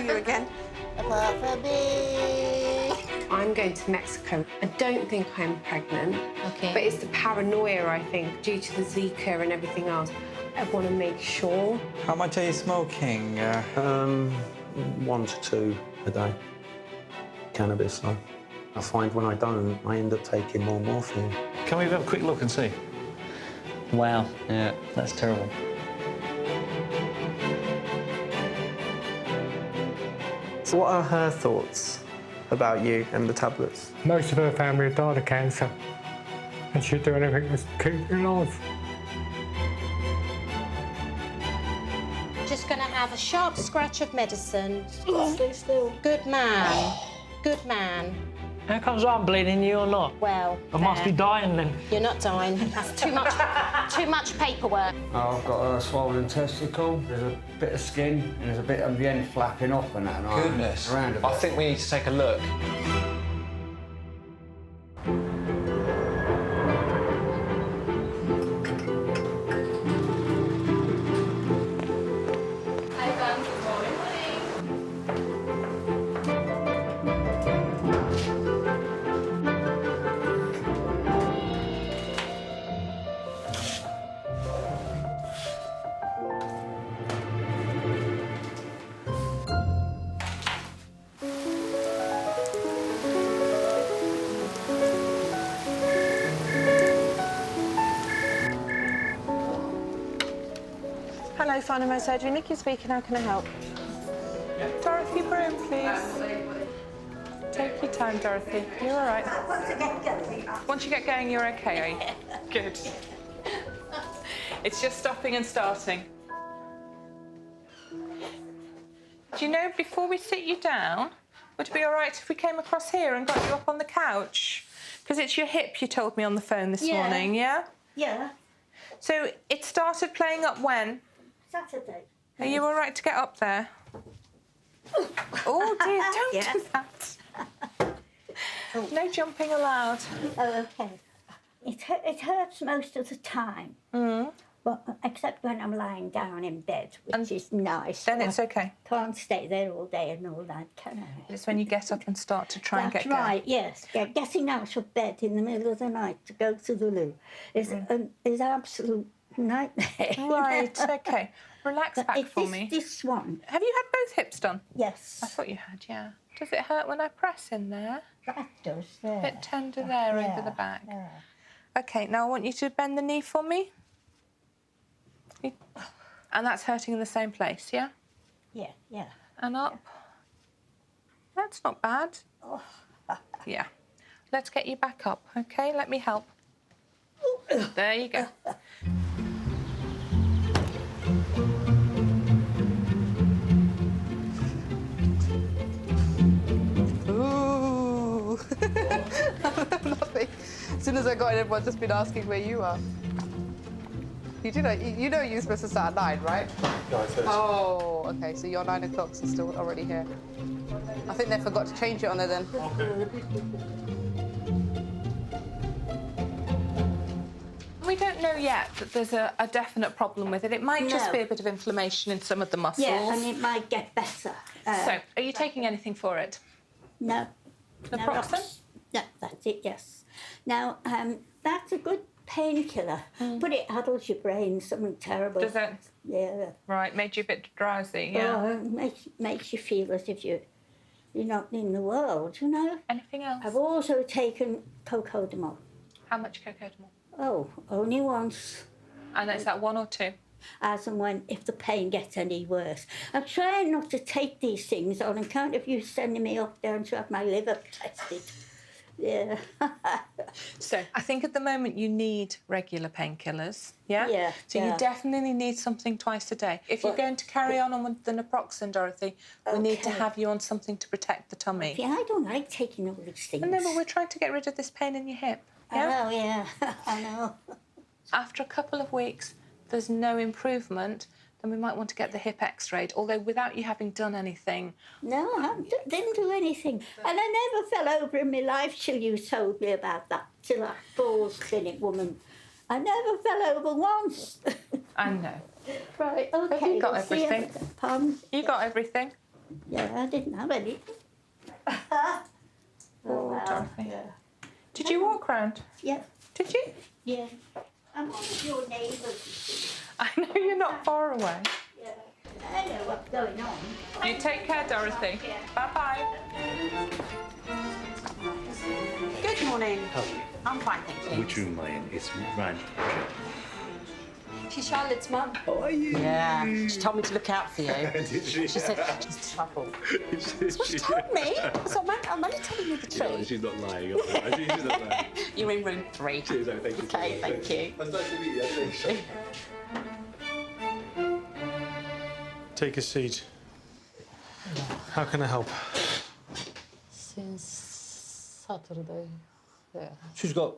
you again. Apart from me. I'm going to Mexico. I don't think I'm pregnant. Okay. But it's the paranoia, I think, due to the Zika and everything else. I want to make sure. How much are you smoking? 1 to 2 a day. Cannabis, though. I find when I don't, I end up taking more morphine. Can we have a quick look and see? Wow, yeah, that's terrible. So what are her thoughts about you and the tablets? Most of her family had died of cancer, and she'd do anything to keep you alive. Just going to have a sharp scratch of medicine. Stay still. Good man. Good man. How comes I'm bleeding, you're not? Well, I must be dying then. You're not dying. That's too much paperwork. I've got a swollen testicle, there's a bit of skin, and there's a bit of the end flapping off and that. And Goodness. Around a bit. I think we need to take a look. Hello, Fine & Surgery. Nikki speaking. How can I help? Dorothy Broom, please. Take your time, Dorothy. You're all right. Once you get going, you're okay, are you? Good. It's just stopping and starting. Do you know, before we sit you down, would it be all right if we came across here and got you up on the couch? Because it's your hip you told me on the phone this morning, yeah? Yeah. So it started playing up when? Saturday. Are you all right to get up there? Oh, dear, don't do that. No jumping allowed. Oh, OK. It hurts most of the time. Well, except when I'm lying down in bed, which is nice. Then it's OK. Can't stay there all day and all that, can I? It's when you get up and start to try and get going. That's right, yes. Yeah, getting out of bed in the middle of the night to go to the loo is absolute nightmare. Right, OK. Relax back for me. This one. Have you had both hips done? Yes. I thought you had, yeah. Does it hurt when I press in there? That does, there. A bit tender there over the back. Yeah. OK, now I want you to bend the knee for me. And that's hurting in the same place, yeah? Yeah, yeah. And up. That's not bad. Oh. Yeah. Let's get you back up, OK? Let me help. There you go. Ooh. Nothing. As soon as I got in, everyone's just been asking where you are. You know you're supposed to start at 9, right? 9:30. Oh, OK, so your 9 o'clock is still already here. I think they forgot to change it on there then. We don't know yet that there's a definite problem with it. It might just be a bit of inflammation in some of the muscles. Yeah, and it might get better. So, are you taking anything for it? No. Naproxen? No, that's it, yes. Now, that's a good painkiller, but it addles your brain, something terrible. Does it? Yeah. Right, made you a bit drowsy, yeah. Oh, it makes you feel as if you're not in the world, you know? Anything else? I've also taken cocodamol. How much cocodamol? Oh, only once. And is that 1 or 2? As and when, if the pain gets any worse. I'm trying not to take these things on account of you sending me off down to have my liver tested. Yeah. So, I think at the moment you need regular painkillers, yeah? Yeah. So you definitely need something twice a day. If you're going to carry on with the naproxen, Dorothy, we need to have you on something to protect the tummy. Yeah, I don't like taking all these things. No, but we're trying to get rid of this pain in your hip. Yeah? I know, yeah. I know. After a couple of weeks, if there's no improvement, then we might want to get the hip x-rayed, although without you having done anything. No, I didn't do anything. And I never fell over in my life till you told me about that, till that balls clinic woman. I never fell over once. I know. Right, OK. Have you got everything? Pardon? You got everything? Yeah, I didn't have any. Oh, Dorothy. Did you walk round? Yeah. Did you? Yeah. I'm one of your neighbours. I know you're not far away. Yeah. I know what's going on. You take care, Dorothy. Bye-bye. Good morning. I'm fine, thank you. Which room am I in? It's round. She's Charlotte's mum. Oh, are you? Yeah. She told me to look out for you. Did she? She said she's trouble. That's what she told me. So I'm only telling you the truth. Yeah, she's not lying. She's not lying. You're in room 3. Cheers, thank you. Okay, thank you. That's nice to meet you. Thank you. Take a seat. How can I help? Since Saturday, yeah. She's got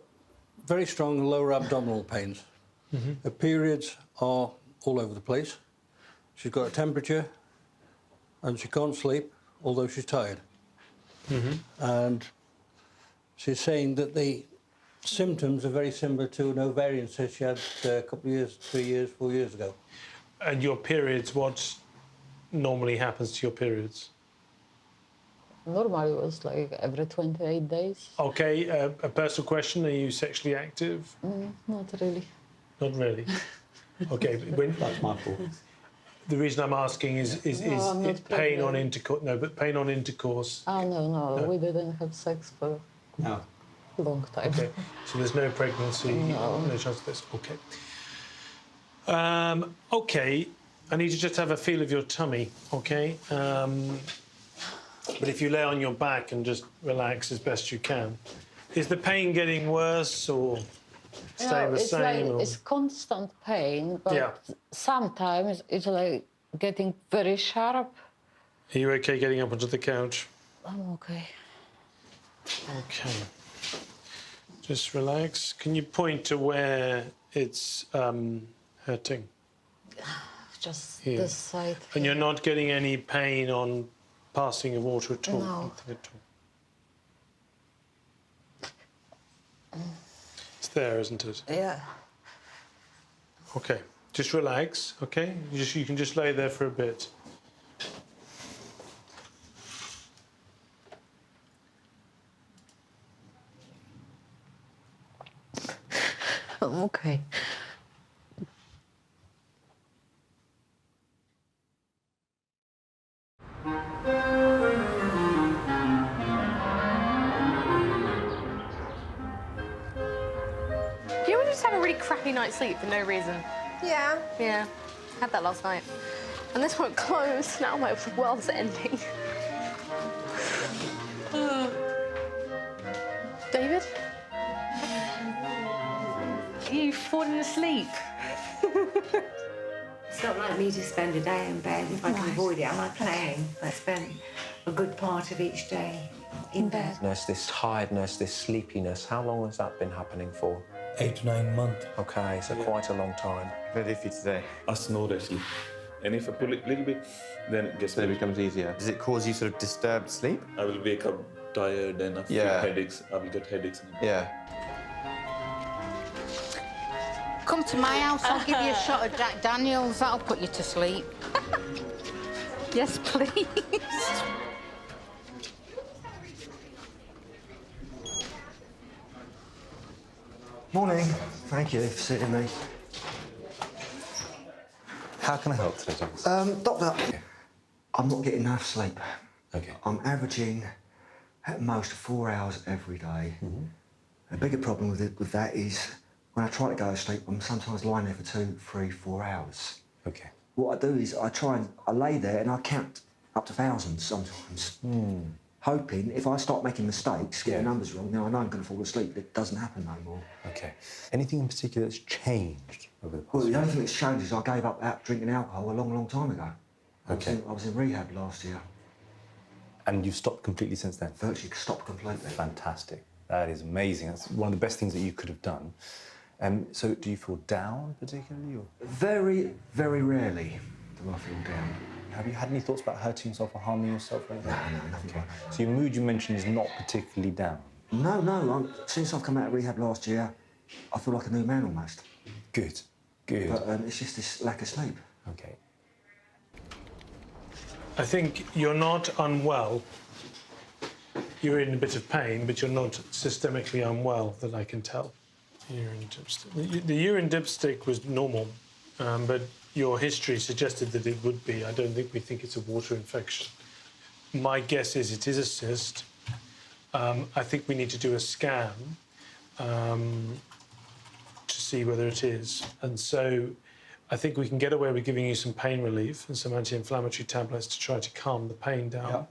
very strong lower abdominal pains. Her periods are all over the place. She's got a temperature and she can't sleep, although she's tired. And she's saying that the symptoms are very similar to an ovarian cyst she had a couple of years, 3 years, 4 years ago. And your periods, what normally happens to your periods? Normally it was like every 28 days. Okay, a personal question, are you sexually active? Not really. Not really. Okay, when, that's my fault. The reason I'm asking is I'm not pain on pregnant. intercourse. No, but pain on intercourse. Oh, no, we didn't have sex for No. a long time. Okay, so there's no pregnancy. No. No chance of this. Okay. Okay, I need to just have a feel of your tummy. Okay. But if you lay on your back and just relax as best you can, is the pain getting worse or staying the it's same? like, or? it's constant pain, but Yeah. sometimes it's like getting very sharp. Are you okay getting up onto the couch? I'm okay. Okay. Just relax. Can you point to where it's hurting? Just Here. this side. And you're not getting any pain on passing of water at all? No. Nothing at all. It's there, isn't it? Yeah. Okay. Just relax, okay? You can just lay there for a bit. I'm okay. You ever just have a really crappy night's sleep for no reason? Yeah. Yeah. Had that last night. And this won't close. Now my world's ending. David? You've fallen asleep. It's not like me to spend a day in bed. If I can avoid it, I'm like playing. I spend a good part of each day in bed. Nurse, this tiredness, this sleepiness, how long has that been happening for? 8 to 9 months. Okay, so quite a long time. Ready for today. I snore actually. And if I pull it a little bit, then it becomes easier. Does it cause you sort of disturbed sleep? I will wake up tired and I feel headaches. I will get headaches. Yeah. Come to my house, I'll give you a shot of Jack Daniels. That'll put you to sleep. Yes, please. Morning. Thank you for sitting me. How can I help today, Thomas? Doctor, I'm not getting enough sleep. Okay. I'm averaging at most 4 hours every day. The bigger problem with that is when I try to go to sleep, I'm sometimes lying there for 2, 3, 4 hours. Okay. What I do is I lay there and I count up to thousands sometimes. Hoping if I start making mistakes, get the numbers wrong, then I know I'm going to fall asleep. It doesn't happen no more. Okay. Anything in particular that's changed over the past? Well, the only thing that's changed is I gave up drinking alcohol a long, long time ago. Okay. I was in rehab last year. And you've stopped completely since then? Virtually stopped completely. Fantastic. That is amazing. That's one of the best things that you could have done. So do you feel down particularly? Or? Very, very rarely do I feel down. Have you had any thoughts about hurting yourself or harming yourself? Or anything? No, nothing like that. So your mood you mentioned is not particularly down? No. Since I've come out of rehab last year, I feel like a new man almost. Good, good. But it's just this lack of sleep. Okay. I think you're not unwell. You're in a bit of pain, but you're not systemically unwell, that I can tell. Urine dipstick. The urine dipstick was normal, but your history suggested that it would be. I don't think we think it's a water infection. My guess is it is a cyst. I think we need to do a scan to see whether it is. And so I think we can get away with giving you some pain relief and some anti-inflammatory tablets to try to calm the pain down. Yeah.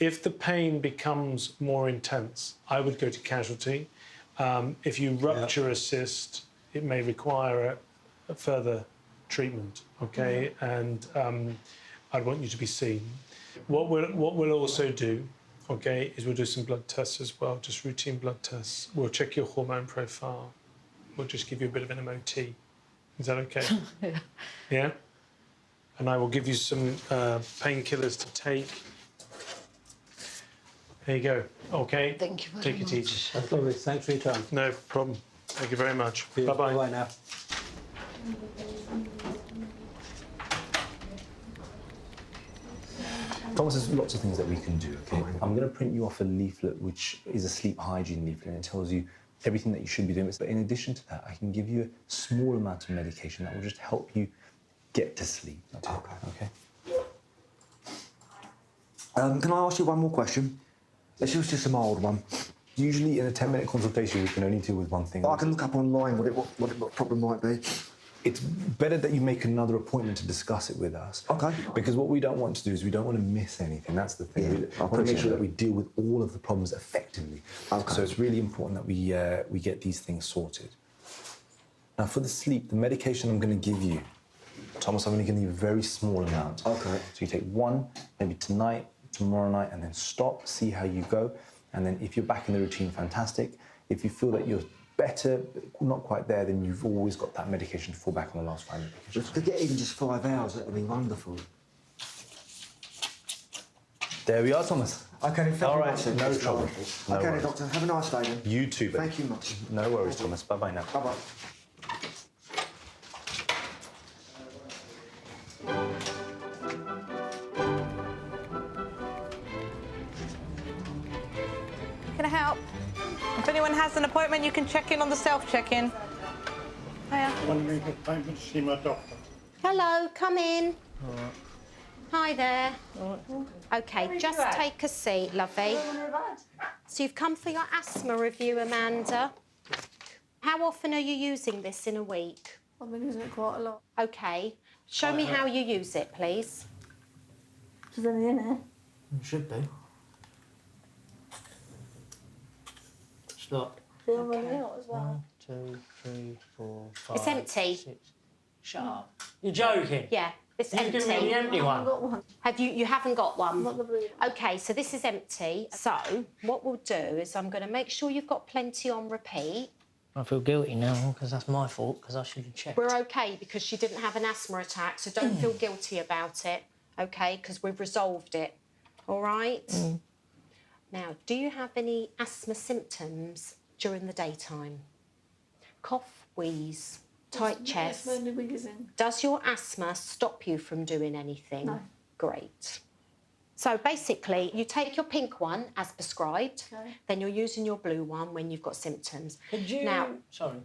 If the pain becomes more intense, I would go to casualty. If you rupture a cyst, it may require a further treatment, okay? And I'd want you to be seen. What we'll also do, okay, is we'll do some blood tests as well, just routine blood tests. We'll check your hormone profile. We'll just give you a bit of an MOT. Is that okay? Yeah. Yeah? And I will give you some painkillers to take. There you go. Okay. Thank you very Take it much. easy. That's lovely. Thanks for your time. No problem. Thank you very much. Cheers. Bye-bye. Bye now. Thomas, there's lots of things that we can do, okay? I'm going to print you off a leaflet, which is a sleep hygiene leaflet, and it tells you everything that you should be doing. But in addition to that, I can give you a small amount of medication that will just help you get to sleep. Okay. Can I ask you one more question? This was just a mild one. Usually in a 10-minute consultation, we can only deal with one thing. I can look up online what the problem might be. It's better that you make another appointment to discuss it with us. Okay. Because what we don't want to do is we don't want to miss anything. That's the thing. Yeah, We want to make sure that we deal with all of the problems effectively. Okay. So it's really important that we get these things sorted. Now, for the sleep, the medication I'm going to give you, Thomas, I'm only going to give you a very small amount. Okay. So you take one, maybe tonight, tomorrow night, and then stop, see how you go. And then if you're back in the routine, fantastic. If you feel that you're better, not quite there, then you've always got that medication to fall back on the last 5 minutes. If we could get even just 5 hours, that would be wonderful. There we are, Thomas. Okay, then, thank All you right, much, then. no It's trouble. lovely. No Okay, then, worries. Doctor. Have a nice day, then. You too, babe. Thank you much. No worries, Thomas. Bye-bye now. Bye-bye. Can I help? If anyone has an appointment, you can check in on the self-check-in. Hiya. I want to make an appointment to see my doctor. Hello, come in. Hi there. OK, just take a seat, lovey. So you've come for your asthma review, Amanda. How often are you using this in a week? I've been using it quite a lot. OK. Show me how you use it, please. Is there any in it? It should be. Stop. Feel really out as well. 1, 2, 3, 4, 5. It's empty. 6. Shut up. You're joking? Yeah, it's You empty. give me the empty one. Got one. Have you haven't got one? Not the blue one. OK, so this is empty. So what we'll do is I'm going to make sure you've got plenty on repeat. I feel guilty now because that's my fault because I should have checked. We're OK because she didn't have an asthma attack, so don't feel guilty about it, OK? Because we've resolved it, all right? Now, do you have any asthma symptoms during the daytime? Cough, wheeze, tight chest. That's mainly wheezing. Does your asthma stop you from doing anything? No. Great. So basically, you take your pink one as prescribed, Okay. then you're using your blue one when you've got symptoms. Could you... Now, Sorry.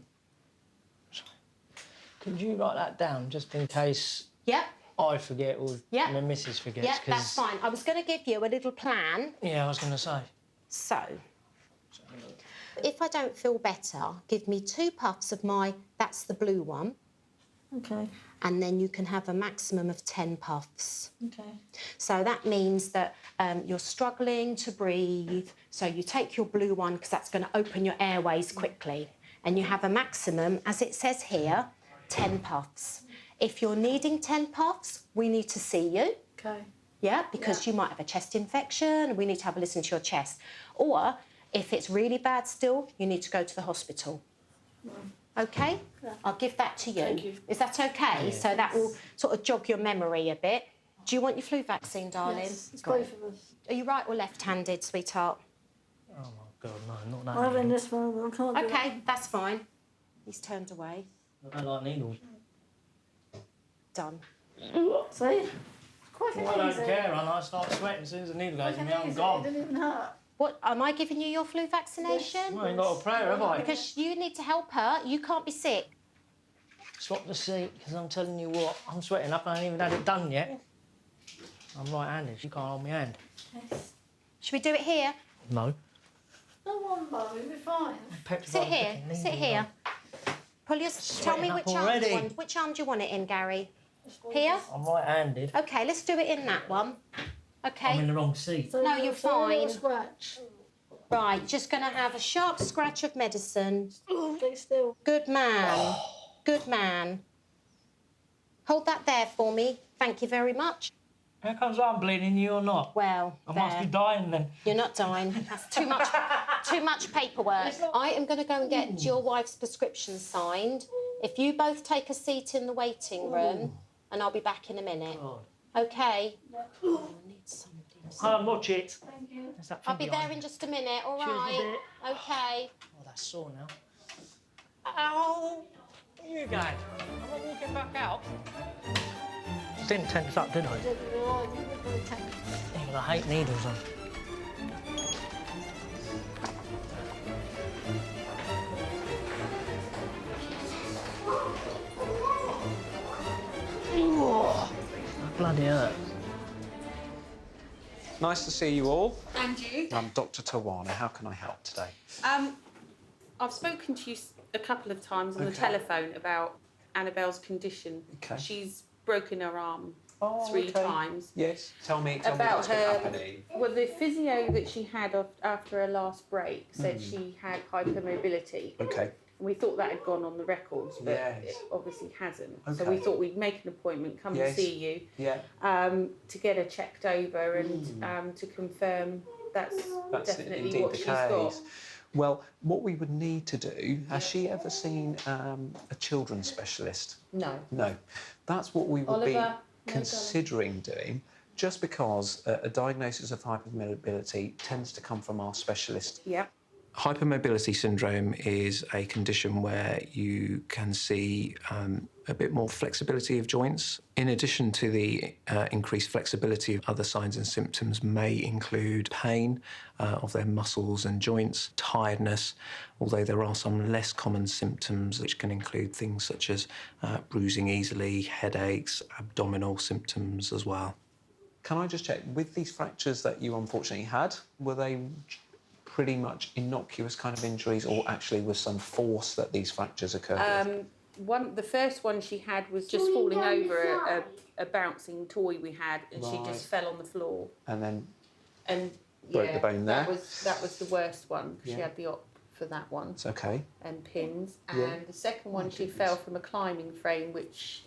Could you write that down just in case yep, I forget or Yep. my missus forgets? yep, that's 'cause- fine. I was going to give you a little plan. Yeah, I was going to say. So, if I don't feel better, give me 2 puffs of that's the blue one, Okay. and then you can have a maximum of 10 puffs. Okay. So that means that you're struggling to breathe, so you take your blue one because that's going to open your airways quickly, and you have a maximum, as it says here, 10 puffs. If you're needing 10 puffs, we need to see you. Okay. Yeah, because you might have a chest infection. We need to have a listen to your chest. Or if it's really bad still, you need to go to the hospital. OK? Yeah. I'll give that to you. Thank you. Is that OK? So that will sort of jog your memory a bit. Do you want your flu vaccine, darling? Yes, it's Great. both of us. Are you right or left-handed, sweetheart? Oh, my God, no, not that. I'm having this one, but I can't do OK, that's fine. He's turned away. I don't like needles. Done. See? Quite Well, I don't care, and I start sweating as soon as the needle goes in me, I'm gone. It doesn't even hurt. What, am I giving you your flu vaccination? Well, I ain't got a prayer, have I? Because you need to help her. You can't be sick. Swap the seat, because I'm telling you what, I'm sweating up, I ain't even had it done yet. I'm right-handed, she can't hold my hand. Yes. Should we do it here? No. No one, Mum, we'll be fine. Sit here. Sit here. Pull your... Tell me which arm you want. Which arm do you want it in, Gary? Here? I'm right-handed. OK, let's do it in that one. OK? I'm in the wrong seat. So no, you're fine. Scratch. Right, just going to have a sharp scratch of medicine. Stay still. Good man. Good man. Hold that there for me. Thank you very much. How comes I'm bleeding, you or not? Well, I must be dying then. You're not dying. That's too much paperwork. I am going to go and get your wife's prescription signed. If you both take a seat in the waiting room, and I'll be back in a minute. OK? Oh, I need somebody. Watch it. Thank you. I'll be there in just a minute, all right? OK. Oh, that's sore now. Ow! Where are you going? I'm not walking back out. Didn't tense up, did I? Yeah, I hate needles on. That bloody hurt. Nice to see you all. And you? I'm Dr. Tawana. How can I help today? I've spoken to you a couple of times on the telephone about Annabelle's condition. Okay. She's broken her arm Oh, 3 okay. times. Yes. Tell me About what's been her. happening. Well, the physio that she had after her last break said she had hypermobility. Okay. And we thought that had gone on the records, but Yes. it obviously hasn't. So Okay. we thought we'd make an appointment, come and Yes. see you, Yeah. to get her checked over and to confirm that's definitely indeed what the she's case. got. Well, what we would need to do, has she ever seen a children's specialist? No. No. That's what we would Oliver, be no, considering doing, just because a diagnosis of hypermobility tends to come from our specialist. Yep. Hypermobility syndrome is a condition where you can see a bit more flexibility of joints. In addition to the increased flexibility, other signs and symptoms may include pain of their muscles and joints, tiredness, although there are some less common symptoms which can include things such as bruising easily, headaches, abdominal symptoms as well. Can I just check, with these fractures that you unfortunately had, were they pretty much innocuous kind of injuries, or actually was some force that these fractures occurred with? The first one she had was just falling over a bouncing toy we had, and she just fell on the floor. And then broke the bone there. That was the worst one. She Yeah. had the op for that one. It's okay. And pins. Yeah. And the second one, she fell from a climbing frame, which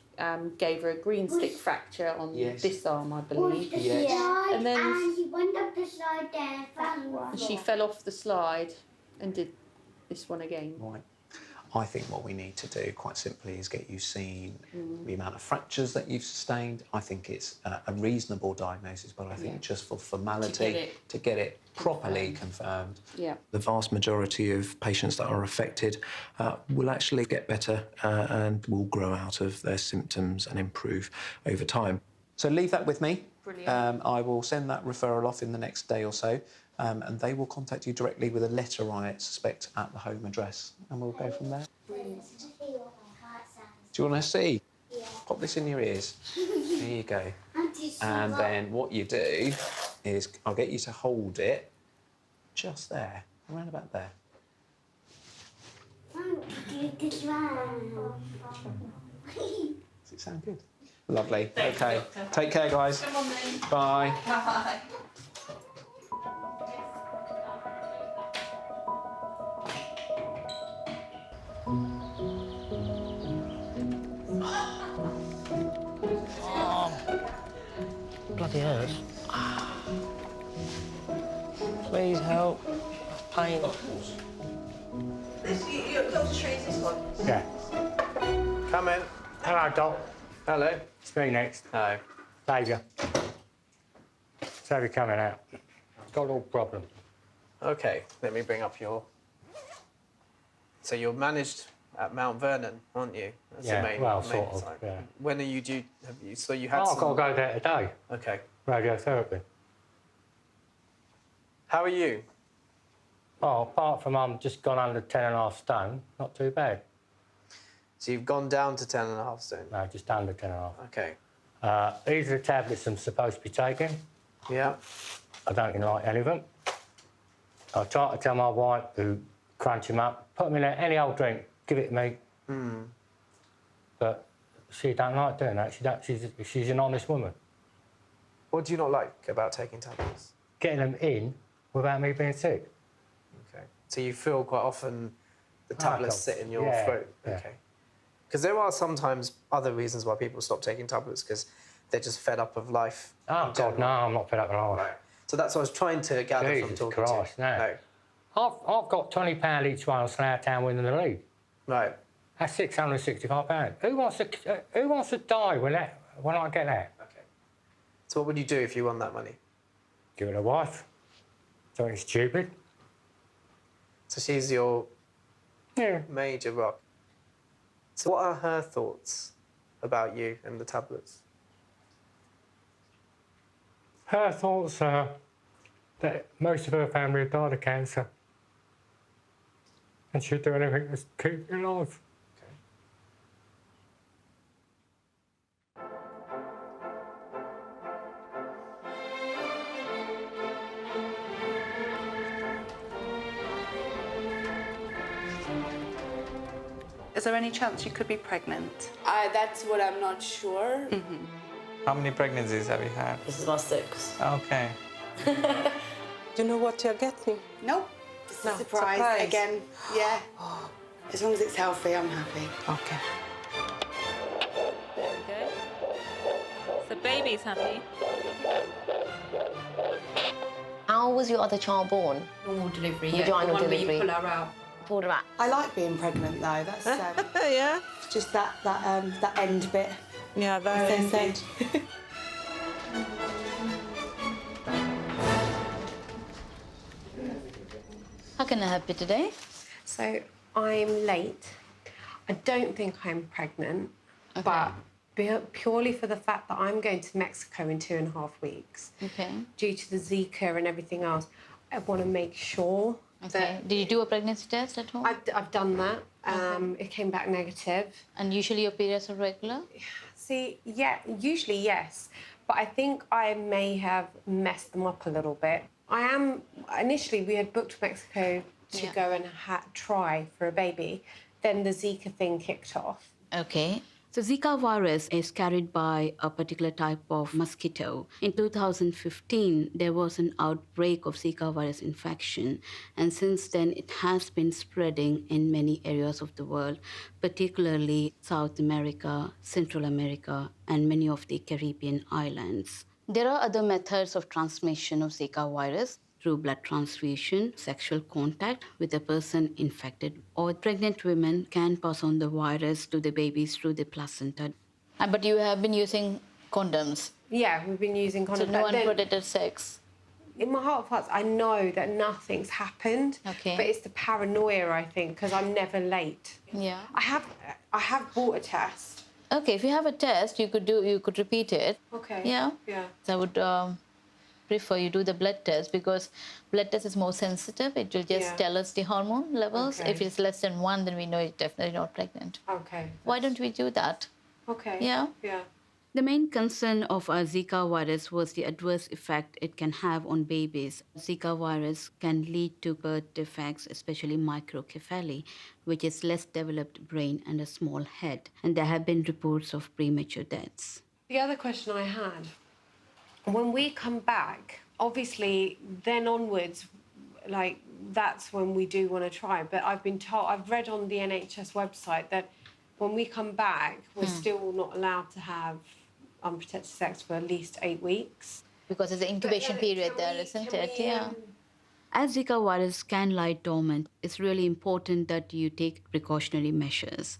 gave her a green stick fracture on this arm, I believe. Yes. And then she went up the slide there and she fell off the slide and did this one again. Right. I think what we need to do, quite simply, is get you seen the amount of fractures that you've sustained. I think it's a reasonable diagnosis, but I think just for formality, to get it properly confirmed. Yeah. The vast majority of patients that are affected will actually get better and will grow out of their symptoms and improve over time. So leave that with me. Brilliant. I will send that referral off in the next day or so. And they will contact you directly with a letter, I suspect, at the home address. And we'll go from there. Brilliant. Do you want to see? Yeah. Pop this in your ears. There you go. And then what you do is I'll get you to hold it just there, around about there. Does it sound good? Lovely. Thank you, okay. Doctor. Take care, guys. Come on then. Bye. Bye. Bloody hurts. Please help. Pain. Your doctor's trained this one? Yeah. Come in. Hello, Doc. Hello. It's me next. Hello. Saviour. Saviour coming out. Got a little problem. Okay, let me bring up your... So you're managed at Mount Vernon, aren't you? That's Yeah, the main, well, main sort of, site. yeah. When are you due? Have you? So you had. I've got to go there today. Okay. Radiotherapy. How are you? Oh, apart from I'm just gone under 10.5 stone, not too bad. So you've gone down to 10.5 stone? No, just under 10.5. Okay. These are the tablets I'm supposed to be taking. Yeah. I don't really like any of them. I try to tell my wife to crunch them up, put them in any old drink, give it to me. But she don't like doing that. She's an honest woman. What do you not like about taking tablets? Getting them in without me being sick. Okay. So you feel quite often the tablets sit in your throat? Yeah. Okay. Because there are sometimes other reasons why people stop taking tablets, because they're just fed up of life. Oh, God, no, I'm not fed up with life. Right. So that's what I was trying to gather Jesus from talking Christ, to you. no. I've got £20 each one on Slough Town winning the league. Right. That's £665. Who wants to die when I get that? Okay. So what would you do if you won that money? Give it to a wife. Something stupid. So she's your major rock. So what are her thoughts about you and the tablets? Her thoughts are that most of her family have died of cancer. And she'd do anything to keep you alive. Is there any chance you could be pregnant? That's what I'm not sure. How many pregnancies have you had? This is my 6th. Okay. Do you know what you're getting? No, it's a surprise. Again, yeah. As long as it's healthy, I'm happy. Okay. There we go. So baby's happy. How was your other child born? Normal delivery, Vaginal the one delivery. where you pull her out. Pulled her out. I like being pregnant though. That's yeah. just that end bit. Yeah, that As they end said. How can I help you today? So I'm late. I don't think I'm pregnant, but purely for the fact that I'm going to Mexico in 2.5 weeks. Okay. Due to the Zika and everything else, I want to make sure. Okay. Did you do a pregnancy test at home? I've done that. It came back negative. And usually your periods are regular? See, yeah, usually yes. But I think I may have messed them up a little bit. Initially we had booked Mexico to go and try for a baby. Then the Zika thing kicked off. Okay. So Zika virus is carried by a particular type of mosquito. In 2015, there was an outbreak of Zika virus infection, and since then it has been spreading in many areas of the world, particularly South America, Central America, and many of the Caribbean islands. There are other methods of transmission of Zika virus through blood transfusion, sexual contact with a person infected, or pregnant women can pass on the virus to the babies through the placenta. But you have been using condoms? Yeah, we've been using condoms. So no unprotected sex? In my heart of hearts, I know that nothing's happened. Okay. But it's the paranoia, I think, because I'm never late. Yeah. I have bought a test. Okay, if you have a test, you could repeat it. Okay. Yeah. Yeah. So I would prefer you do the blood test, because blood test is more sensitive. It will just tell us the hormone levels. Okay. If it's less than 1, then we know you're definitely not pregnant. Okay. Why don't we do that? Okay. Yeah. Yeah. The main concern of a Zika virus was the adverse effect it can have on babies. Zika virus can lead to birth defects, especially microcephaly, which is less developed brain and a small head. And there have been reports of premature deaths. The other question I had, when we come back, obviously then onwards, like that's when we do want to try. But I've read on the NHS website that when we come back, we're still not allowed to have unprotected sex for at least 8 weeks. Because there's an incubation period there, isn't it? Yeah. As Zika virus can lie dormant, it's really important that you take precautionary measures.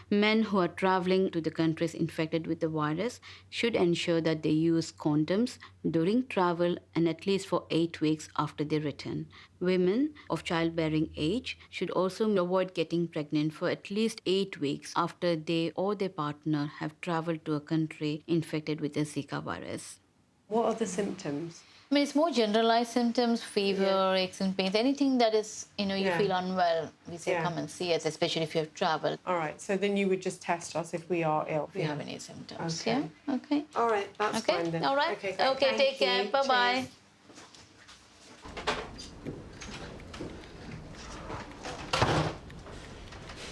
Men who are traveling to the countries infected with the virus should ensure that they use condoms during travel and at least for 8 weeks after they return. Women of childbearing age should also avoid getting pregnant for at least 8 weeks after they or their partner have traveled to a country infected with the Zika virus. What are the symptoms? I mean, it's more generalized symptoms, fever, aches and pains, anything that is, you feel unwell, we say come and see us, especially if you have travelled. All right, so then you would just test us if we are ill. If you have any symptoms, Okay. yeah? Okay. All right, that's fine then. All right. Okay, Take care. Bye-bye.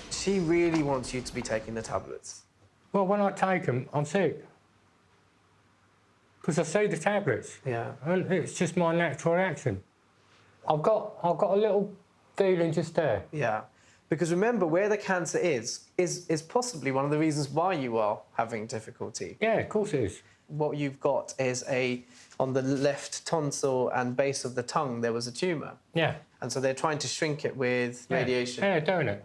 She really wants you to be taking the tablets. Well, when I take them, I'm sick. Because I see the tablets. Yeah. And it's just my natural reaction. I've got a little feeling just there. Yeah. Because remember, where the cancer is possibly one of the reasons why you are having difficulty. Yeah, of course it is. What you've got is on the left tonsil and base of the tongue, there was a tumour. Yeah. And so they're trying to shrink it with radiation. Yeah, they're doing it.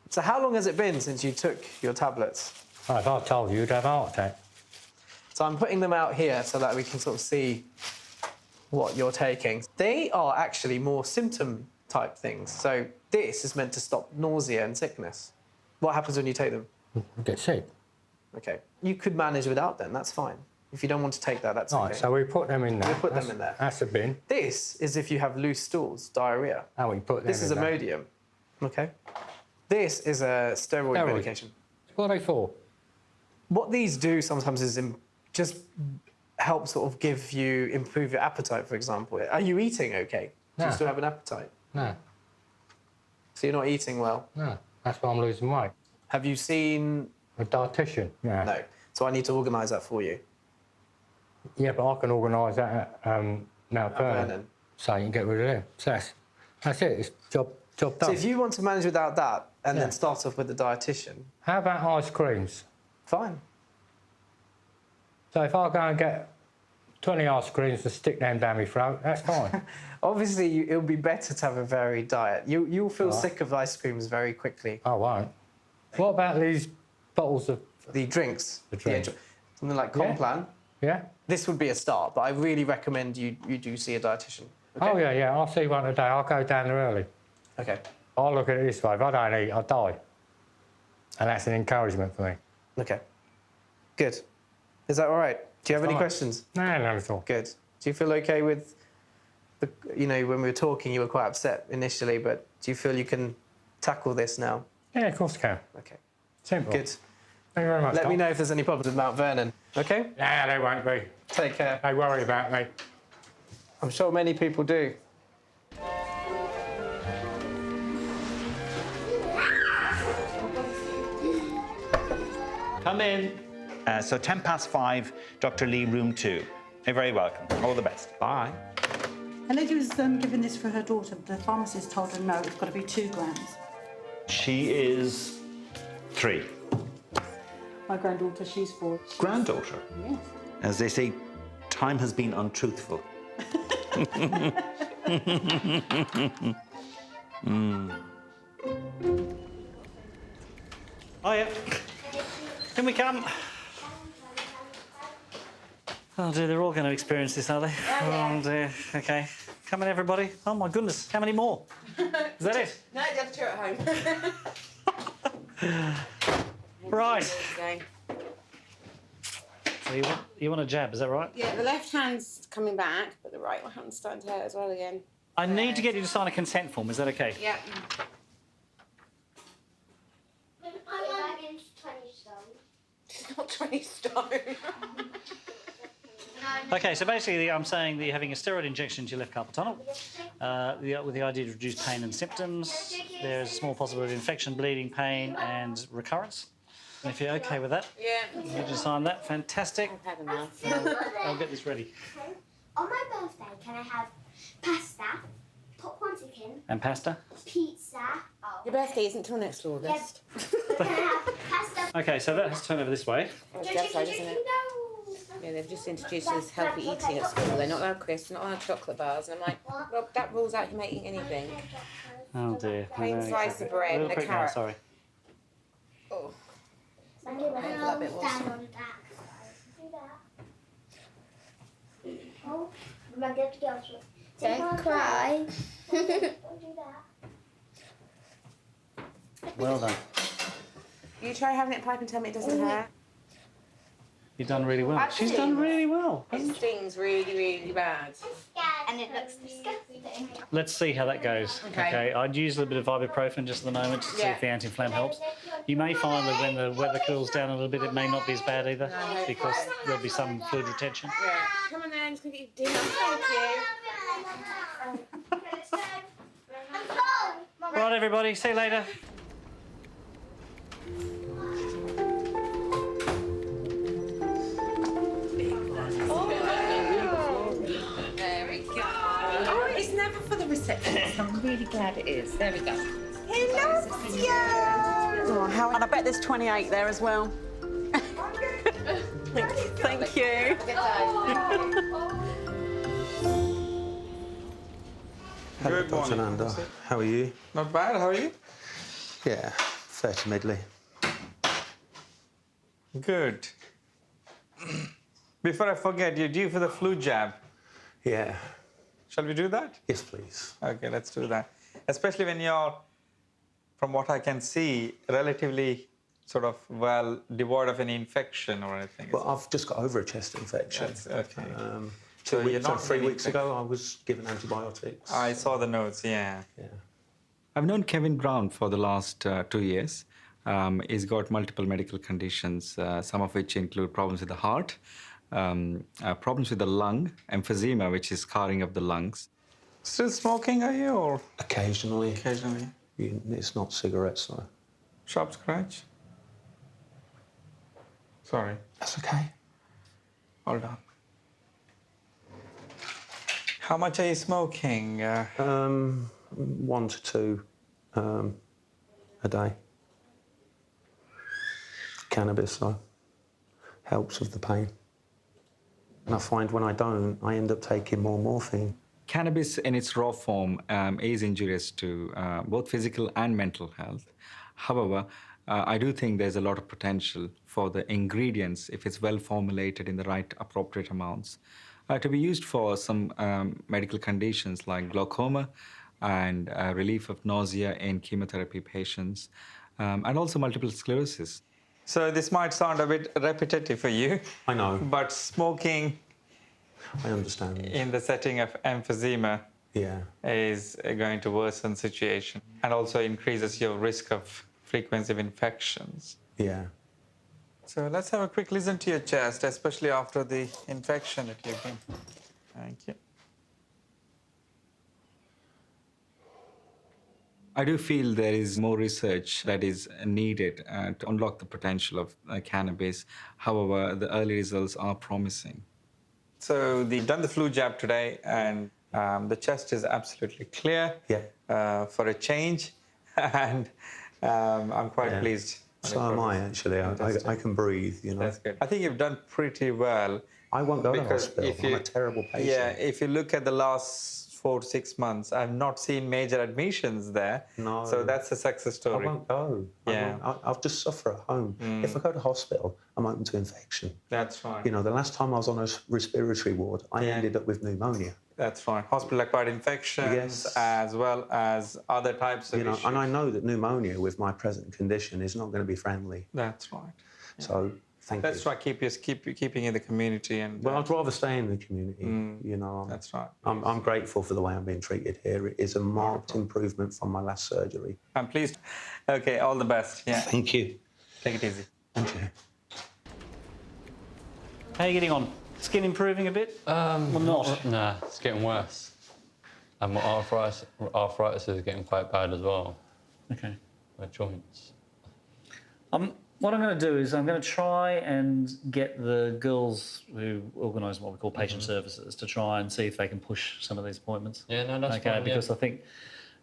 So how long has it been since you took your tablets? Oh, if I told you, you'd have a heart attack. So I'm putting them out here so that we can sort of see what you're taking. They are actually more symptom type things. So this is meant to stop nausea and sickness. What happens when you take them? You get sick. Okay. You could manage without them, that's fine. If you don't want to take that, that's okay. Right, so we put them in there. We put them in there. That's a bin. This is if you have loose stools, diarrhea. Oh, we put them This is in there. Imodium. Okay. This is a steroid medication. What are they for? What these do sometimes is just help sort of improve your appetite, for example. Are you eating okay? Do No. you still have an appetite? No. So you're not eating well? No, that's why I'm losing weight. Have you seen... A dietitian? Yeah. No. So I need to organise that for you. Yeah, but I can organise that at Mount Vernon. So you can get rid of them. So that's it. It's job done. So if you want to manage without that and then start off with the dietitian... How about ice creams? Fine. So if I go and get 20 ice creams and stick them down my throat, that's fine. Obviously, it would be better to have a varied diet. You'll feel sick of ice creams very quickly. I won't. What about these bottles of... The drinks. The drinks. Something like Complan. Yeah? This would be a start, but I really recommend you do see a dietitian. Okay? Oh, yeah, I'll see one today. I'll go down there early. Okay. I'll look at it this way. If I don't eat, I'll die. And that's an encouragement for me. Okay. Good. Is that all right? Do you have any questions? No, not at all. Good. Do you feel okay with when we were talking, you were quite upset initially, but do you feel you can tackle this now? Yeah, of course I can. Okay. Simple. Good. Thank you very much, Let Tom. me know if there's any problems with Mount Vernon, okay? Nah, they won't be. Take care. Don't worry about me. I'm sure many people do. Come in. So 5:10, Dr. Lee, room 2. You're very welcome. All the best. Bye. A lady was given this for her daughter, but the pharmacist told her no, it's got to be 2 grams. She is 3. My granddaughter, she's 4. Granddaughter. Yes. As they say, time has been untruthful. Oh, yeah. In we come. Oh dear, they're all going to experience this, are they? Oh dear. Okay. Come in, everybody. Oh my goodness, how many more? Is that it? No, the other 2 at home. Right. So you want a jab, is that right? Yeah, the left hand's coming back, but the right hand's starting to hurt as well again. I need to get you to sign a consent form, is that okay? Yeah. She's not 20 stone. Okay, so basically I'm saying that you're having a steroid injection into your left carpal tunnel with the idea to reduce pain and symptoms. There's a small possibility of infection, bleeding, pain and recurrence. And if you're okay with that, Yeah. you just sign that. Fantastic. I've had enough. I'll get this ready. On my birthday, can I have pasta, popcorn chicken, And pasta? pizza? Oh. Your birthday isn't till next August. Can I have pasta? Okay, so that has to turn over this way. Oh, it's the other side, isn't it? No. Yeah, they've just introduced us healthy eating at school. They're not allowed crisps, not allowed chocolate bars. And I'm like, well, that rules out you making anything. Oh dear. Plain slice of bread and a carrot. Sorry. Oh. That bit was. Oh, don't cry. Don't do that. Well done. You try having it pipe and tell me it doesn't hurt. You've done really well. She's done really well. It stings really, really bad. And it looks disgusting. Let's see how that goes. Okay. I'd use a little bit of ibuprofen just at the moment to see if the anti-inflam helps. You may find that when the weather cools down a little bit, it may not be as bad either because there'll be some fluid retention. Yeah. Come on then, I'm just going to get you dinner. Thank you. Right, everybody. See you later. There we go. Oh, it's never for the receptionist. I'm really glad it is. There we go. He loves you. Oh, how, and I bet there's 28 there as well. Thank you. Hello, Dr. Nanda. How are you? Not bad, how are you? Yeah, fair to middling. Good. Before I forget, you're due for the flu jab. Yeah. Shall we do that? Yes, please. Okay, let's do that. Especially when you're, from what I can see, relatively sort of, well, devoid of any infection or anything. Well, I've just got over a chest infection. That's okay. So you're not 3 getting weeks ago, I was given antibiotics. I saw the notes, yeah. I've known Kevin Brown for the last 2 years. He's got multiple medical conditions, some of which include problems with the heart, problems with the lung, emphysema, which is scarring of the lungs. Still smoking, are you? Or? Occasionally. Occasionally. It's not cigarettes, though. Sharp scratch? Sorry. That's okay. Hold on. How much are you smoking? 1 to 2 a day. Cannabis, though, helps with the pain. And I find when I don't, I end up taking more morphine. Cannabis in its raw form is injurious to both physical and mental health. However, I do think there's a lot of potential for the ingredients, if it's well formulated in the right appropriate amounts, to be used for some medical conditions like glaucoma and relief of nausea in chemotherapy patients, and also multiple sclerosis. So this might sound a bit repetitive for you. I know. But smoking, I understand, in the setting of emphysema, is going to worsen the situation and also increases your risk of frequency of infections. Yeah. So let's have a quick listen to your chest, especially after the infection that you've been. Thank you. I do feel there is more research that is needed to unlock the potential of cannabis. However, the early results are promising. So you've done the flu jab today, and the chest is absolutely clear for a change, and I'm quite pleased. So am I, actually. I can breathe, you know. That's good. I think you've done pretty well. I won't go to hospital. I'm a terrible patient. Yeah, if you look at the last 4 to 6 months, I've not seen major admissions there. No. So that's a success story. I won't go. Yeah. I'll just suffer at home. If I go to hospital, I'm open to infection. That's fine. You know, the last time I was on a respiratory ward, I ended up with pneumonia. That's fine. Hospital-acquired infections, as well as other types of issues. And I know that pneumonia, with my present condition, is not going to be friendly. That's right. So, thank you. Let's try keeping in the community. And well, I'd rather stay in the community. You know, that's right. I'm grateful for the way I'm being treated here. It is a marked improvement from my last surgery. I'm pleased. Okay, all the best. Yeah. Thank you. Take it easy. Thank you. How are you getting on? Skin improving a bit? Or not? Nah, it's getting worse. And my arthritis is getting quite bad as well. Okay. My joints. What I'm going to do is I'm going to try and get the girls who organise what we call patient services to try and see if they can push some of these appointments. Yeah, no, that's okay, fine, because I think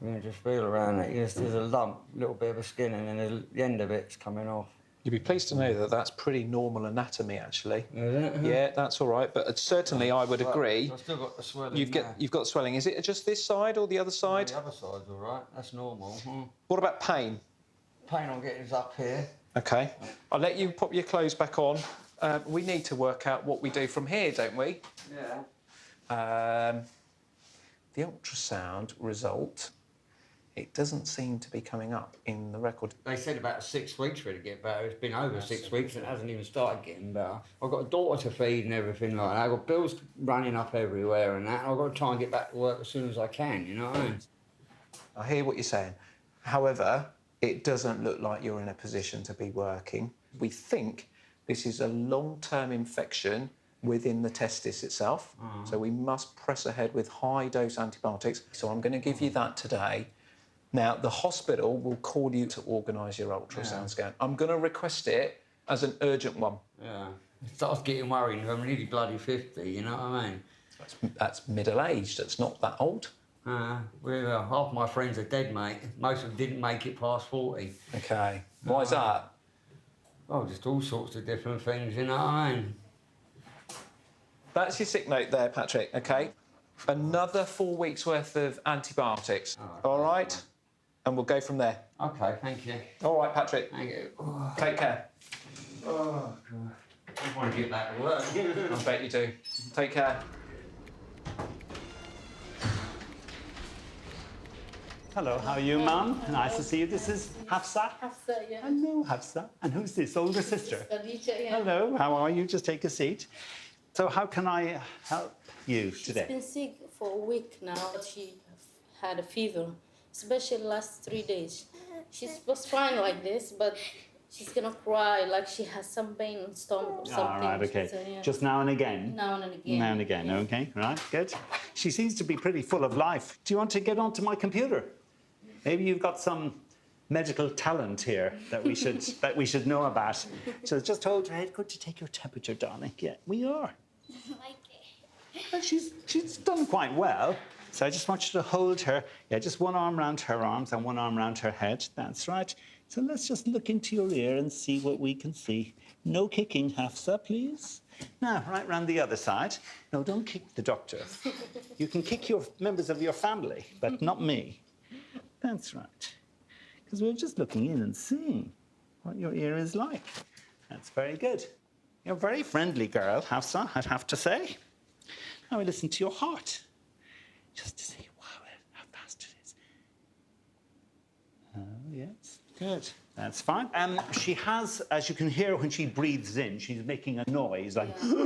You can just feel around it. There's a lump, a little bit of a skin, and then the end of it's coming off. You'd be pleased to know that that's pretty normal anatomy, actually. Is it? Yeah, that's all right. But certainly, I would agree. I've still got the swelling. You've got swelling. Is it just this side or the other side? The other side's all right. That's normal. What about pain? Pain I'm getting is up here. OK. I'll let you pop your clothes back on. We need to work out what we do from here, don't we? Yeah. The ultrasound result, it doesn't seem to be coming up in the record. They said about 6 weeks for it to get better. It's been over 6 weeks and it hasn't even started getting better. I've got a daughter to feed and everything like that. I've got bills running up everywhere and that. I've got to try and get back to work as soon as I can, you know what I mean? I hear what you're saying. However, it doesn't look like you're in a position to be working. We think this is a long-term infection within the testis itself. So we must press ahead with high-dose antibiotics. So I'm going to give you that today. Now, the hospital will call you to organise your ultrasound scan. I'm going to request it as an urgent one. Yeah. It starts getting worrying. I'm nearly bloody 50, you know what I mean? That's middle-aged. That's not that old. Half my friends are dead, mate. Most of them didn't make it past 40. OK. Why is that? Oh, just all sorts of different things, you know what I mean? That's your sick note there, Patrick, OK? Another 4 weeks' worth of antibiotics, all right? And we'll go from there. OK, thank you. All right, Patrick. Thank you. Take care. Oh, God. I want to get back to work. I bet you do. Take care. Hello, how are you, Mum? Nice to see you. This is Hafsa. Hafsa, yeah. Hello, Hafsa. And who's this? Older sister? Khadija, yeah. Hello, how are you? Just take a seat. So how can I help you today? She's been sick for a week now. She had a fever, especially last 3 days. She was fine like this, but she's gonna cry like she has some pain in the stomach or something. All right, okay. So, yeah. Just now and again? Now and again. Now and again, okay. Right, good. She seems to be pretty full of life. Do you want to get onto my computer? Maybe you've got some medical talent here that we should know about. So just hold her head. Good to take your temperature, darling. Yeah, we are. Well, she's done quite well. So I just want you to hold her. Yeah, just one arm round her arms and one arm round her head. That's right. So let's just look into your ear and see what we can see. No kicking, Hafsa, please. Now, right round the other side. No, don't kick the doctor. You can kick your members of your family, but not me. That's right. Because we're just looking in and seeing what your ear is like. That's very good. You're a very friendly girl, Hafsa, I'd have to say. Now we listen to your heart, just to see how fast it is. Oh, yes, good. That's fine. She has, as you can hear when she breathes in, she's making a noise like... Yeah,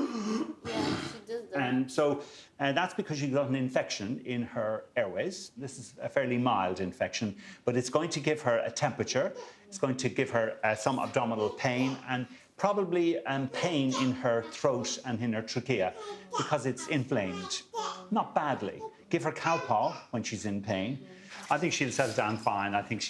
she does that. And so that's because she got an infection in her airways. This is a fairly mild infection, but it's going to give her a temperature. It's going to give her some abdominal pain and probably pain in her throat and in her trachea because it's inflamed. Not badly. Give her Calpol when she's in pain. I think she'll settle down fine. I think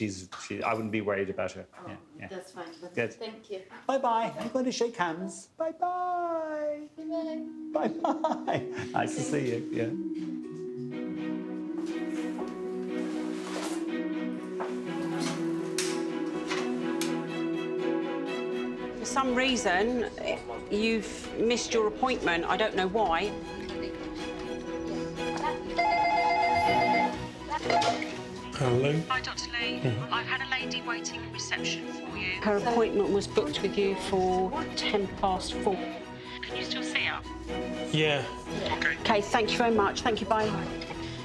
I wouldn't be worried about her. Yeah, yeah. That's fine. But Good. Thank you. Bye-bye. I'm going to shake hands. Bye-bye. Bye-bye. Bye-bye. Nice to see you. Yeah. For some reason, you've missed your appointment. I don't know why. Hello. Hi, Dr. Lee. I've had a lady waiting at reception for you. Her appointment was booked with you for 4:10. Can you still see her? Yeah. Okay. Okay, thank you very much. Thank you, bye.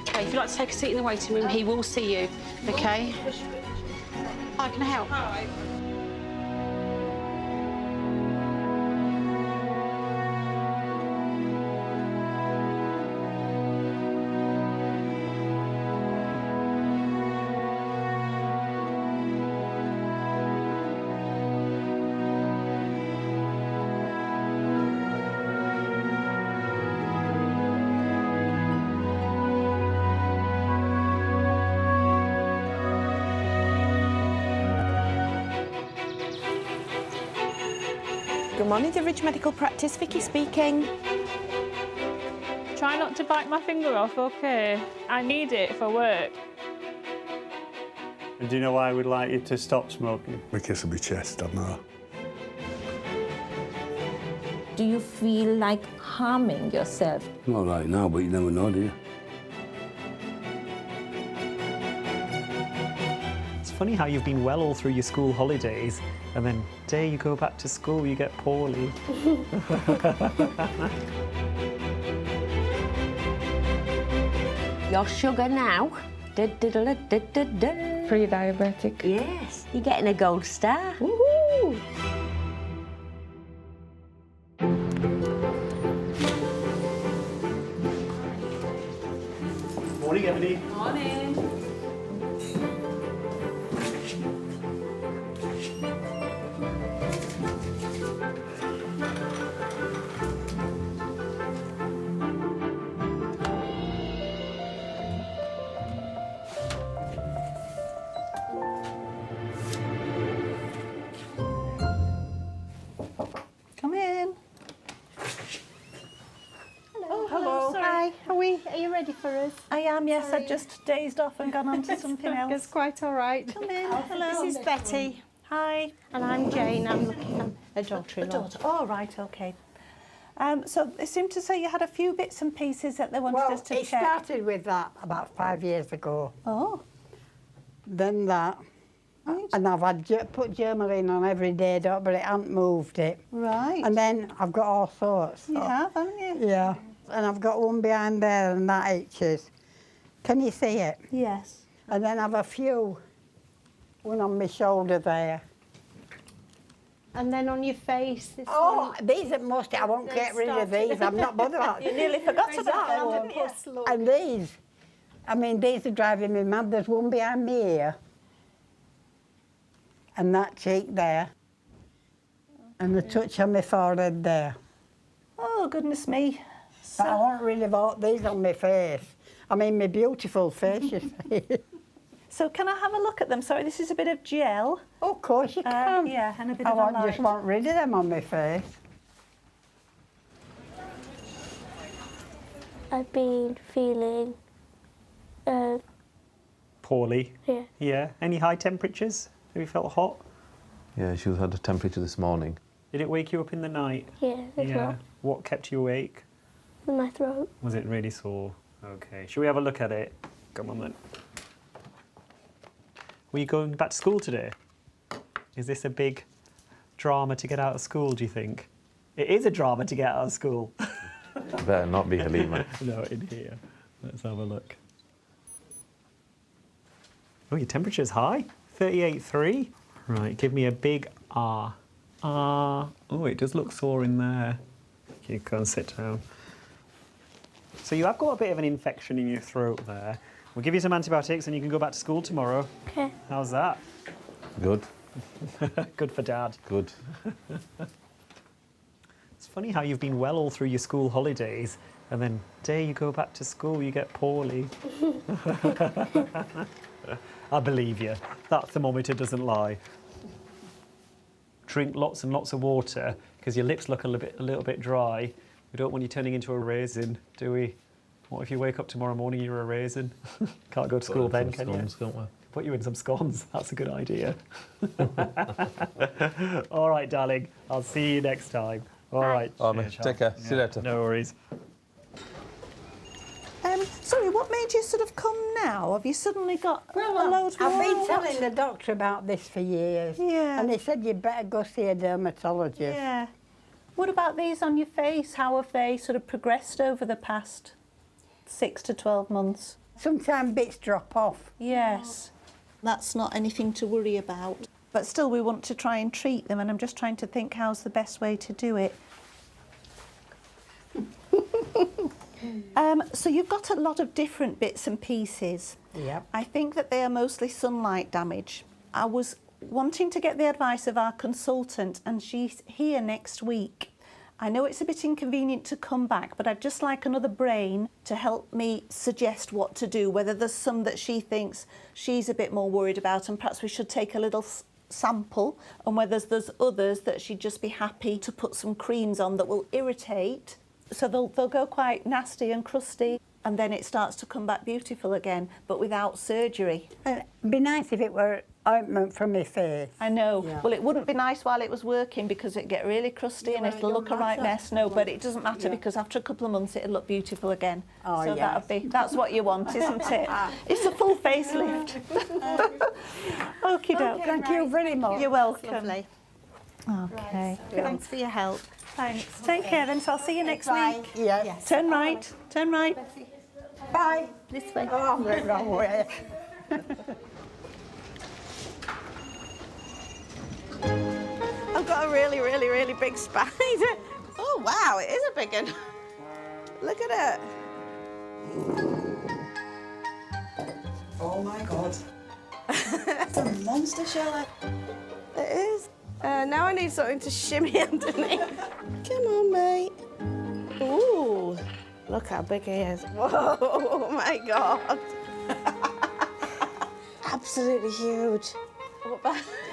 Okay, if you'd like to take a seat in the waiting room, he will see you, okay? Hi, can I help? Hi. Good morning, the Ridge Medical Practice. Vicky speaking. Try not to bite my finger off, okay? I need it for work. And do you know why I would like you to stop smoking? Because of my chest, I know. Do you feel like harming yourself? Not right now, but you never know, do you? It's funny how you've been well all through your school holidays, and then day you go back to school, you get poorly. Your sugar now? Pre-diabetic. Yes, you're getting a gold star. Woohoo! Morning, Emily. Morning. Come in. Hello. Sorry. Hi. Are you ready for us? I am, yes. Sorry. I've just dazed off and gone on to something else. It's quite all right. Come in. Hello. This is Betty. Hi. And I'm Jane. I'm looking at a daughter-in-law. A daughter. Oh, right, okay. So they seem to say you had a few bits and pieces that they wanted us to it check. started with that about 5 years ago. Oh. Then that. And I've had put Germaline on every day, but it hasn't moved it. Right. And then I've got all sorts. You have, haven't you? Yeah. And I've got one behind there and that itches. Can you see it? Yes. And then I've a few. One on my shoulder there. And then on your face. These are mostly, I won't get rid of these. I'm not bothered about You nearly forgot about that one. And these, I mean, these are driving me mad. There's one behind me here. And that cheek there. And the touch on my forehead there. Oh, goodness me. But I want rid of all these on my face. I mean, my beautiful face, you see. So can I have a look at them? Sorry, this is a bit of gel. Oh, of course you can. Yeah, and a bit I of a light. just want rid of them on my face. I've been feeling Poorly? Yeah. Yeah. Any high temperatures? Have you felt hot? Yeah, she had a temperature this morning. Did it wake you up in the night? Yeah, as well. What kept you awake? In my throat. Was it really sore? Okay. Shall we have a look at it? Come on then. Were you going back to school today? Is this a big drama to get out of school, do you think? It is a drama to get out of school. Better not be Halima. No, in here. Let's have a look. Oh, your temperature's high. 38.3. Right, give me a big R. R. Oh, it does look sore in there. You go and sit down. So you have got a bit of an infection in your throat there. We'll give you some antibiotics and you can go back to school tomorrow. Okay. How's that? Good. Good for Dad. Good. It's funny how you've been well all through your school holidays and then day you go back to school, you get poorly. I believe you. That thermometer doesn't lie. Drink lots and lots of water because your lips look a little bit dry. We don't want you turning into a raisin, do we? What if you wake up tomorrow morning, you're a raisin? Can't go to school then, can you? Put you in some scones. That's a good idea. All right, darling. I'll see you next time. All right. All right, mate. Take care. See you later. No worries. Sorry, what made you sort of come now? Have you suddenly got a load more? I've been telling the doctor about this for years. Yeah. And he said you'd better go see a dermatologist. Yeah. What about these on your face? How have they sort of progressed over the past 6 to 12 months? Sometimes bits drop off. Yes. That's not anything to worry about. But still, we want to try and treat them, and I'm just trying to think how's the best way to do it. So you've got a lot of different bits and pieces. Yep. I think that they are mostly sunlight damage. I was wanting to get the advice of our consultant, and she's here next week. I know it's a bit inconvenient to come back, but I'd just like another brain to help me suggest what to do, whether there's some that she thinks she's a bit more worried about and perhaps we should take a little sample, and whether there's others that she'd just be happy to put some creams on that will irritate. So they'll go quite nasty and crusty. and then it starts to come back beautiful again, but without surgery. It'd be nice if it were ointment for my face. I know. Yeah. Well, it wouldn't be nice while it was working because it'd get really crusty and it'll look a right mess. No, but it doesn't matter because after a couple of months it'll look beautiful again. Oh, so yes. that's what you want, isn't it? It's a full facelift. Okie doke. Thank you very much. You're welcome. Lovely. Okay. Thanks for your help. Thanks. Take Okay. care then. So I'll see you next Bye. week. Yes. Turn right. Turn right. Bye. This way. Oh, I'm going the wrong way. I've got a really, really, really big spider. Oh, wow, it is a big one. Look at it. Oh my God. It's a monster, Shelley. It is. Now I need something to shimmy underneath. Come on, mate. Ooh, look how big he is. Whoa, oh my God. Absolutely huge.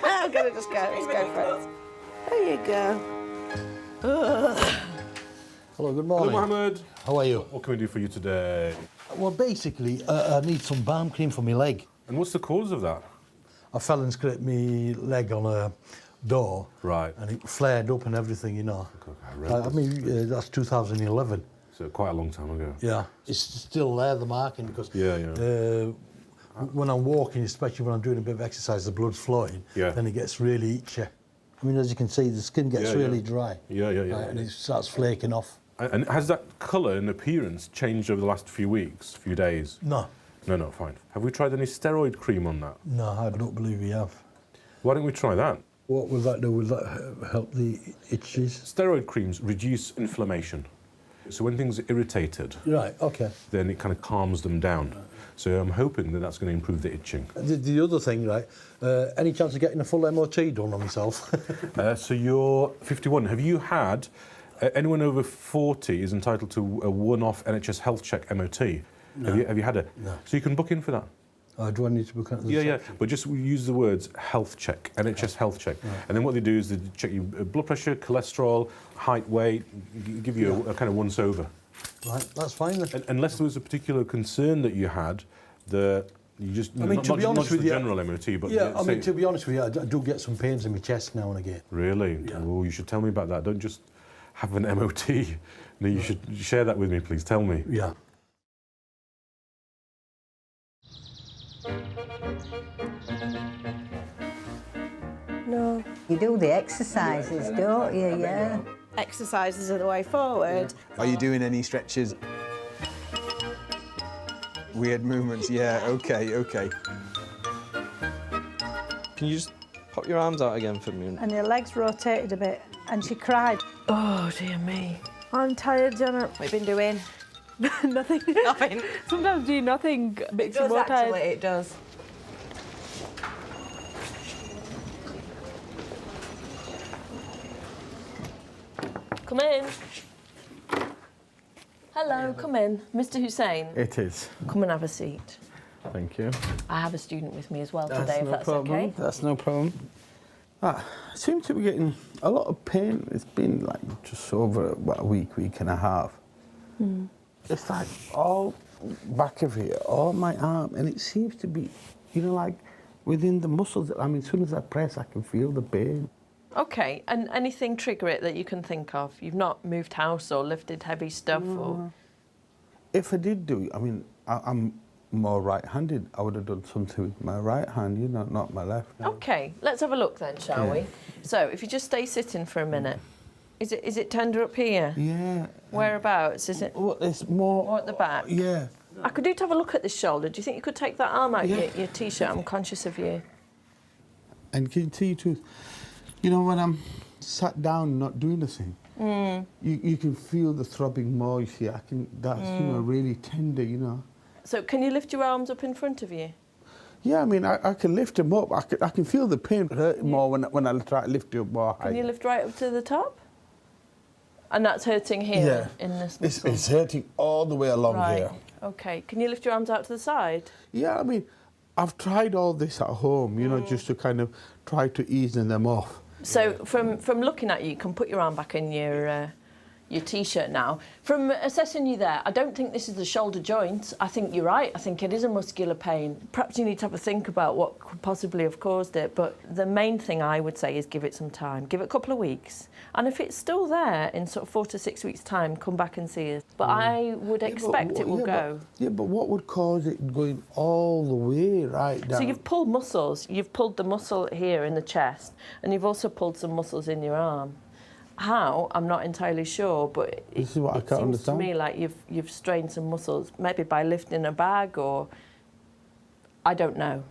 I'm gonna just go. Let's go for it. There you go. Ugh. Hello, good morning. Hello, Mohammed. How are you? What can we do for you today? Well, basically, I need some balm cream for my leg. And what's the cause of that? I fell and scraped my leg on a door. Right. And it flared up and everything, you know. I mean, that's 2011. So quite a long time ago. Yeah. It's still there, the marking, because Yeah. when I'm walking, especially when I'm doing a bit of exercise, the blood's flowing, then it gets really itchy. I mean, as you can see, the skin gets really dry. Yeah. And it starts flaking off. And has that colour and appearance changed over the last few weeks, few days? No. No, fine. Have we tried any steroid cream on that? No, I don't believe we have. Why don't we try that? What will that do? Will that help the itches? Steroid creams reduce inflammation. So when things are irritated, Right, okay. then it kind of calms them down. So I'm hoping that that's going to improve the itching. The other thing, right, any chance of getting a full MOT done on myself? So you're 51. Have you had, anyone over 40 is entitled to a one-off NHS health check MOT. No. Have you had it? No. So you can book in for that? Do I need to book it? Yeah, but just use the words health check, NHS health check. Right. And then what they do is they check your blood pressure, cholesterol, height, weight, give you a kind of once-over. Right, that's fine then. Unless there was a particular concern that you had, you just, I mean, to be honest with you, general MOT, but to be honest with you, I do get some pains in my chest now and again. Really? Yeah. Oh, you should tell me about that. Don't just have an MOT. No, you should share that with me, please. Tell me. Yeah. No. You do the exercises, don't you? Yeah. Exercises are the way forward. Are you doing any stretches? Weird movements, yeah, okay. Can you just pop your arms out again for me? And your legs rotated a bit, and she cried. Oh, dear me. I'm tired, Janet. What have you been doing? Nothing. Nothing. Sometimes doing nothing makes It you does, more actually, tired. it does. Come in. Hello, come in. Mr. Hussein, It is. come and have a seat. Thank you. I have a student with me as well That's today, if no that's problem. okay. That's no problem. I seem to be getting a lot of pain. It's been like just over about a week and a half. Hmm. It's like all back of here, all my arm, and it seems to be, like within the muscles. I mean, as soon as I press, I can feel the pain. Okay, and anything trigger it that you can think of? You've not moved house or lifted heavy stuff or... If I did do it, I mean, I'm more right-handed. I would have done something with my right hand, not my left. Okay, let's have a look then, shall we? So, if you just stay sitting for a minute. Is it tender up here? Yeah. Whereabouts? Is it? Well, it's more at the back? Yeah. I could do to have a look at this shoulder. Do you think you could take that arm out your T-shirt? I'm conscious of you. And can you tell you the truth? When I'm sat down not doing anything, you can feel the throbbing more, you see. That's, really tender, So can you lift your arms up in front of you? Yeah, I mean, I can lift them up. I can feel the pain hurt more when I try to lift it up more high. Can you lift right up to the top? And that's hurting here in this muscle? It's hurting all the way along here. Okay. Can you lift your arms out to the side? Yeah, I mean, I've tried all this at home, just to kind of try to ease them off. So from looking at you, you can put your arm back in your your T-shirt now. From assessing you there, I don't think this is the shoulder joint. I think you're right. I think it is a muscular pain. Perhaps you need to have a think about what could possibly have caused it, but the main thing I would say is give it some time. Give it a couple of weeks. And if it's still there in sort of 4 to 6 weeks' time, come back and see us. But I would expect it will go. But what would cause it going all the way right down? So you've pulled muscles. You've pulled the muscle here in the chest, and you've also pulled some muscles in your arm. How? I'm not entirely sure, but it seems to me like you've strained some muscles, maybe by lifting a bag or... I don't know.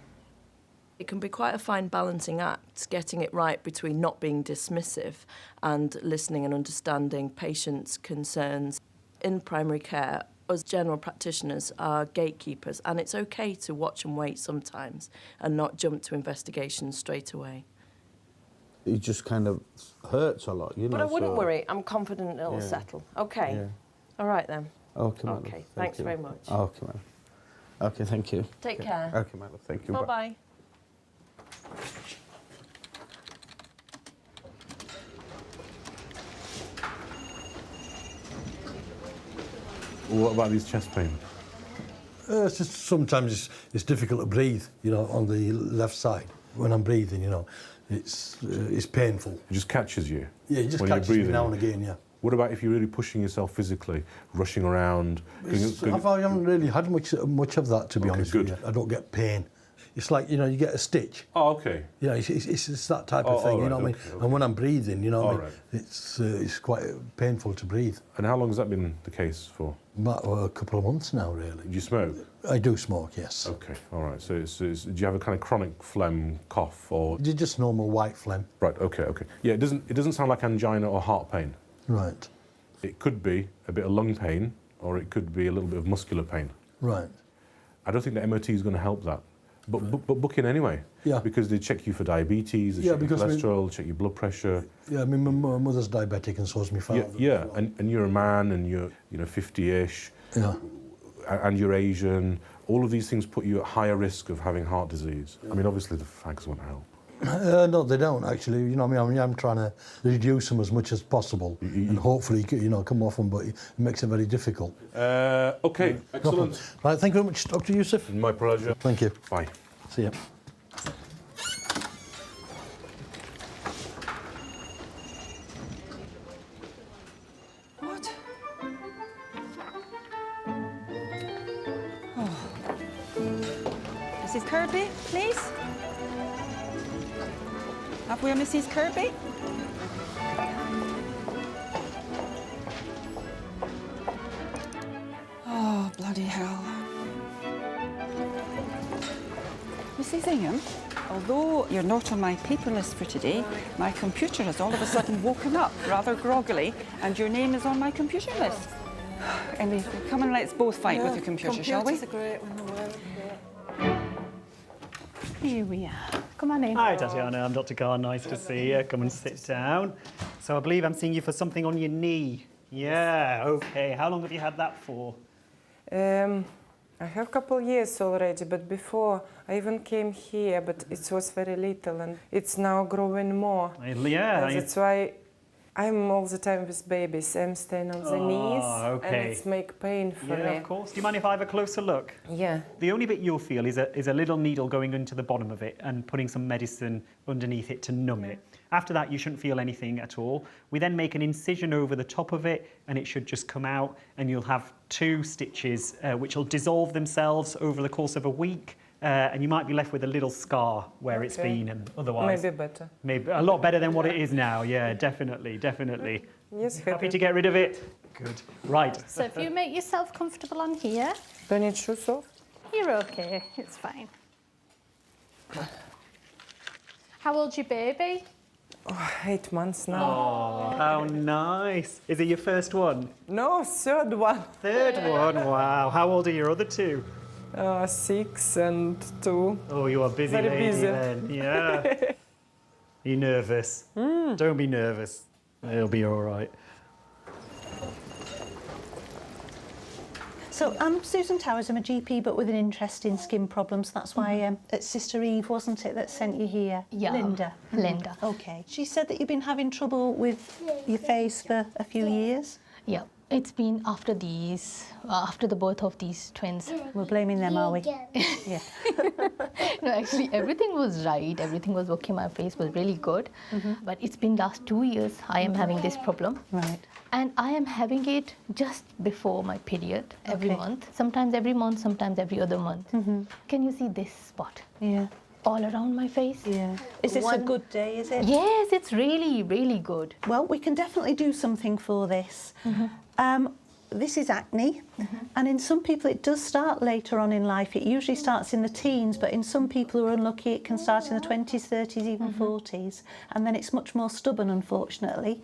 It can be quite a fine balancing act, getting it right between not being dismissive and listening and understanding patients' concerns. In primary care, us general practitioners are gatekeepers, and it's okay to watch and wait sometimes and not jump to investigations straight away. It just kind of hurts a lot, you know. But I wouldn't worry. I'm confident it'll settle. Okay. Yeah. All right then. Okay, my love. Okay. Thanks very much. Okay, my love. Okay, thank you. Take care. Okay, my love. Thank you. Bye-bye. What about these chest pains? It's just sometimes it's difficult to breathe, you know, on the left side. When I'm breathing, you know, it's painful. It just catches you? Yeah, it just when catches you're me breathing. now and again, yeah. What about if you're really pushing yourself physically, rushing around? I haven't really had much of that, to be honest with you. I don't get pain. It's like, you know, you get a stitch. Oh, okay. You know, it's that type of thing, you know what I mean? And when I'm breathing, you know what I mean? It's quite painful to breathe. And how long has that been the case for? About a couple of months now, really. Do you smoke? I do smoke, yes. Okay, all right. So do you have a kind of chronic phlegm, cough, or? Just normal white phlegm. Right, okay. Yeah, it doesn't sound like angina or heart pain. Right. It could be a bit of lung pain, or it could be a little bit of muscular pain. Right. I don't think the MOT is going to help that. But book in anyway. Yeah. Because they check you for diabetes, they check your cholesterol, check your blood pressure. Yeah, I mean, my mother's diabetic and so is my father. Yeah, and you're a man and you're 50-ish. Yeah. And you're Asian. All of these things put you at higher risk of having heart disease. I mean, obviously the fags won't help. No, they don't actually. You know, I mean, I'm trying to reduce them as much as possible, and hopefully, you know, come off them. But it makes it very difficult. Okay, excellent. Right, thank you very much, Dr. Youssef. My pleasure. Thank you. Bye. See you. What? Oh. Mrs. Kirby, please. Up where Mrs. Kirby? Oh, bloody hell. Mrs. Ingham, although you're not on my paper list for today, my computer has all of a sudden woken up rather groggily, and your name is on my computer list. Anyway, come and let's both fight with the computer, shall we? Computers are great when they're well. Here we are. Come on in. Hi, Tatiana. I'm Dr. Carr. Nice to see you. Come and sit down. So I believe I'm seeing you for something on your knee. Yeah, okay. How long have you had that for? I have a couple years already, but before I even came here, but it was very little, and it's now growing more. Yeah. And that's why I'm all the time with babies. I'm staying on the knees, okay. and it's make pain for me. Yeah, of course. Do you mind if I have a closer look? Yeah. The only bit you'll feel is a little needle going into the bottom of it and putting some medicine underneath it to numb it. After that, you shouldn't feel anything at all. We then make an incision over the top of it, and it should just come out, and you'll have 2 stitches which will dissolve themselves over the course of a week. And you might be left with a little scar where it's been, and otherwise... Maybe better. Maybe a lot better than what it is now. Yeah, definitely. Yes, happy to get rid of it. Good. Right. So if you make yourself comfortable on here... Do I need shoes off? You're okay. It's fine. How old's your baby? Oh, 8 months now. Oh, how nice. Is it your first one? No, 3rd one. 3rd one, wow. How old are your other 2? 6 and 2. Oh, you are busy Very lady busy. then. Yeah. Are you nervous? Don't be nervous. It'll be all right. So I'm Susan Towers. I'm a GP, but with an interest in skin problems. That's why it's Sister Eve, wasn't it, that sent you here? Yeah. Linda. Linda. Okay. She said that you've been having trouble with your face for a few years. Yeah, it's been after after the birth of these twins. We're blaming them, are we? Yeah. No, actually, everything was right. Everything was okay. My face was really good. But it's been last 2 years I am having this problem. Right. And I am having it just before my period, every Okay. month. Sometimes every month, sometimes every other month. Can you see this spot? Yeah. All around my face. Yeah. Is this a good day, is it? Yes, it's really, really good. Well, we can definitely do something for this. This is acne, and in some people it does start later on in life. It usually starts in the teens, but in some people who are unlucky it can start in the 20s, 30s, even 40s, and then it's much more stubborn, unfortunately.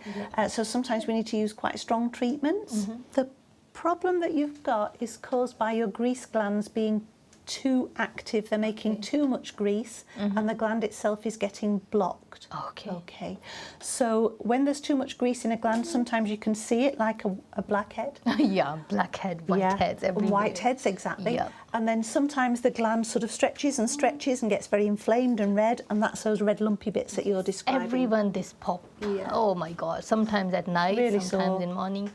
So sometimes we need to use quite strong treatments. The problem that you've got is caused by your grease glands being too active. They're making too much grease, and the gland itself is getting blocked. Okay. So when there's too much grease in a gland, sometimes you can see it like a blackhead. Yeah, blackhead, whiteheads everywhere. Whiteheads, exactly. Yeah. And then sometimes the gland sort of stretches and stretches and gets very inflamed and red, and that's those red lumpy bits that you're describing. Everyone this pop. Oh my God, sometimes at night, Really sometimes sore. in morning.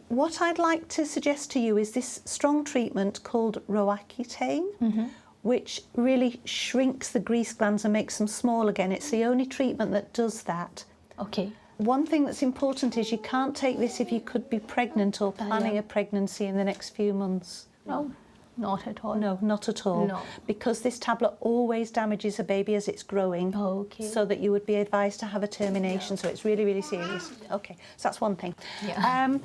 What I'd like to suggest to you is this strong treatment called Roaccutane, which really shrinks the grease glands and makes them small again. It's the only treatment that does that. Okay. One thing that's important is you can't take this if you could be pregnant or planning a pregnancy in the next few months. No, not at all. No, not at all. No. Because this tablet always damages a baby as it's growing. Okay. So that you would be advised to have a termination. So it's really, really serious. Okay, so that's one thing. Yeah.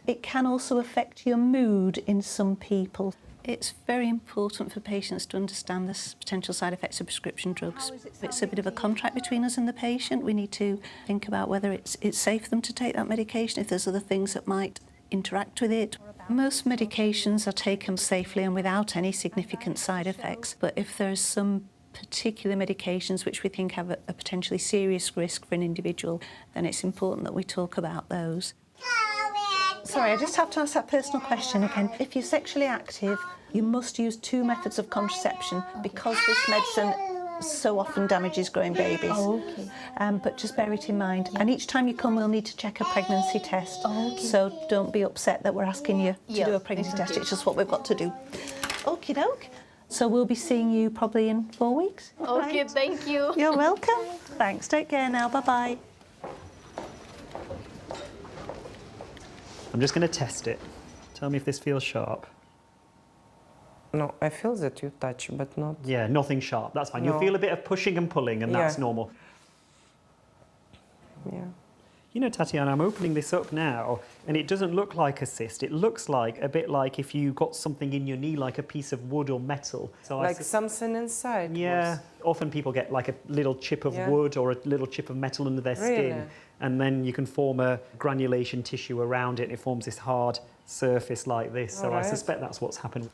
It can also affect your mood in some people. It's very important for patients to understand the potential side effects of prescription drugs. It's a bit of a contract between us and the patient. We need to think about whether it's safe for them to take that medication, if there's other things that might interact with it. Most medications are taken safely and without any significant side effects, but if there's some particular medications which we think have a potentially serious risk for an individual, then it's important that we talk about those. Sorry, I just have to ask that personal question again. If you're sexually active, you must use 2 methods of contraception because this medicine so often damages growing babies. But just bear it in mind. And each time you come, we'll need to check a pregnancy test. So don't be upset that we're asking you to do a pregnancy test. It's just what we've got to do. Okie doke. So we'll be seeing you probably in 4 weeks. Okay, thank you. You're welcome. Thanks. Take care now. Bye-bye. I'm just going to test it. Tell me if this feels sharp. No, I feel that you touch, but not... Yeah, nothing sharp. That's fine. No. You'll feel a bit of pushing and pulling, and that's normal. Yeah. You know, Tatiana, I'm opening this up now, and it doesn't look like a cyst. It looks like a bit like if you got something in your knee, like a piece of wood or metal. So Like something inside. Yeah. Often people get like a little chip of wood or a little chip of metal under their skin. Really? And then you can form a granulation tissue around it, and it forms this hard surface like this. So I suspect that's what's happened.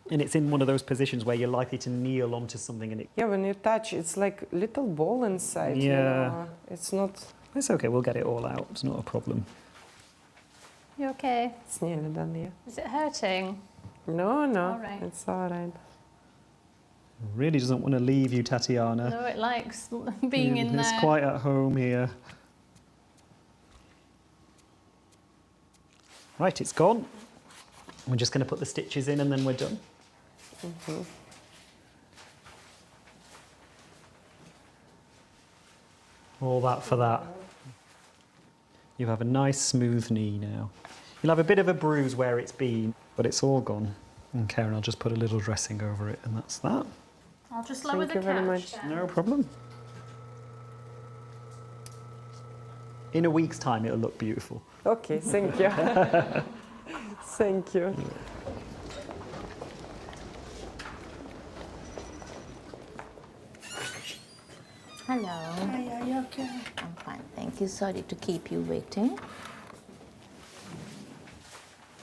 And it's in one of those positions where you're likely to kneel onto something and it... Yeah, when you touch, it's like little ball inside. You know? It's not... It's okay, we'll get it all out. It's not a problem. You okay? It's nearly done, yeah. Is it hurting? No, no. All right. It's all right. Really doesn't want to leave you, Tatiana. No, it likes being in there. It's quite at home here. Right, it's gone. We're just going to put the stitches in and then we're done. All that for that. You have a nice smooth knee now. You'll have a bit of a bruise where it's been, but it's all gone. And Karen, I'll just put a little dressing over it and that's that. I'll just lower the couch down. No problem. In a week's time, it'll look beautiful. Okay, thank you. Thank you. Hello. Hi, are you okay? I'm fine, thank you. Sorry to keep you waiting.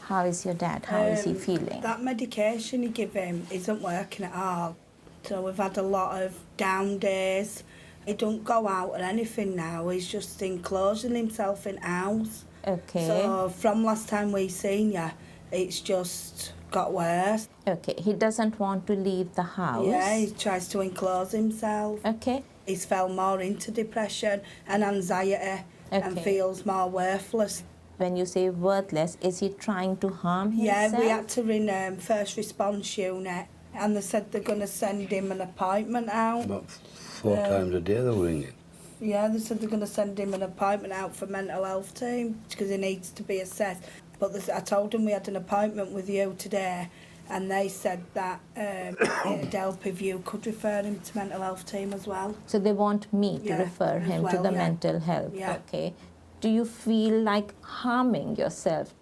How is your dad? How is he feeling? That medication you give him isn't working at all. So we've had a lot of down days. He don't go out or anything now. He's just enclosing himself in house. Okay. So from last time we seen you, it's just got worse. Okay, he doesn't want to leave the house. Yeah, he tries to enclose himself. Okay. He's fell more into depression and anxiety and feels more worthless. When you say worthless, is he trying to harm himself? Yeah, we had to ring first response unit, and they said they're going to send him an appointment out. About 4 times a day they were ringing. Yeah, they said they're going to send him an appointment out for mental health team because he needs to be assessed. But I told them we had an appointment with you today, and they said that it'd help if you could refer him to mental health team as well. So they want me to Yeah, refer as him to well, the yeah. mental health. Yeah. Okay. Do you feel like harming yourself?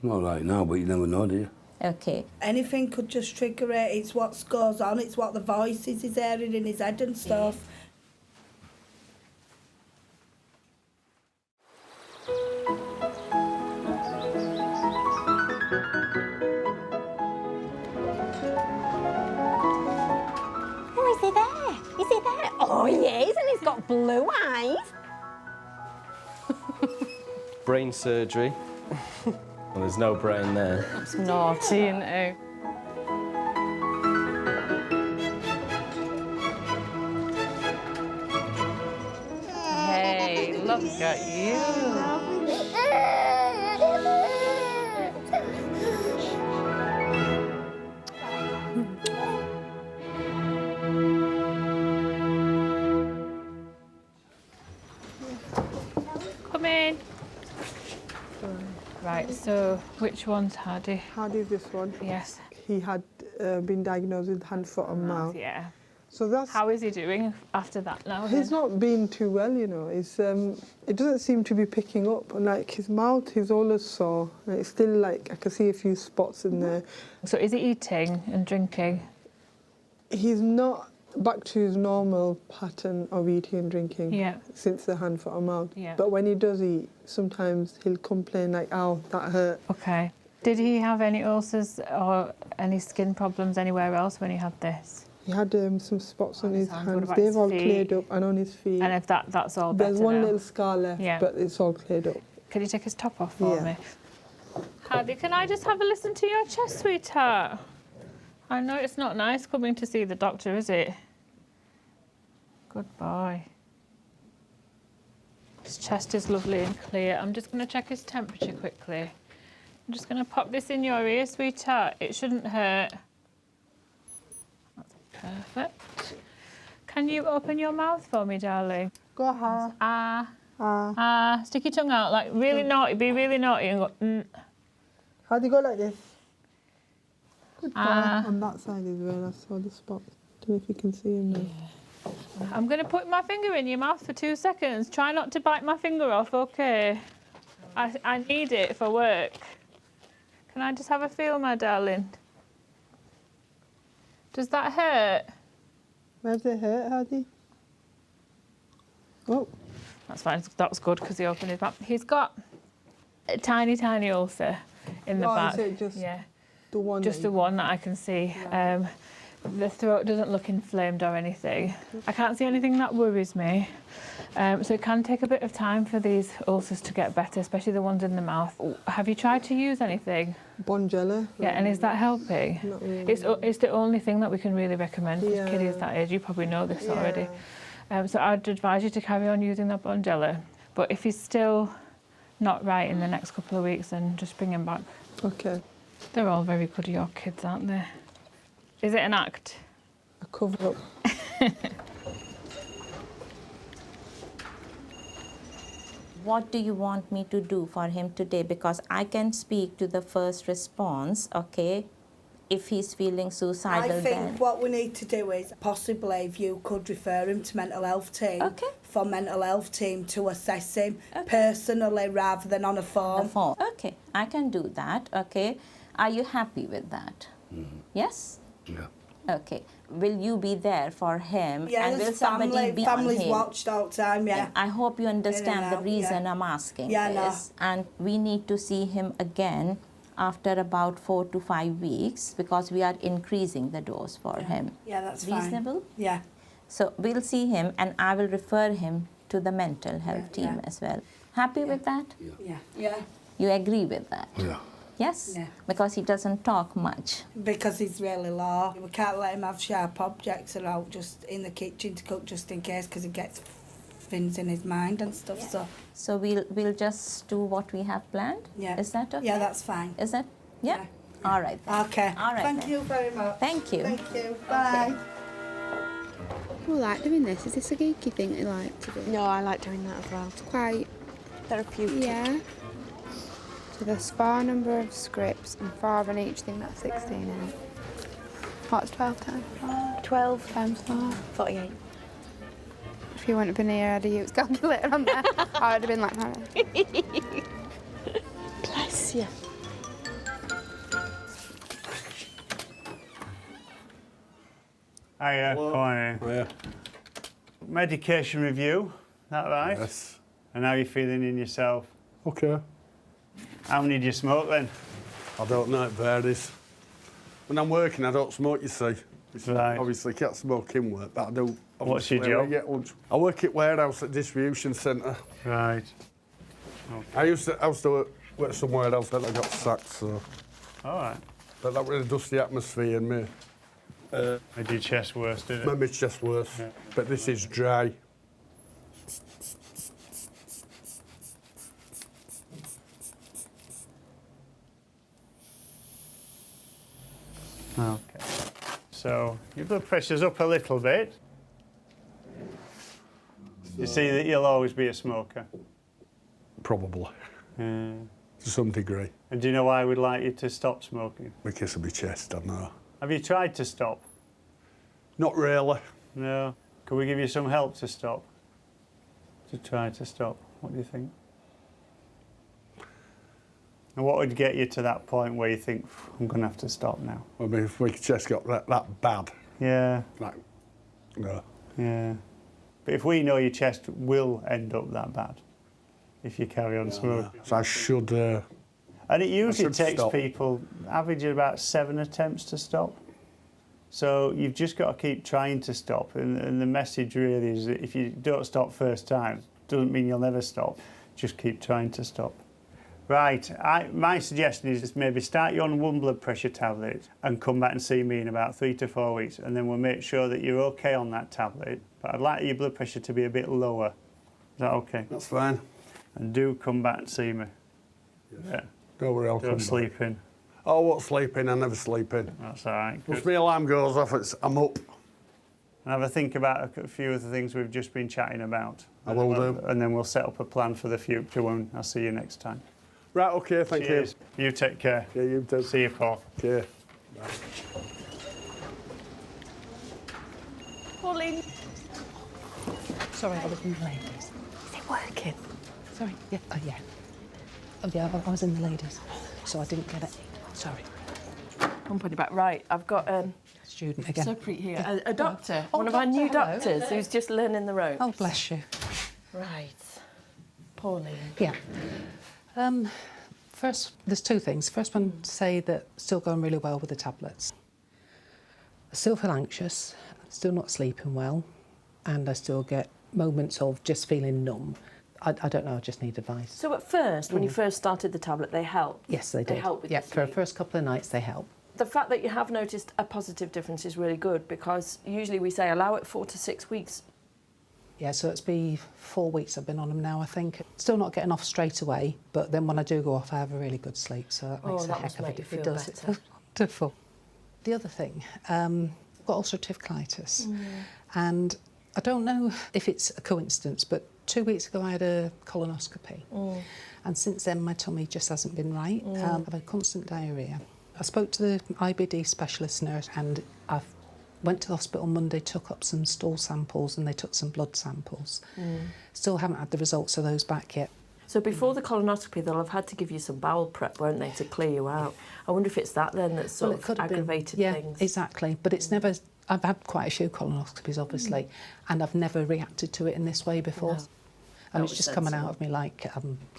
Not right now, but you never know, do you? Okay. Anything could just trigger it. It's what goes on. It's what the voices he's hearing in his head and stuff. Oh, is he there? Is he there? Oh, he is, and he's got blue eyes. Brain surgery. Well, there's no brain there. That's naughty, isn't it? Hey, look at you. Come in. Right, so which one's Hardy? Hardy's this one. Yes. He had been diagnosed with hand, foot and mouth. Yeah. So that's... How is he doing after that now? He's not been too well, you know. It's, it doesn't seem to be picking up. And like his mouth is always sore. And it's still like, I can see a few spots in there. So is he eating and drinking? He's not back to his normal pattern of eating and drinking since the hand, foot and mouth. Yeah. But when he does eat, sometimes he'll complain like, ow, that hurt. Okay. Did he have any ulcers or any skin problems anywhere else when he had this? He had some spots on his What hands. about They've his all feet? cleared up, and on his feet. And if that's all better There's one now? little scar left, Yeah. but it's all cleared up. Could you take his top off for Yeah. me? Hardy, can I just have a listen to your chest, sweetheart? I know it's not nice coming to see the doctor, is it? Good boy. His chest is lovely and clear. I'm just going to check his temperature quickly. I'm just going to pop this in your ear, sweetheart. It shouldn't hurt. That's perfect. Can you open your mouth for me, darling? Go ahead. Ah. Ah. Ah. Stick your tongue out, like really naughty. Be really naughty and go, How do you go like this? Good boy. Ah. On that side as well, I saw the spot. Don't know if you can see him now. I'm going to put my finger in your mouth for 2 seconds. Try not to bite my finger off, okay? I need it for work. Can I just have a feel, my darling? Does that hurt? Where's it hurt, Hardy? Oh. That's fine. That was good because he opened his mouth. He's got a tiny, tiny ulcer in the back. Is it just the one? Just the one that I can see. The throat doesn't look inflamed or anything. I can't see anything that worries me. So it can take a bit of time for these ulcers to get better, especially the ones in the mouth. Have you tried to use anything? Bonjela. Yeah, and is that helping? Not really. It's the only thing that we can really recommend for kiddies that age. You probably know this already. So I'd advise you to carry on using that Bonjela. But if he's still not right in the next couple of weeks, then just bring him back. Okay. They're all very good, your kids, aren't they? Is it an act? A cover up. What do you want me to do for him today? Because I can speak to the first response, okay? If he's feeling suicidal, I think what we need to do is possibly if you could refer him to mental health team for mental health team to assess him personally rather than on a form. Okay, I can do that, okay? Are you happy with that? Yes? Yeah. Okay. Will you be there for him? Yeah, and will there's somebody be on family's him? watched all the time, yeah. I hope you understand the out, reason I'm asking Yeah, this. And we need to see him again after about 4 to 5 weeks because we are increasing the dose for him. Yeah, that's fine. Reasonable? Yeah. So we'll see him and I will refer him to the mental health team as well. Happy with that? Yeah. Yeah. You agree with that? Yeah. Yes? Yeah. Because he doesn't talk much. Because he's really low. We can't let him have sharp objects around just in the kitchen to cook just in case because he gets things in his mind and stuff. So we'll just do what we have planned. Yeah. Is that okay? Yeah, that's fine. Is that? Yeah. All right. Then. Okay. All right. Thank then. you very much. Thank you. Thank you. Bye. People like doing this. Is this a geeky thing that you like to do? No, I like doing that as well. It's quite therapeutic. Yeah. So there's 4 number of scripts and 4 on each thing. That's 16 in it. What's 12 times 4? 12 times 4. 48. If you wouldn't have been here, I'd have used calculator on there. I would have been like that. Bless you. Hiya, Corny. Yeah. Medication review, that right? Yes. And how are you feeling in yourself? Okay. How many do you smoke then? I don't know, it varies. When I'm working, I don't smoke, you see. Right. Obviously, can't smoke in work, but I do. What's your obviously, when I job? get lunch. I work at warehouse at distribution centre. Right. I used to work somewhere else, then I got sacked, so. All right. But that really dusty atmosphere in me. Made your chest worse, did it? Made my chest worse. Yeah. But this is dry. Okay. So your blood pressure's up a little bit. You see that you'll always be a smoker? Probably. To some degree. And do you know why we'd like you to stop smoking? Because of my chest, I know. Have you tried to stop? Not really. No. Can we give you some help to stop? To try to stop? What do you think? And what would get you to that point where you think, I'm going to have to stop now? I mean, if my chest got that bad. Yeah. Like, no. Yeah. But if we know your chest will end up that bad, if you carry on smoking. So I should. And it usually takes stop. people, average about 7 attempts to stop. So you've just got to keep trying to stop. And the message really is that if you don't stop first time, doesn't mean you'll never stop. Just keep trying to stop. Right, my suggestion is just maybe start you on 1 blood pressure tablet and come back and see me in about 3 to 4 weeks, and then we'll make sure that you're okay on that tablet. But I'd like your blood pressure to be a bit lower. Is that okay? That's fine. And do come back and see me. Yes. Yeah. Don't worry, I'll come Don't back. sleep in. Oh, I won't sleep in, I never sleep in. That's all right. Once my alarm goes off, I'm up. And have a think about a few of the things we've just been chatting about. I will do. And then we'll set up a plan for the future when I see you next time. Right, okay, thank Cheers. You take care. Yeah, you too. See you, Paul. Okay. Pauline. Sorry, I was in the ladies. Is it working? Sorry, yeah, oh yeah. Oh yeah, I was in the ladies, so I didn't get it. Sorry. I'm putting it back. Right, I've got Student again. so pretty here. A doctor, Oh, one of our new hello. doctors who's just learning the ropes. Oh, bless you. Right. Pauline. Yeah. First, there's 2 things. First one, say that still going really well with the tablets. I still feel anxious, still not sleeping well, and I still get moments of just feeling numb. I don't know, I just need advice. So at first, when you first started the tablet, they helped? Yes, they did. They help with yeah, the for the sleep. first couple of nights they help. The fact that you have noticed a positive difference is really good, because usually we say allow it 4 to 6 weeks. Yeah, so it's been 4 weeks I've been on them now, I think. Still not getting off straight away, but then when I do go off, I have a really good sleep, so that makes a that heck must of make a you feel It does. better. It's wonderful. The other thing, I've got ulcerative colitis, and I don't know if it's a coincidence, but 2 weeks ago I had a colonoscopy, and since then my tummy just hasn't been right. I've had constant diarrhoea. I spoke to the IBD specialist nurse, and I went to the hospital Monday, took up some stool samples, and they took some blood samples. Still haven't had the results of those back yet. So before the colonoscopy, they'll have had to give you some bowel prep, won't they, to clear you out? I wonder if it's that then that's sort of aggravated yeah, things. exactly. But it's never. I've had quite a few colonoscopies, obviously, and I've never reacted to it in this way before. No. And That it's was just coming sensible. out of me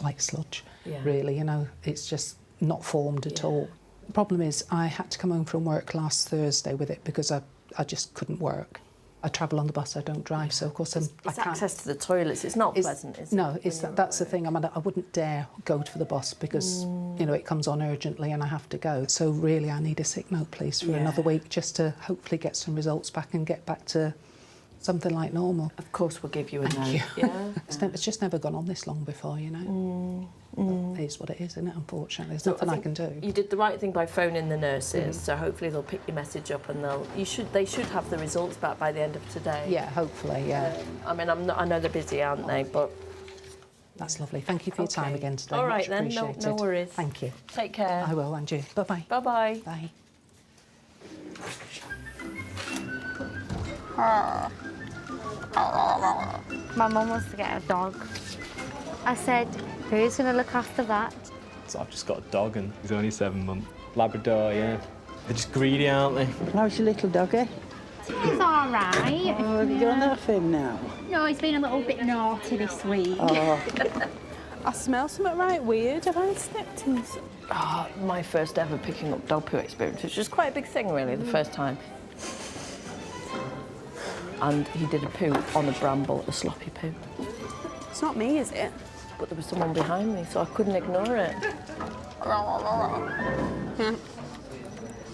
like sludge, Yeah. really. You know, it's just not formed at all. The problem is I had to come home from work last Thursday with it because I just couldn't work. I travel on the bus, I don't drive, so of course It's I can't. access to the toilets. It's not pleasant, is it? No, that's the thing. I mean, I wouldn't dare go to the bus because, you know, it comes on urgently and I have to go. So really I need a sick note, please, for Yeah. another week just to hopefully get some results back and get back to something like normal. Of course, we'll give you a Thank note. you. Yeah. It's just never gone on this long before, you know. It is what it is, isn't it? Unfortunately, there's nothing I can do. You did the right thing by phoning the nurses, so hopefully they'll pick your message up and they should have the results back by the end of today. Yeah, hopefully, yeah. I mean, I know they're busy, aren't they? But that's lovely. Thank you for your time again today. All right Much then, no appreciated. worries. Thank you. Take care. I will, and you. Bye-bye. Bye-bye. Bye. My mum wants to get a dog. I said, who's going to look after that? So I've just got a dog and he's only 7 months. Labrador, yeah. They're just greedy, aren't they? How's your little doggy? He's all right. Oh, have you got enough in now? No, he's been a little bit naughty this week. Oh. I smell something right weird. Have I stepped in? My first ever picking up dog poo experience, which was quite a big thing, really, the first time. And he did a poo on a bramble, a sloppy poo. It's not me, is it? But there was someone behind me, so I couldn't ignore it.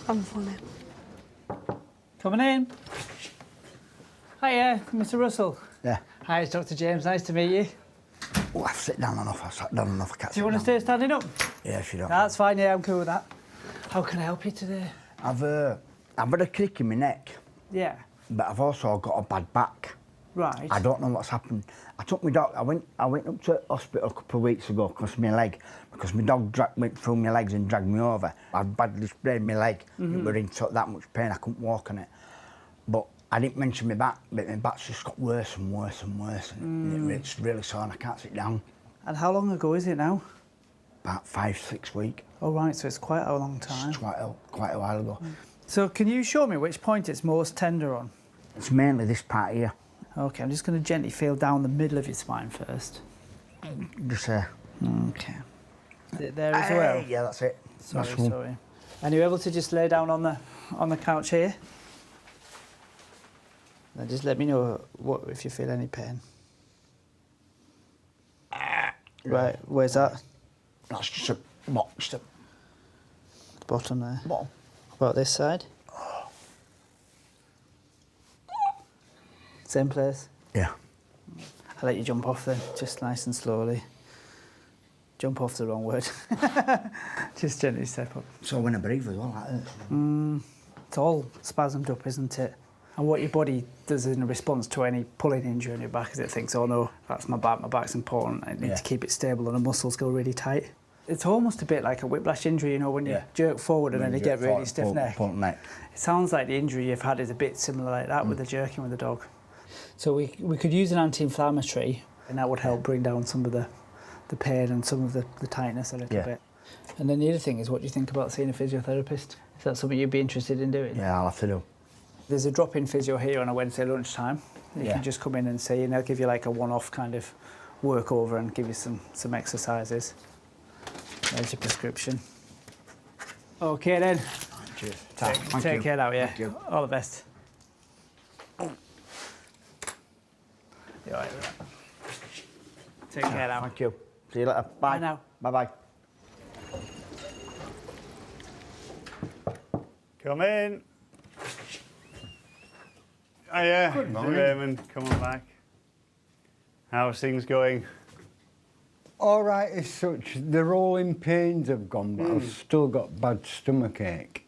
I'm funny. Coming in. Hiya, Mr. Russell. Yeah. Hi, it's Dr. James. Nice to meet you. Oh, I've sat down enough. I've sat down enough. I can't Do you sit want to down. stay standing up? Yeah, if you don't. That's fine, yeah, I'm cool with that. How can I help you today? I've had a crick in my neck, Yeah. but I've also got a bad back. Right. I don't know what's happened. I took my dog. I went up to hospital a couple of weeks ago because my dog went through my legs and dragged me over. I'd badly sprained my leg. It were in that much pain I couldn't walk on it. But I didn't mention my back, but my back's just got worse and worse and worse, and it's really sore and I can't sit down. And how long ago is it now? About 5-6 weeks. Oh, right, so it's quite a long time. It's quite a while ago. So can you show me which point it's most tender on? It's mainly this part here. Okay, I'm just going to gently feel down the middle of your spine first. Just there. Okay. Is it there as well? Yeah, that's it. Sorry, That's one. sorry. And you're able to just lay down on the couch here? Now just let me know if you feel any pain. Right, where's that? That's just a box. The bottom there. Bottom. About this side? Same place? Yeah. I'll let you jump off then, just nice and slowly. Jump off's the wrong word. Just gently step up. So when I breathe as well, that hurts. It's all spasmed up, isn't it? And what your body does in response to any pulling injury on your back is it thinks, oh no, that's my back's important, I need to keep it stable and the muscles go really tight. It's almost a bit like a whiplash injury, you know, when you jerk forward and then you get really stiff neck. It sounds like the injury you've had is a bit similar like that with the jerking with the dog. So we could use an anti-inflammatory and that would help bring down some of the pain and some of the tightness a little bit. And then the other thing is, what do you think about seeing a physiotherapist? Is that something you'd be interested in doing? Yeah, I'll have to do. There's a drop-in physio here on a Wednesday lunchtime. You can just come in and see, and they'll give you like a one-off kind of work over and give you some exercises. There's your prescription. Okay then. Cheers. Take care now, yeah. All the best. You're all right with that. Take care now. Thank you. See you later. Bye. Bye now. Bye-bye. Come in. Oh yeah, Good morning. Raymond, come on back. How's things going? All right as such. The rolling pains have gone, but I've still got bad stomach ache.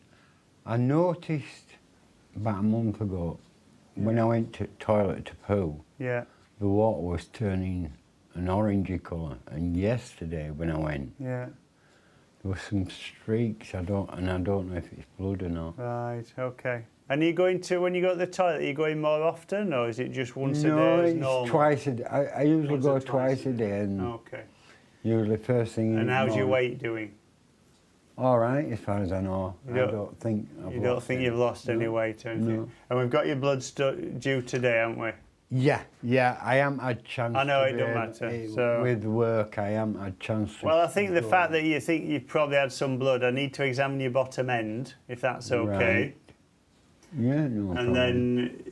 I noticed about a month ago when I went to toilet to poo, Yeah. the water was turning an orangey colour. And yesterday when I went, Yeah. there were some streaks. I don't know if it's blood or not. Right, okay. And are you going to, when you go to the toilet, are you going more often, or is it just once No, a day as it's normal? twice a day. I usually Once go or twice a day, and Okay. usually first thing. in And the how's your morning. weight doing? All right, as far as I know. You I don't think I've You don't lost think any. you've lost any No. weight or anything? No. And we've got your blood due today, haven't we? Yeah, I am had chance. I know, to it be don't able- matter, so- With work, I am had chance. To Well, I think the go. fact that you think you've probably had some blood, I need to examine your bottom end, if that's okay. Right. Yeah, no And problem. then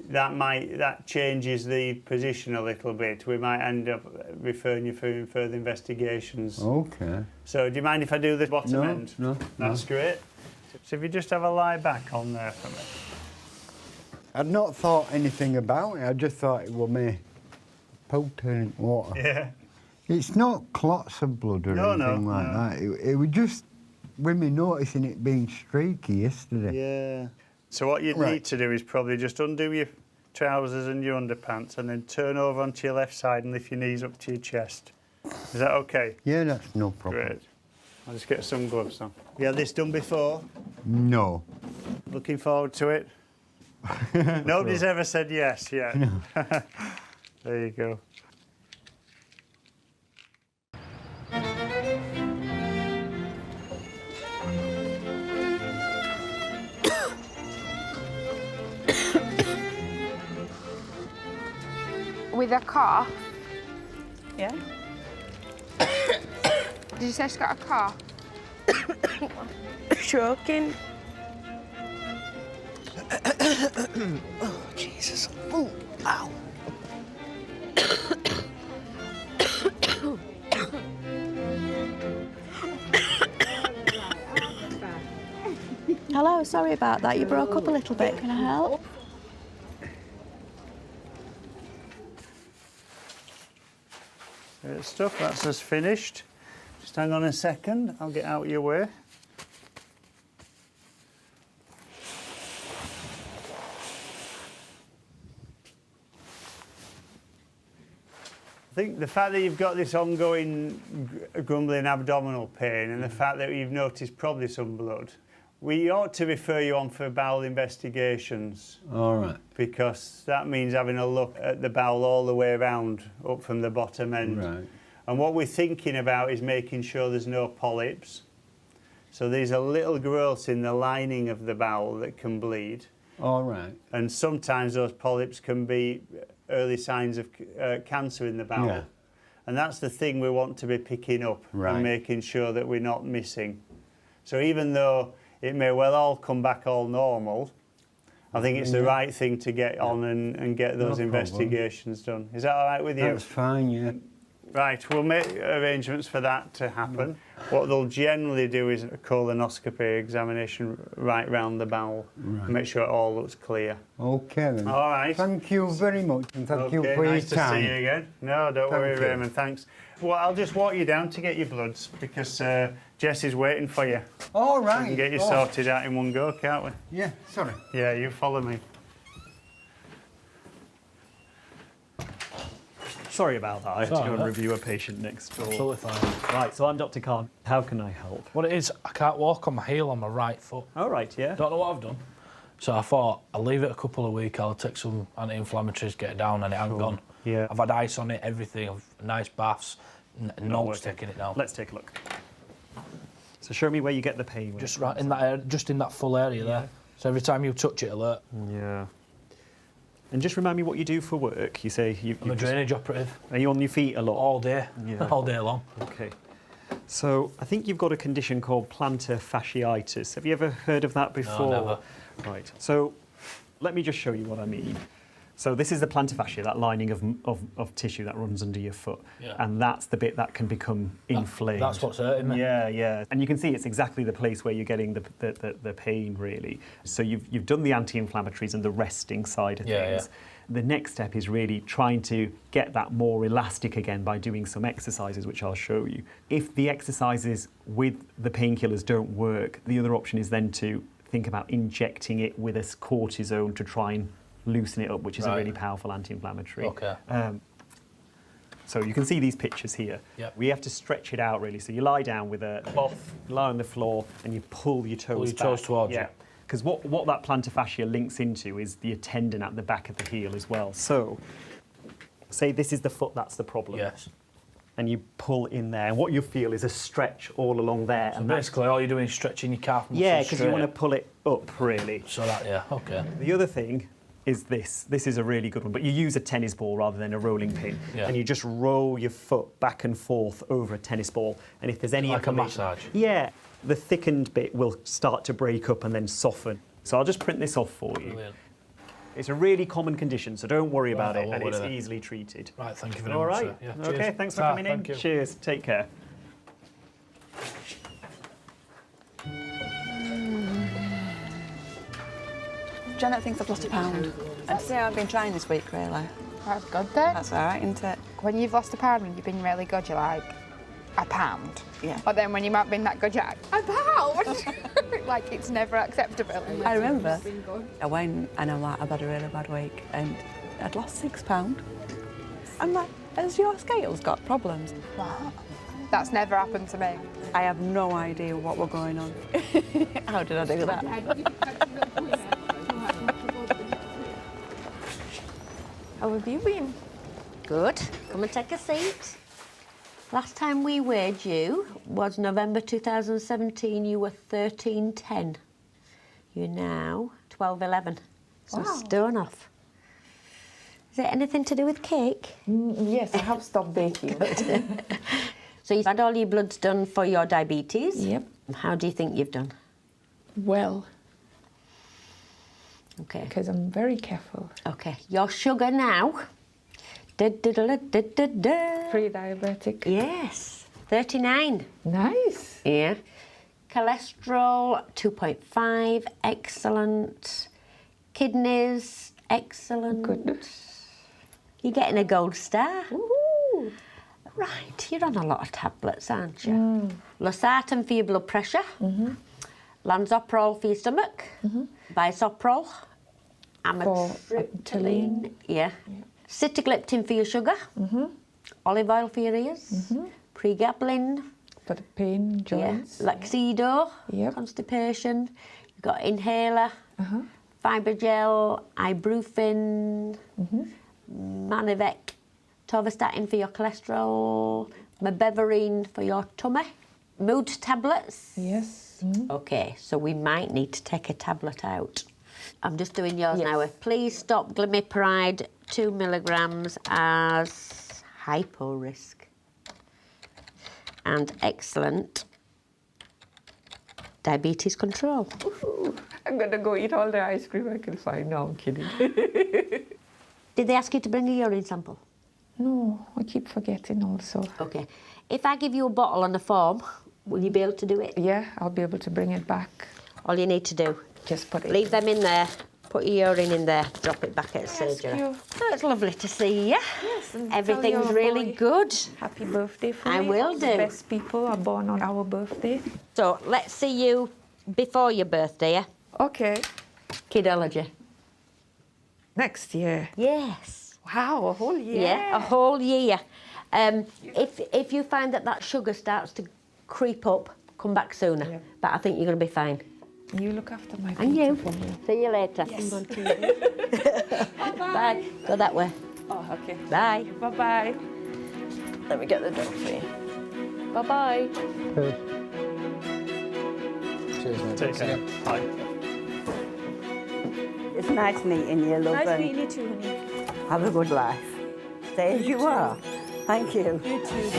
that changes the position a little bit. We might end up referring you for further investigations. Okay. So do you mind if I do the bottom No, end? no, That's great. So if you just have a lie back on there for me. I'd not thought anything about it. I just thought it was me poo turning water. Yeah. It's not clots of blood or anything like that. It was just when me noticing it being streaky yesterday. Yeah. So what you'd need to do is probably just undo your trousers and your underpants and then turn over onto your left side and lift your knees up to your chest. Is that okay? Yeah, that's no problem. Great. I'll just get some gloves on. You had this done before? No. Looking forward to it? Nobody's ever said yes yet. No. There you go. With a cough. Yeah? Did you say she's got a cough? Choking. Oh, Jesus. Oh, ow. Hello, sorry about that. You broke up a little bit. Can I help? Great stuff, that's us finished. Just hang on a second, I'll get out of your way. I think the fact that you've got this ongoing grumbling abdominal pain and the fact that you've noticed probably some blood, we ought to refer you on for bowel investigations. All right. Because that means having a look at the bowel all the way around, up from the bottom end. Right. And what we're thinking about is making sure there's no polyps. So these are little growths in the lining of the bowel that can bleed. All right. And sometimes those polyps can be early signs of cancer in the bowel. Yeah. And that's the thing we want to be picking up and making sure that we're not missing. So even though it may well all come back all normal, I think it's the right thing to get on and get those investigations done. Is that all right with you? That's fine, yeah. Right, we'll make arrangements for that to happen. What they'll generally do is a colonoscopy examination right round the bowel, make sure it all looks clear. Okay then. All right. Thank you very much, and thank you for nice your time. to see you again. No, don't worry, you. Raymond, thanks. Well, I'll just walk you down to get your bloods because Jess is waiting for you. All right. We can get you sorted out in one go, can't we? Yeah, sorry. Yeah, you follow me. Sorry about that. I had to go and review a patient next door. Absolutely fine. Right, so I'm Dr. Khan. How can I help? What it is, I can't walk on my heel on my right foot. All right, yeah. Don't know what I've done. So I thought, I'll leave it a couple of weeks, I'll take some anti-inflammatories, get it down, and it hasn't gone. Yeah. I've had ice on it, everything, nice baths, no one's working. taking it down. Let's take a look. So show me where you get the pain. Just right in that area, just in that full area there. So every time you touch it, alert. Yeah. And just remind me what you do for work. You say I'm a drainage operative. Are you on your feet a lot? All day. Yeah. All day long. Okay. So I think you've got a condition called plantar fasciitis. Have you ever heard of that before? No, never. Right. So let me just show you what I mean. So this is the plantar fascia, that lining of tissue that runs under your foot. Yeah. And that's the bit that can become inflamed. That's what's hurting me. Yeah, yeah. And you can see it's exactly the place where you're getting the pain, really. So you've done the anti-inflammatories and the resting side of things. Yeah. The next step is really trying to get that more elastic again by doing some exercises, which I'll show you. If the exercises with the painkillers don't work, the other option is then to think about injecting it with a cortisone to try and loosen it up, which is a really powerful anti-inflammatory. Okay. So you can see these pictures here. Yep. We have to stretch it out really. So you lie down with a cloth, lie on the floor, and you pull your toes back. Pull your toes towards you. Because what that plantar fascia links into is the tendon at the back of the heel as well. So say this is the foot, that's the problem. Yes. And you pull in there, and what you feel is a stretch all along there. So and basically all you're doing is stretching your calf muscles. Yeah, because you want to pull it up really. So that, yeah, okay. The other thing is this. This is a really good one, but you use a tennis ball rather than a rolling pin. Yeah. And you just roll your foot back and forth over a tennis ball. And if there's any like a massage. Yeah, the thickened bit will start to break up and then soften. So I'll just print this off for you. Brilliant. It's a really common condition, so don't worry about I it, won't and worry it's then. easily treated. Right, thank you very All much. right. Sir. Yeah, Okay, cheers. thanks for coming in. Thank you. Cheers. Take care. Janet thinks I've lost a pound. I'd say I've been trying this week, really. That's good then. That's all right, isn't it? When you've lost a pound and you've been really good, you're like, a pound. Yeah. But then when you might been that good, you're like, a pound! Like, it's never acceptable. I remember I went and I'm like, I've had a really bad week and I'd lost £6. I'm like, has your scales got problems? What? That's never happened to me. I have no idea what were going on. How did I do that? How have you been? Good. Come and take a seat. Last time we weighed you was November 2017. You were 13.10. You're now 12.11. So Wow. stone off. Is it anything to do with cake? Yes, I have stopped baking. So you've had all your bloods done for your diabetes? Yep. How do you think you've done? Well. Okay. Because I'm very careful. Okay. Your sugar now. Pre-diabetic. Yes. 39. Nice. Yeah. Cholesterol, 2.5. Excellent. Kidneys, excellent. Good. You're getting a gold star. Woohoo! Right, you're on a lot of tablets, aren't you? Losartan for your blood pressure. Lansoprazole for your stomach. Bisoprol. Amitriptyline. Yeah. Sitagliptin for your sugar. Olive oil for your ears. Pregabalin. For the pain, joints. Yeah. Laxido. Constipation. You've got inhaler. Fibrogel. Ibuprofen. Manivec. Torvastatin for your cholesterol. Mebeverine for your tummy. Mood tablets. Yes. Okay, so we might need to take a tablet out. I'm just doing yours now. Please stop glimepiride 2 milligrams as hypo risk. And excellent diabetes control. Ooh, I'm going to go eat all the ice cream I can find. No, I'm kidding. Did they ask you to bring a urine sample? No, I keep forgetting also. Okay. If I give you a bottle and a form, will you be able to do it? Yeah, I'll be able to bring it back. All you need to do, just put it. Leave them in there, put your urine in there, drop it back at surgery. You. Oh, it's lovely to see you. Yes, and everything's tell your really boy good. Happy birthday for I me. will All do. The best people are born on our birthday. So let's see you before your birthday, yeah? Okay. Kidology. Next year. Yes. Wow, a whole year. Yeah, a whole year. If you find that sugar starts to creep up, come back sooner. Yeah. But I think you're going to be fine. You look after my And you. beautiful me. See you later. Yes. I'm going to Bye. Go that way. Oh, okay. Bye. Bye-bye. Let me get the dog for you. Bye-bye. Cheers, mate. Take care. Bye. It's nice meeting you, love. Nice and meeting you too, honey. Have a good life. Stay as you are. Thank you. You too.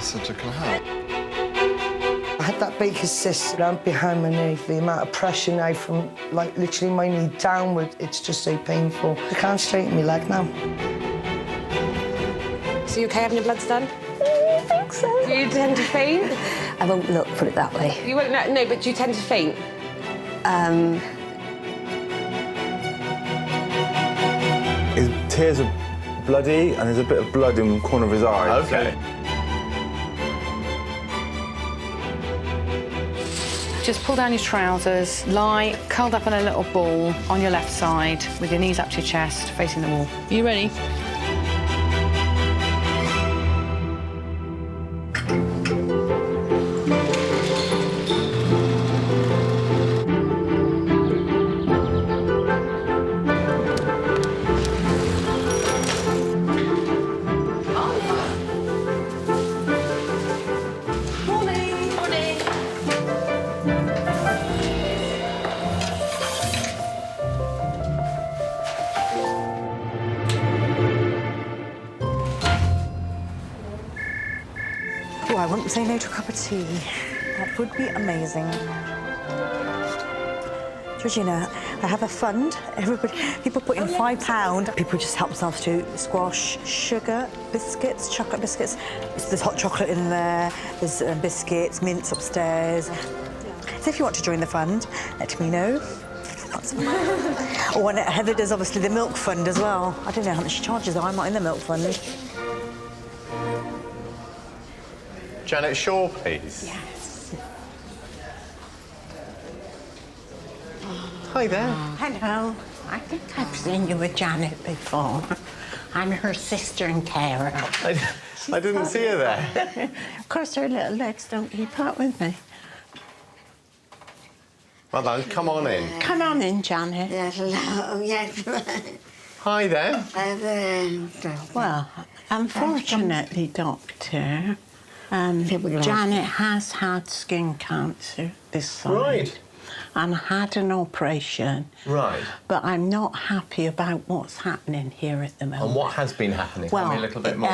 Centre can help. I had that baker's cyst down behind my knee. The amount of pressure now from, like, literally my knee downward, it's just so painful. I can't straighten my leg now. So you okay having your bloods done? I think so. Do you tend to faint? I won't look, put it that way. You won't, no, but do you tend to faint? His tears are bloody and there's a bit of blood in the corner of his eye. Okay. Just pull down your trousers, lie curled up in a little ball on your left side with your knees up to your chest, facing the wall. Are you ready? Oh, I wouldn't say no to a cup of tea. That would be amazing. Georgina, I have a fund. People put in £5. People just help themselves to squash, sugar, biscuits, chocolate biscuits. There's hot chocolate in there. There's biscuits, mints upstairs. So if you want to join the fund, let me know. Or Heather does obviously the milk fund as well. I don't know how much she charges though. I'm not in the milk fund. Janet Shaw, please. Yes. Hi there. Hello. I think I've seen you with Janet before. I'm her sister and carer. I didn't see her there. Of course, her little legs don't keep up with me. Well then, come on in. Come on in, Janet. Yes, hello. Yes. Hi there. Well, unfortunately, Doctor, Janet has had skin cancer this summer. Right. And had an operation. Right. But I'm not happy about what's happening here at the moment. And what has been happening? Well, Tell me a little bit more.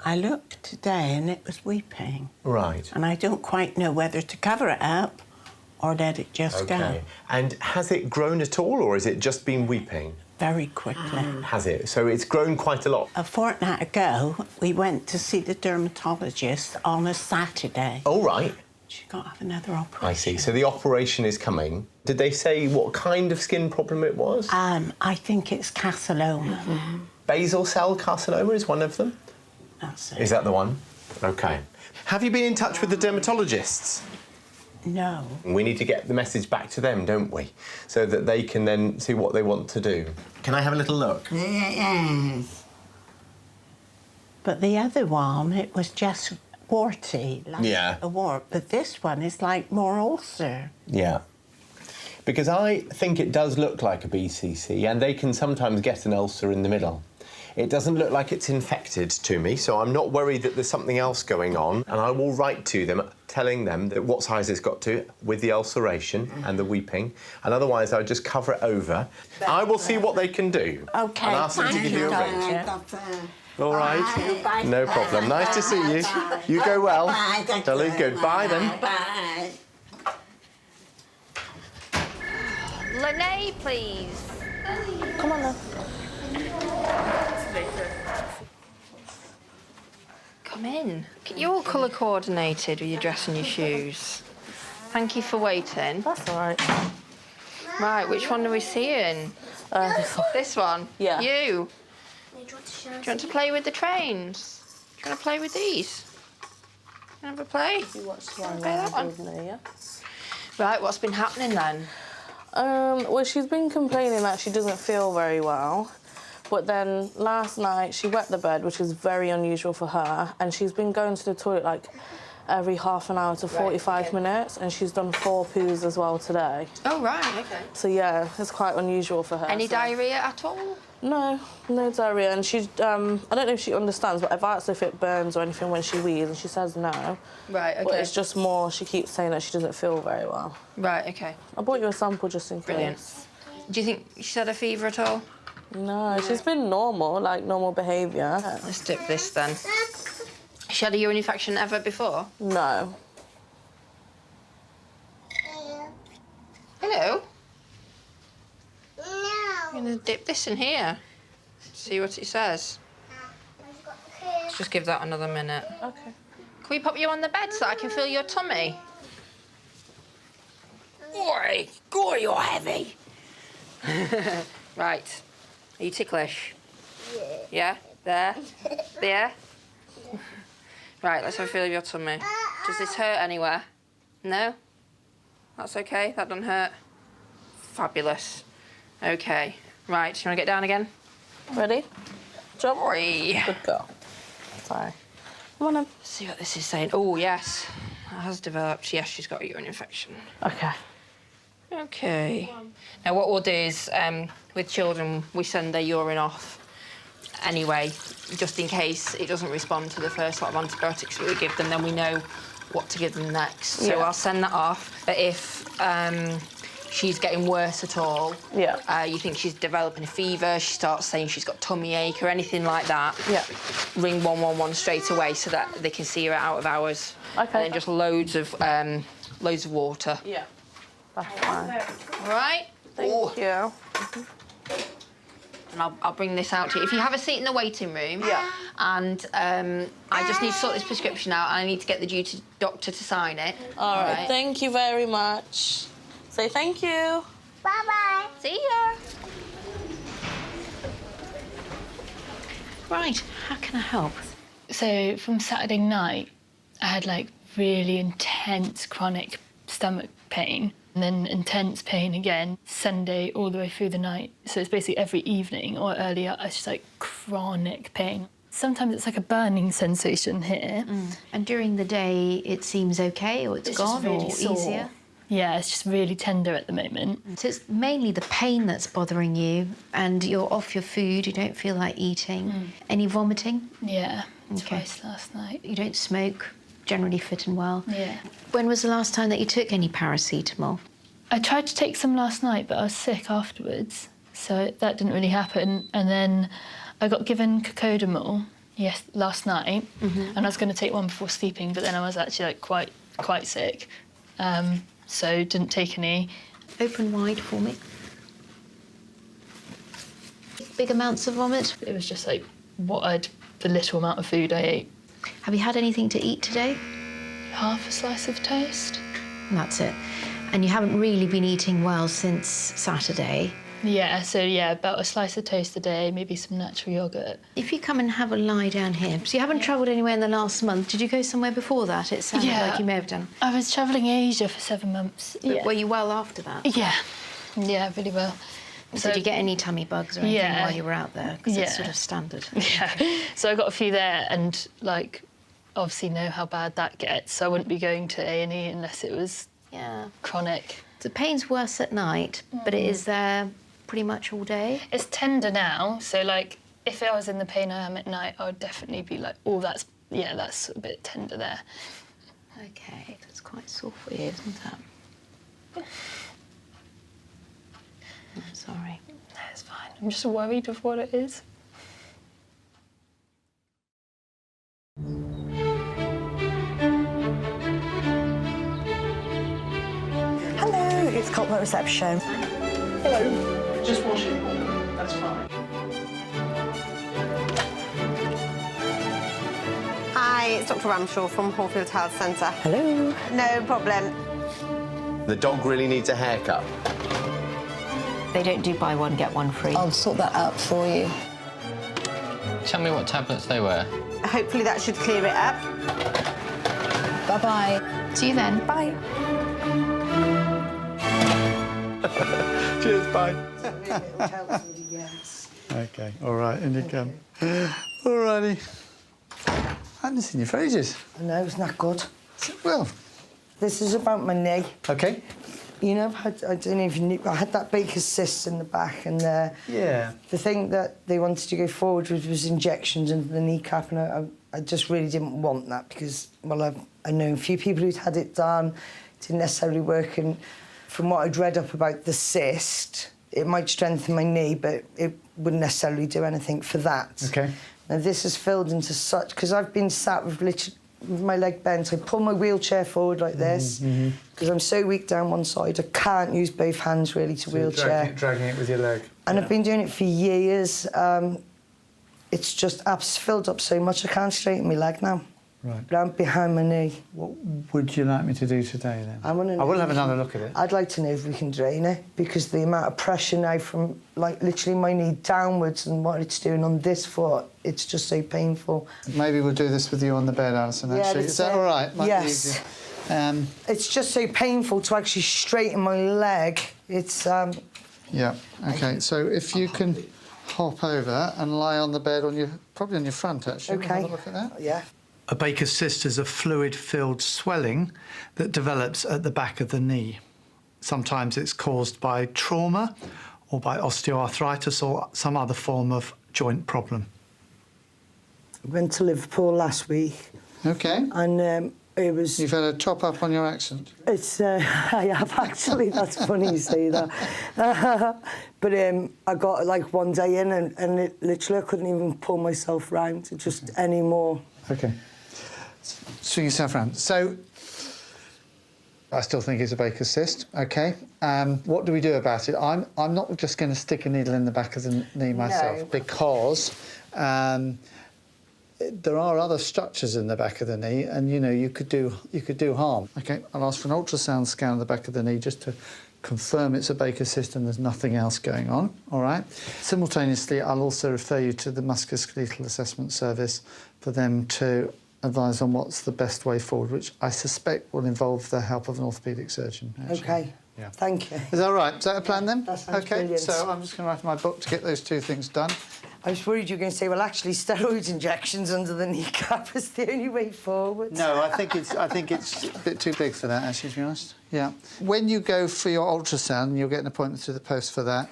I looked today and it was weeping. Right. And I don't quite know whether to cover it up or let it just go. And has it grown at all, or has it just been weeping? Very quickly. Has it? So it's grown quite a lot? A fortnight ago, we went to see the dermatologist on a Saturday. Oh, right. She got to have another operation. I see. So the operation is coming. Did they say what kind of skin problem it was? I think it's carcinoma. Basal cell carcinoma is one of them? That's it. Is that the one? OK. Have you been in touch with the dermatologists? No. We need to get the message back to them, don't we? So that they can then see what they want to do. Can I have a little look? Yes. But the other one, it was just warty, like a wart. But this one is like more ulcer. Yeah. Because I think it does look like a BCC, and they can sometimes get an ulcer in the middle. It doesn't look like it's infected to me, so I'm not worried that there's something else going on, and I will write to them telling them that what size it's got to with the ulceration and the weeping, and otherwise I'll just cover it over. I will see what they can do. OK, and ask them to give you a ring. All right. Bye. No problem. Nice to see you. Bye. You go well. Bye. Thank Jolly you. good. Bye then. Bye. Lene, please. Come on then. Come in. You're all colour coordinated with your dress and your shoes. Thank you for waiting. That's all right. Right, which one are we seeing? This one? Yeah. You? Do you want to play with the trains? Do you want to play with these? Have a play? You watch Play that one. yeah? Right, what's been happening then? Well, she's been complaining that she doesn't feel very well. But then last night she wet the bed, which is very unusual for her, and she's been going to the toilet like every half an hour to 45 minutes, and she's done 4 poos as well today. Oh, right, OK. So, yeah, it's quite unusual for her. Any diarrhoea at all? No, no diarrhoea. And she's, I don't know if she understands, but I've asked if it burns or anything when she wheezes, and she says no. Right, OK. But it's just more, she keeps saying that she doesn't feel very well. Right, OK. I bought you a sample just in case. Brilliant. Do you think she's had a fever at all? No, she's been normal, like normal behaviour. Let's dip this then. She had a urine infection ever before? No. Hello? No. I'm going to dip this in here. See what it says. Let's just give that another minute. OK. Can we pop you on the bed so I can feel your tummy? Oi, go, you're heavy. Right. Are you ticklish? Yeah. There? There? Right, let's have a feel of your tummy. Does this hurt anywhere? No? That's okay. That doesn't hurt. Fabulous. Okay. Right, you want to get down again? Ready? Don't worry. Good girl. Sorry. Come on, see what this is saying. Oh, yes. It has developed. Yes, she's got a urine infection. Okay. Okay. Now, what we'll do is, with children, we send their urine off anyway, just in case it doesn't respond to the first lot of antibiotics that we give them, then we know what to give them next. So Yeah. I'll send that off. But if she's getting worse at all, you think she's developing a fever, she starts saying she's got tummy ache or anything like that, ring 111 straight away so that they can see her out of hours. Okay. And then just loads of water. Yeah. That's fine. All right? Thank you. And I'll bring this out to you. If you have a seat in the waiting room, and I just need to sort this prescription out, and I need to get the duty doctor to sign it. All right. Thank you very much. Say thank you. Bye-bye. See ya. Right, how can I help? So from Saturday night, I had like really intense chronic stomach pain, and then intense pain again Sunday all the way through the night. So it's basically every evening or earlier, it's just like chronic pain. Sometimes it's like a burning sensation here. And during the day, it seems okay, or it's gone, just really or sore. easier? Yeah, it's just really tender at the moment. So it's mainly the pain that's bothering you, and you're off your food, you don't feel like eating. Any vomiting? Yeah, twice last night. You don't smoke, generally fit and well. Yeah. When was the last time that you took any paracetamol? I tried to take some last night, but I was sick afterwards, so that didn't really happen. And then I got given cocodamol last night, and I was going to take one before sleeping, but then I was actually like quite sick, so didn't take any. Open wide for me. Big amounts of vomit? It was just like the little amount of food I ate. Have you had anything to eat today? Half a slice of toast. And that's it. And you haven't really been eating well since Saturday? Yeah, so yeah, about a slice of toast a day, maybe some natural yoghurt. If you come and have a lie down here, so you haven't travelled anywhere in the last month. Did you go somewhere before that? It sounded like you may have done. I was travelling Asia for 7 months. But were you well after that? Yeah, really well. So did you get any tummy bugs or anything while you were out there? Because it's sort of standard. Yeah, so I got a few there and, like, obviously know how bad that gets, so I wouldn't be going to A&E unless it was chronic. The pain's worse at night, but it is there pretty much all day? It's tender now, so, like, if I was in the pain I am at night, I would definitely be like, oh, that's a bit tender there. OK, that's quite sore for you, isn't that? I'm sorry. No, it's fine. I'm just worried of what it is. Hello, it's compliment reception. Hello. Just wash it. That's fine. Hi, it's Dr. Ramshaw from Hallfield Health Centre. Hello. No problem. The dog really needs a haircut. They don't do buy one, get one free. I'll sort that out for you. Tell me what tablets they were. Hopefully that should clear it up. Bye-bye. See you then. Bye. Cheers, bye. Yes. OK, all right, in you come. All righty. I haven't seen you for ages. I know, isn't that good? Well. This is about my knee. OK. You know, I don't know if you knew, I had that Baker's cyst in the back, and the thing that they wanted to go forward with was injections into the kneecap, and I just really didn't want that because, well, I know a few people who'd had it done, it didn't necessarily work, and from what I'd read up about the cyst, it might strengthen my knee, but it wouldn't necessarily do anything for that. OK. Now, this has filled into such... Because I've been sat with my leg bent. I pull my wheelchair forward like this because I'm so weak down one side. I can't use both hands, really, to wheelchair. Dragging it with your leg. And I've been doing it for years. It's just filled up so much I can't straighten my leg now. Right. Down behind my knee. What would you like me to do today, then? I will have another look at it. I'd like to know if we can drain it, because the amount of pressure now from, like, literally my knee downwards and what it's doing on this foot, it's just so painful. Maybe we'll do this with you on the bed, Alison, actually. Is that all right? Might be yes. easier. It's just so painful to actually straighten my leg. It's... Yeah, OK. So if you can hop over and lie on the bed on your... probably on your front, actually. OK. Have a look at that. Yeah. A Baker's cyst is a fluid-filled swelling that develops at the back of the knee. Sometimes it's caused by trauma or by osteoarthritis or some other form of joint problem. I went to Liverpool last week. OK. And it was... You've had a top-up on your accent. It's... I have, actually. That's funny you say that. But I got, like, one day in and it, literally I couldn't even pull myself round just anymore. OK. Swing yourself around. So, I still think it's a Baker's cyst, OK. What do we do about it? I'm not just going to stick a needle in the back of the knee myself because there are other structures in the back of the knee and, you know, you could do harm. OK, I'll ask for an ultrasound scan of the back of the knee just to confirm it's a Baker's cyst and there's nothing else going on, all right? Simultaneously, I'll also refer you to the Musculoskeletal Assessment Service for them to advise on what's the best way forward, which I suspect will involve the help of an orthopaedic surgeon. Actually. OK. Yeah. Thank you. Is that all right? Is that a plan then? That sounds OK, brilliant. so I'm just going to write in my book to get those two things done. I was worried you were going to say, well, actually, steroid injections under the kneecap is the only way forward. No, I think it's a bit too big for that, actually, to be honest. Yeah. When you go for your ultrasound, you'll get an appointment through the post for that.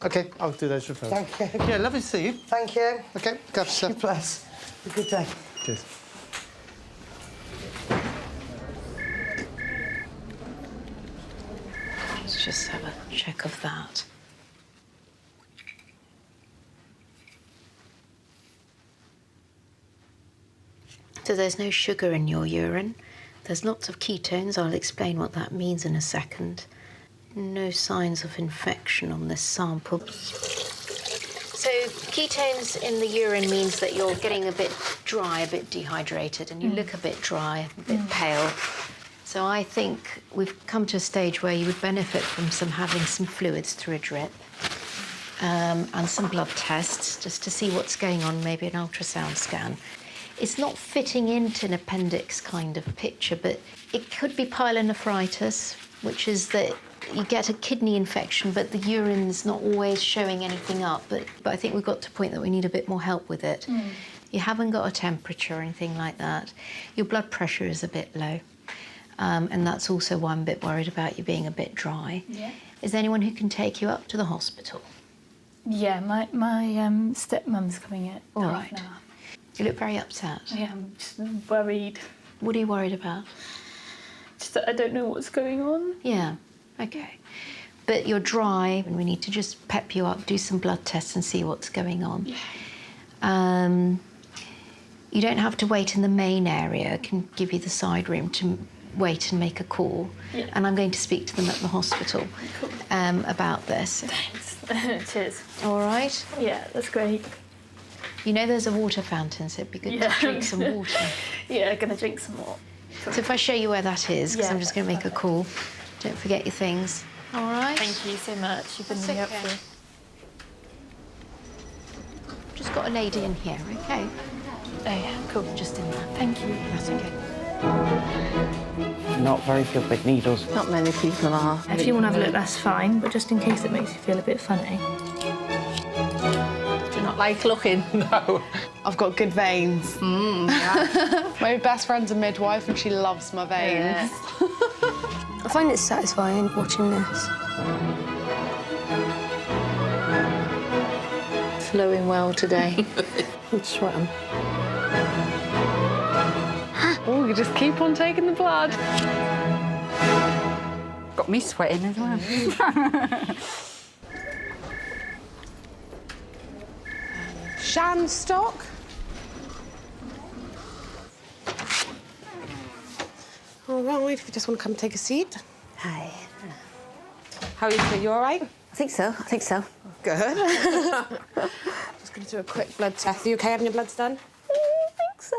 OK, I'll do those referrals. Thank you. Yeah, lovely to see you. Thank you. OK, go for yourself. God bless. Have a good day. Cheers. Let's just have a check of that. So there's no sugar in your urine. There's lots of ketones. I'll explain what that means in a second. No signs of infection on this sample. So ketones in the urine means that you're getting a bit dry, a bit dehydrated, and you look a bit dry, a bit pale. So I think we've come to a stage where you would benefit from having some fluids through a drip and some blood tests just to see what's going on, maybe an ultrasound scan. It's not fitting into an appendix kind of picture, but it could be pyelonephritis, which is that you get a kidney infection, but the urine's not always showing anything up. But I think we've got to a point that we need a bit more help with it. You haven't got a temperature or anything like that. Your blood pressure is a bit low. And that's also why I'm a bit worried about you being a bit dry. Yeah. Is there anyone who can take you up to the hospital? Yeah, my stepmom's coming at All half right. an hour. You look very upset. Yeah, I'm just worried. What are you worried about? Just that I don't know what's going on. Yeah, okay. But you're dry and we need to just pep you up, do some blood tests and see what's going on. Yeah. You don't have to wait in the main area. I can give you the side room to wait and make a call. Yeah. And I'm going to speak to them at the hospital about this. Thanks. Cheers. All right? Yeah, that's great. You know there's a water fountain, so it'd be good to drink some water. Yeah, I'm gonna drink some more. So if I show you where that is, because Yeah, I'm just going to make a call. Don't forget your things. All right? Thank you so much. You've been That's really okay. helpful. Just got a lady in here, okay? Oh yeah, cool. Just in there. Thank you. That's okay. Not very good with needles. Not many people are. If you want to have a look, that's fine, but just in case it makes you feel a bit funny. Do you not like looking? No. I've got good veins. Yeah. My best friend's a midwife and she loves my veins. I find it satisfying watching this. Flowing well today. I'm sweating. Oh, you just keep on taking the blood. Got me sweating as well. Shan stock. All right, if you just want to come take a seat. Hi. How are you feeling? You all right? I think so. Good. Just going to do a quick blood test. Are you okay having your bloods done? I think so.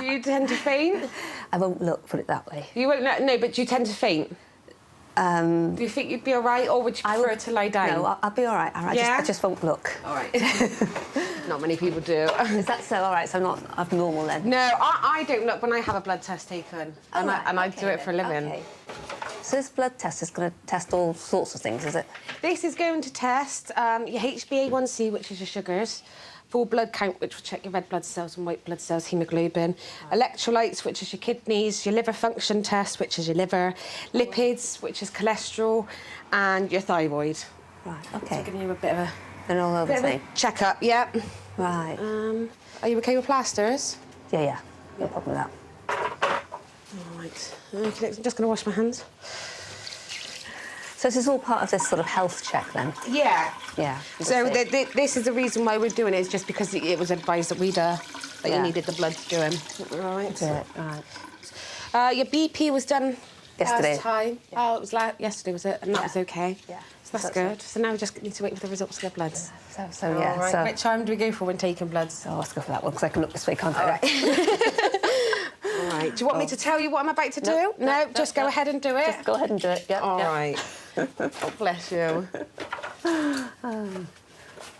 Do you tend to faint? I won't look, put it that way. You won't, no, but you tend to faint. Do you think you'd be all right, or would you prefer to lie down? No, I'll be all right. Yeah? I just won't look. All right. Not many people do. Is that so? All right, so I'm not abnormal then? No, I don't look when I have a blood test taken, and I do it for a living. Okay. So this blood test is going to test all sorts of things, is it? This is going to test your HbA1c, which is your sugars, full blood count, which will check your red blood cells and white blood cells, haemoglobin, electrolytes, which is your kidneys, your liver function test, which is your liver, lipids, which is cholesterol, and your thyroid. Right, OK. So giving you a bit of a... And all over the thing? Check-up, yeah. Right. Are you OK with plasters? Yeah. No problem with that. All right. Okay, I'm just going to wash my hands. So this is all part of this sort of health check, then? Yeah. Yeah. So this is the reason why we're doing it, is just because it was advised that you needed the blood doing. All right. Right. Your BP was done yesterday. Last time. Yeah. Oh, it was yesterday, was it? And that was OK. Yeah. So that's good. So now we just need to wait for the results of the bloods. Yeah. So yeah. All right. So... Which time do we go for when taking bloods? Oh, let's go for that one, because I can look this way, can't I? All right. All right. Do you want me to tell you what I'm about to do? No, just go ahead and do it. Just go ahead and do it. Yeah. All right. Oh, bless you.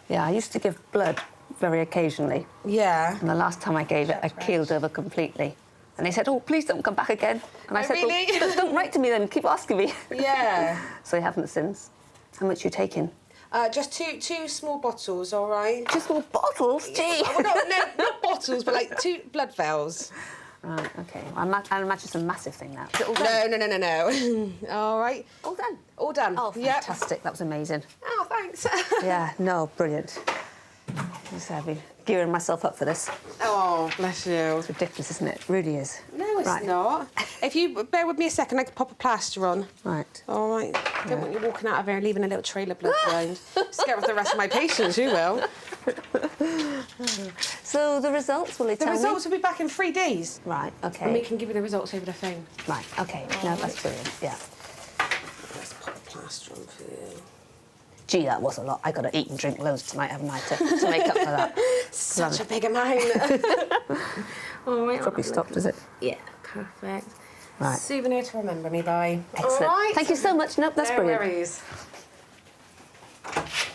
Yeah, I used to give blood very occasionally. Yeah. And the last time I gave it, I keeled over completely. And they said, oh, please don't come back again. And I said, really? well, don't write to me then, keep asking me. Yeah. So they haven't since. How much are you taking? Just two small bottles, all right? 2 small bottles? Gee! Well, no, not bottles, but like 2 blood vials. Right, OK. I imagine it's a massive thing now. Is it all done? No. All right. All done? All done. Oh, fantastic. That was amazing. Oh, thanks. Yeah, no, brilliant. I've been gearing myself up for this. Oh, bless you. It's ridiculous, isn't it? It really is. No, it's not. If you bear with me a second, I can pop a plaster on. Right. All right. Don't want you walking out of here leaving a little trail of blood behind. Scare off the rest of my patients, you will. So the results, will they tell me? The results will be back in 3 days. Right, OK. And we can give you the results over the phone. Right, OK. No, that's brilliant, yeah. Let's pop a plaster on for you. Gee, that was a lot. I got to eat and drink loads tonight, haven't I, to make up for that? Such a big amount. All right. Probably stopped, is it? Yeah, perfect. Right. Souvenir to remember me by. Excellent. All right. Thank you so much. Nope, that's brilliant. No worries.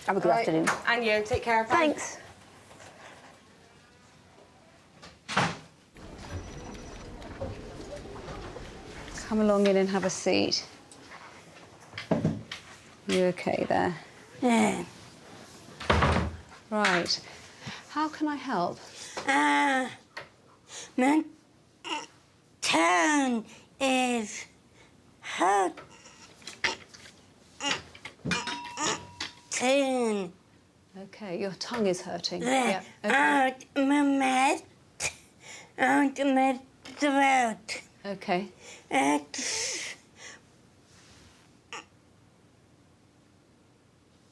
Have a good afternoon. And you, take care. Bye. Thanks. Come along in and have a seat. You okay there? Yeah. Right. How can I help? My tongue is hurt. Okay, your tongue is hurting. Yeah. Okay. My throat. Okay. It's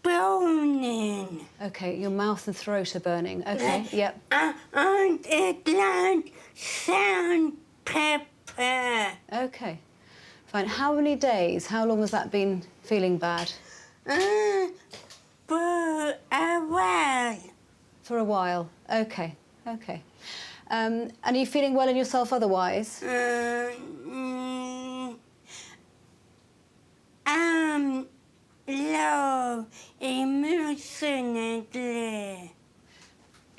burning. Okay, your mouth and throat are burning. Okay, yep. And it like sandpaper. Okay, fine. How many days? How long has that been feeling bad? For a while. For a while. Okay, okay. And are you feeling well in yourself otherwise? I'm low emotionally.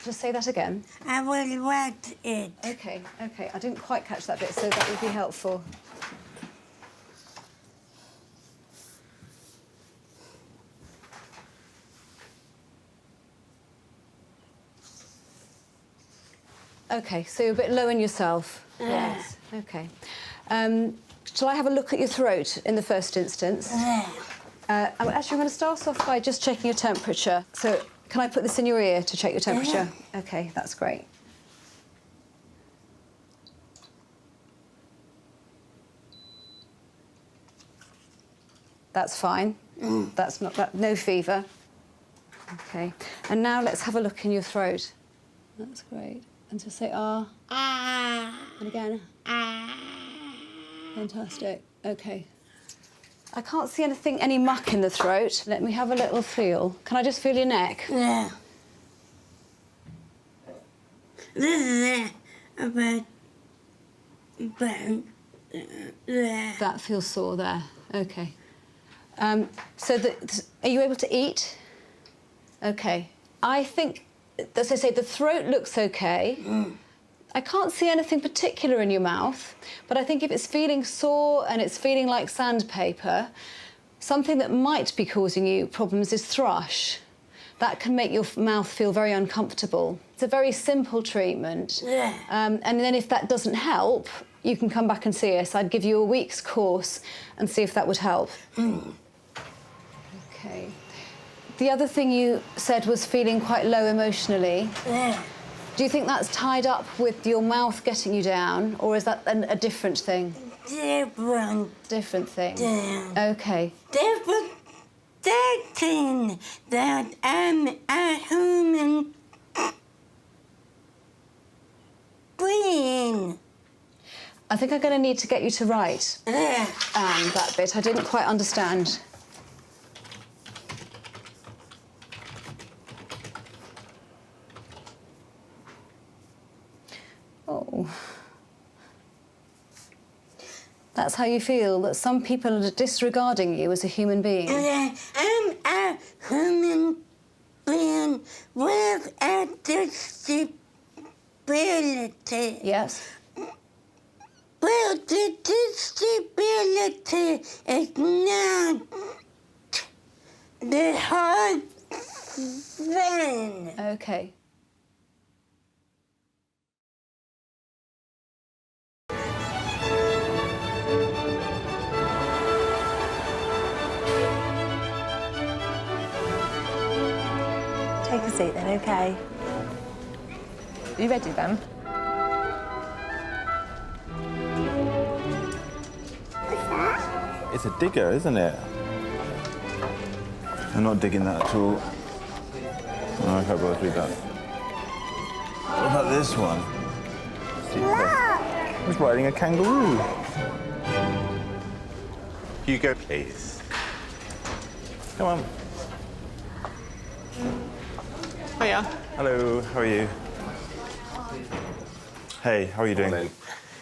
Just say that again. I will write it. Okay, okay. I didn't quite catch that bit, so that would be helpful. Okay, so you're a bit low in yourself. Yes. Okay. Shall I have a look at your throat in the first instance? Actually, I'm going to start off by just checking your temperature. So, can I put this in your ear to check your temperature? Okay, that's great. That's fine. That's not that. No fever. Okay. And now let's have a look in your throat. That's great. And just say ah. And again. Fantastic. Okay. I can't see anything, any muck in the throat. Let me have a little feel. Can I just feel your neck? Yeah. This is That feels sore there. Okay. Are you able to eat? OK. I think, as I say, the throat looks OK. I can't see anything particular in your mouth, but I think if it's feeling sore and it's feeling like sandpaper, something that might be causing you problems is thrush. That can make your mouth feel very uncomfortable. It's a very simple treatment. And then if that doesn't help, you can come back and see us. I'd give you a week's course and see if that would help. OK. The other thing you said was feeling quite low emotionally. Do you think that's tied up with your mouth getting you down, or is that a different thing? Different. Different thing? Yeah. OK. Different thing that I'm a human being. I think I'm going to need to get you to write that bit. I didn't quite understand. Oh. That's how you feel, that some people are disregarding you as a human being? I'm a human being with a disability. Yes. Well, the disability is not the hard thing. OK. Take a seat then, OK? Are you ready then? It's a digger, isn't it? I'm not digging that at all. No, I can't both read that. What about this one? He's riding a kangaroo. Hugo, please. Come on. Hiya. Hello, how are you? Hey, how are you doing?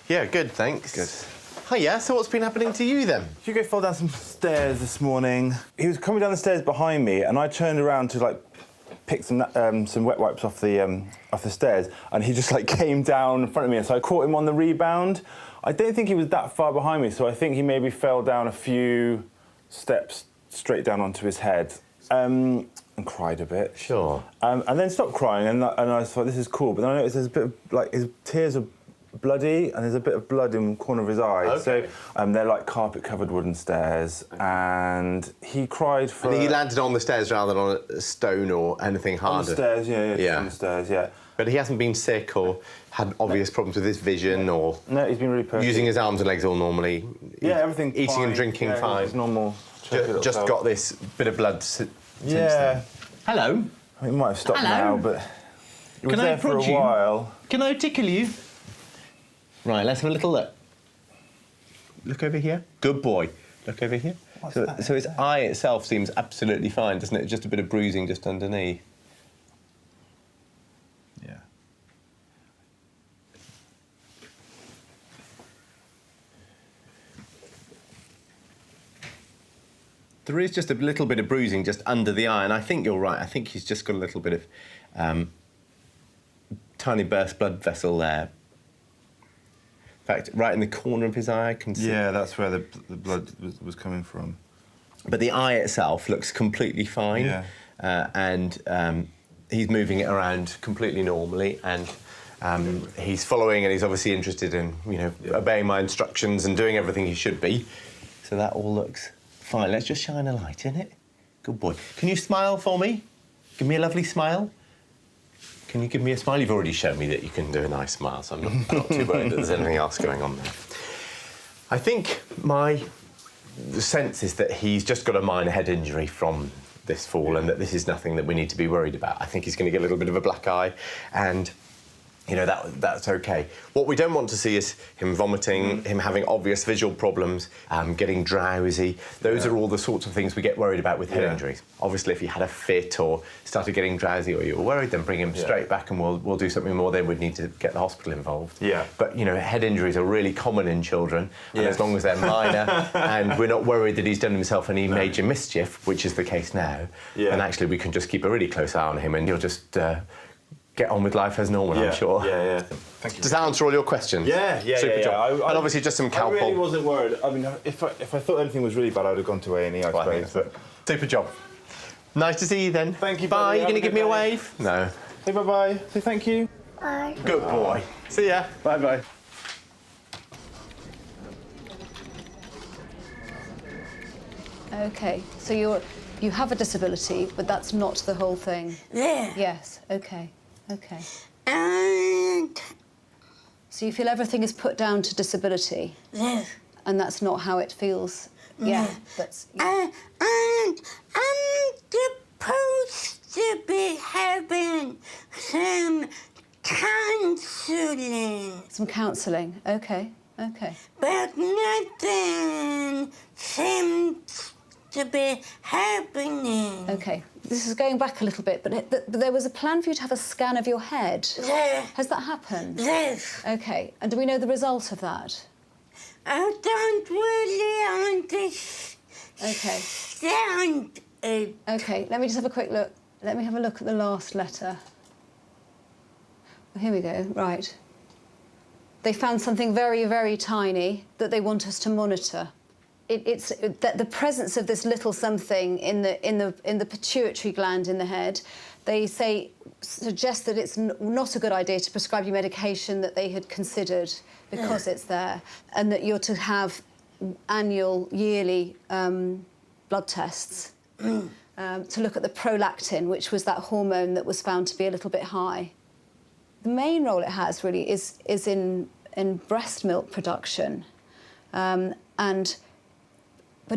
Yeah, good, thanks. Good. Hiya, so what's been happening to you then? Hugo fell down some stairs this morning. He was coming down the stairs behind me, and I turned around to like pick some wet wipes off the stairs, and he just like came down in front of me, and so I caught him on the rebound. I don't think he was that far behind me, so I think he maybe fell down a few steps straight down onto his head. And cried a bit. Sure. And then stopped crying, and I thought, this is cool. But then I noticed there's a bit of, like, his tears are bloody, and there's a bit of blood in the corner of his eye. Okay. So they're like carpet-covered wooden stairs, and he cried for... And he landed on the stairs rather than on a stone or anything harder? On the stairs, yeah. On the stairs, yeah. But he hasn't been sick or had obvious problems with his vision or... No, he's been really perfect. Using his arms and legs all normally? Yeah, everything Eating fine. and drinking yeah, fine? It's normal. Just got this bit of blood since yeah. then. Hello. I mean, it might have stopped now, but it was Can I there for a prod you? while. Can I tickle you? Right, let's have a little look. Look over here. Good boy. Look over here. So his eye itself seems absolutely fine, doesn't it? Just a bit of bruising just underneath. Yeah. There is just a little bit of bruising just under the eye, and I think you're right. I think he's just got a little bit of tiny burst blood vessel there. In fact, right in the corner of his eye, I can see. Yeah, that's where the blood was coming from. But the eye itself looks completely fine. Yeah. And he's moving it around completely normally, and he's following, and he's obviously interested in, you know, obeying my instructions and doing everything he should be. So that all looks fine. Let's just shine a light in it. Good boy. Can you smile for me? Give me a lovely smile. Can you give me a smile? You've already shown me that you can do a nice smile, so I'm not too worried that there's anything else going on there. I think my sense is that he's just got a minor head injury from this fall, and that this is nothing that we need to be worried about. I think he's going to get a little bit of a black eye, and you know, that's okay. What we don't want to see is him vomiting, him having obvious visual problems, getting drowsy. Those are all the sorts of things we get worried about with head injuries. Obviously, if he had a fit or started getting drowsy or you were worried, then bring him straight back and we'll do something more. Then we'd need to get the hospital involved. Yeah. But, you know, head injuries are really common in children, and as long as they're minor and we're not worried that he's done himself any major mischief, which is the case now, then actually we can just keep a really close eye on him and he'll just get on with life as normal, I'm sure. Yeah. Thank you. Does that answer all your questions? Yeah. Super job. And obviously just some Calpol. I really wasn't worried. I mean, if I thought anything was really bad, I would have gone to A&E, I suppose. But... Super job. Nice to see you then. Thank you, bye. buddy. You going to give me a wave? No. Say bye-bye. Say thank you. Bye. Good boy. See ya. Bye-bye. OK, so you have a disability, but that's not the whole thing? Yeah. Yes, OK. And... So you feel everything is put down to disability? Yes. And that's not how it feels? Yeah, that's... And I'm supposed to be having some counselling. Some counselling, OK. But nothing seems to be happening. OK. This is going back a little bit, but there was a plan for you to have a scan of your head. Yeah. Has that happened? Yes. OK. And do we know the result of that? I don't really understand it. OK, let me just have a quick look. Let me have a look at the last letter. Well, here we go, right. They found something very, very tiny that they want us to monitor. It's that the presence of this little something in the pituitary gland in the head, they suggest that it's not a good idea to prescribe you medication that they had considered because it's there, and that you're to have annual, yearly blood tests to look at the prolactin, which was that hormone that was found to be a little bit high. The main role it has really is in breast milk production, but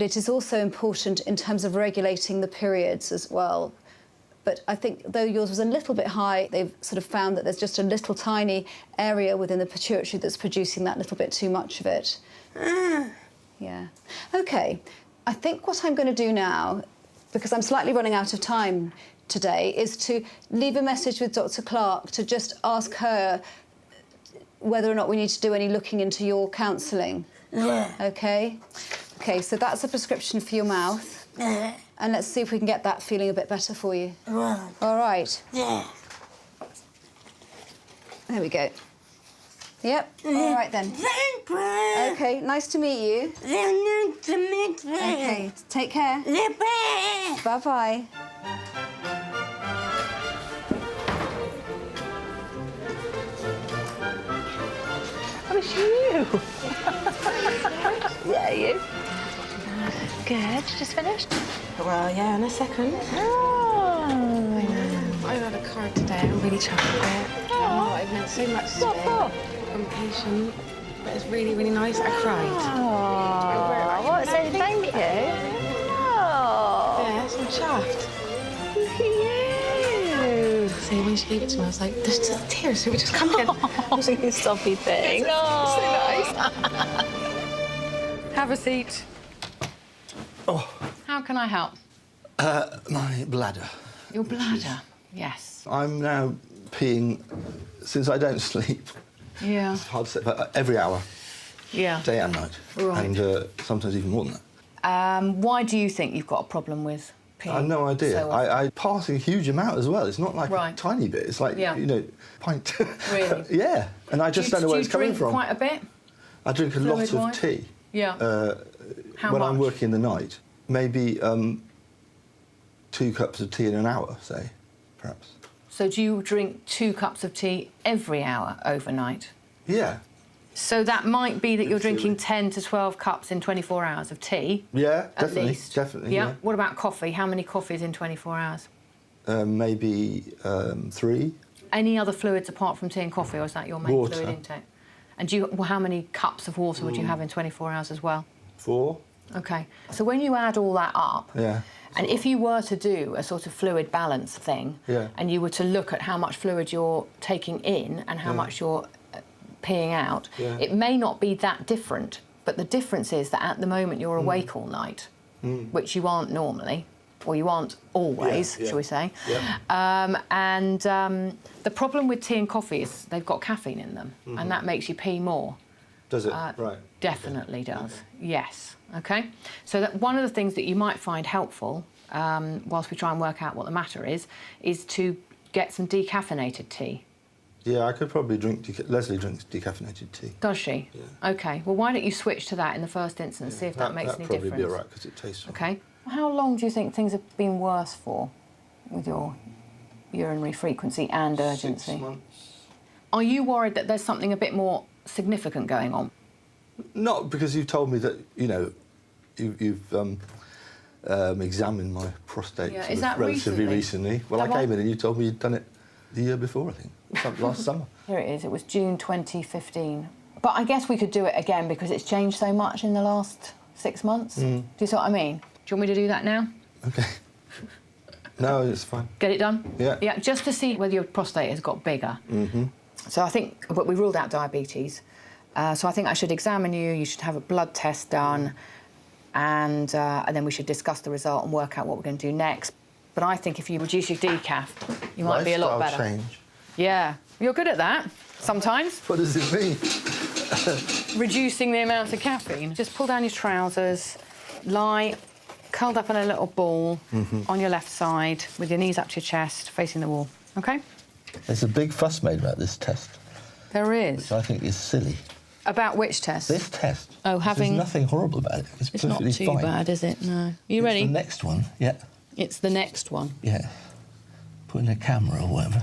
it is also important in terms of regulating the periods as well. But I think though yours was a little bit high, they've sort of found that there's just a little tiny area within the pituitary that's producing that little bit too much of it. Yeah. OK, I think what I'm going to do now, because I'm slightly running out of time today, is to leave a message with Dr. Clark to just ask her whether or not we need to do any looking into your counselling. Yeah. OK? OK, so that's a prescription for your mouth. Yeah. And let's see if we can get that feeling a bit better for you. Right. All right. Yeah. There we go. Yep. All right then. Thank you. OK, nice to meet you. Nice to meet you. OK, take care. Bye. Bye-bye. Oh, it's you. Yeah, you. Good. Just finished? Well, yeah, in a second. Oh. I had a card today. I'm really chuffed with it. Oh, it meant so much to me. What for? Compilation. But it's really, really nice. I cried. Oh, what? So thank you. Oh. Yeah, so I'm chuffed. Look at you. So when she gave it to me, I was like, there's just tears. So we just come in. Oh, you soppy thing. So nice. Have a seat. Oh. How can I help? My bladder. Your bladder. Yes. I'm now peeing, since I don't sleep, Yeah. it's hard to say, but every hour, Yeah. day and night. Right. And sometimes even more than that. Why do you think you've got a problem with peeing? I have no idea. so often? I pass a huge amount as well. It's not like Right. a tiny bit. It's like, Yeah. you know, pint. Really? Yeah. And I just don't know where it's coming Do you from. drink quite a bit? I drink a lot of Fluid-wise? tea. Yeah. How when much? I'm working in the night. Maybe 2 cups of tea in an hour, say, perhaps. So do you drink 2 cups of tea every hour overnight? Yeah. So that might be that you're drinking 10 to 12 cups in 24 hours of tea. Yeah, at definitely. least. Definitely. Yeah. What about coffee? How many coffees in 24 hours? Maybe 3. Any other fluids apart from tea and coffee, or is that your main Water. fluid intake? And how many cups of water would you have in 24 hours as well? 4. Okay. So when you add all that up, Yeah. and if you were to do a sort of fluid balance thing, Yeah. and you were to look at how much fluid you're taking in and how Yeah. much you're peeing out, Yeah. it may not be that different, but the difference is that at the moment you're Mm. awake all night, Mm. which you aren't normally, or you aren't always, Yeah, yeah. shall we say. Yeah. The problem with tea and coffee is they've got caffeine in them, Mhm. and that makes you pee more. Does it? Right. Definitely does, yes. Okay, so that one of the things that you might find helpful, whilst we try and work out what the matter is to get some decaffeinated tea. Yeah, I could probably drink. Leslie drinks decaffeinated tea. Does she? Yeah. Okay, well, why don't you switch to that in the first instance, see if that makes any That'd probably difference. be all right because it tastes fine. Okay. How long do you think things have been worse for with your urinary frequency and urgency? 6 months. Are you worried that there's something a bit more significant going on? Not because you've told me that, you know, you've examined my prostate Yeah, sort is of that relatively recently? recently. Well, Have I came I? in and you told me you'd done it the year before, I think, last summer. Here it is, it was June 2015. But I guess we could do it again because it's changed so much in the last 6 months. Mm. Do you see what I mean? Do you want me to do that now? Okay. No, it's fine. Get it done? Yeah. Yeah, just to see whether your prostate has got bigger. Mm-hmm. So I think, but we ruled out diabetes. So I think I should examine you, you should have a blood test done, and then we should discuss the result and work out what we're going to do next. But I think if you reduce your decaf, you might be a lot better. Lifestyle change. Yeah, you're good at that, sometimes. What does it mean? Reducing the amount of caffeine. Just pull down your trousers, lie curled up in a little ball on your left side with your knees up to your chest, facing the wall, OK? There's a big fuss made about this test, There is. which I think is silly. About which test? This test. Oh, having... There's nothing horrible about it. It's not perfectly too fine. bad, is it? No. You It's ready? the next one, yeah. It's the next one. Yeah. Put in a camera or whatever.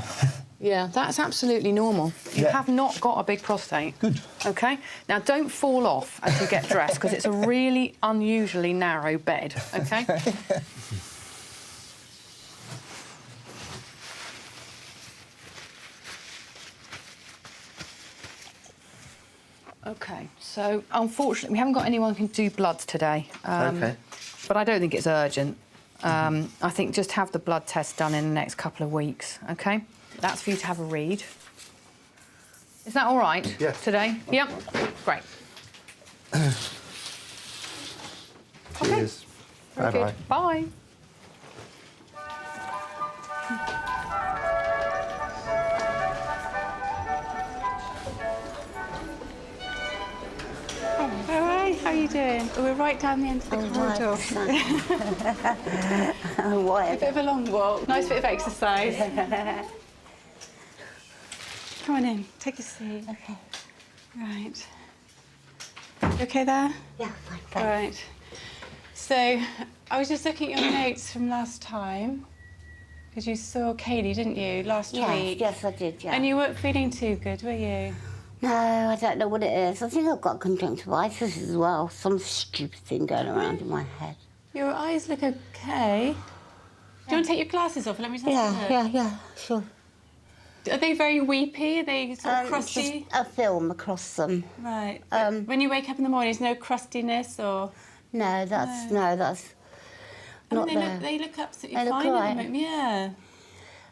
Yeah, that's absolutely normal. You Yeah. have not got a big prostate. Good. OK? Now, don't fall off as you get dressed, because it's a really unusually narrow bed, OK? OK, so unfortunately, we haven't got anyone who can do bloods today. Okay. But I don't think it's urgent. I think just have the blood test done in the next couple of weeks, OK? That's for you to have a read. Is that all right? Yes. Today? Yep. Great. Cheers. Very Bye-bye. good. Bye. Hi, how are you doing? We're right down the end of the corridor. A bit of a long walk. Nice bit of exercise. Come on in, take a seat. Okay. Right. You okay there? Yeah, fine, All thanks. right. So, I was just looking at your notes from last time, because you saw Kaylee, didn't you, last week? Yes, I did, yeah. And you weren't feeling too good, were you? No, I don't know what it is. I think I've got conjunctivitis as well. Some stupid thing going around in my head. Your eyes look okay. Do you want to take your glasses off? Let me just have a look. Yeah, sure. Are they very weepy? Are they sort of Just crusty? a film across them. Right. When you wake up in the morning, is no crustiness or? No, that's I not mean, there. they look absolutely They look fine all at right. the moment. Yeah.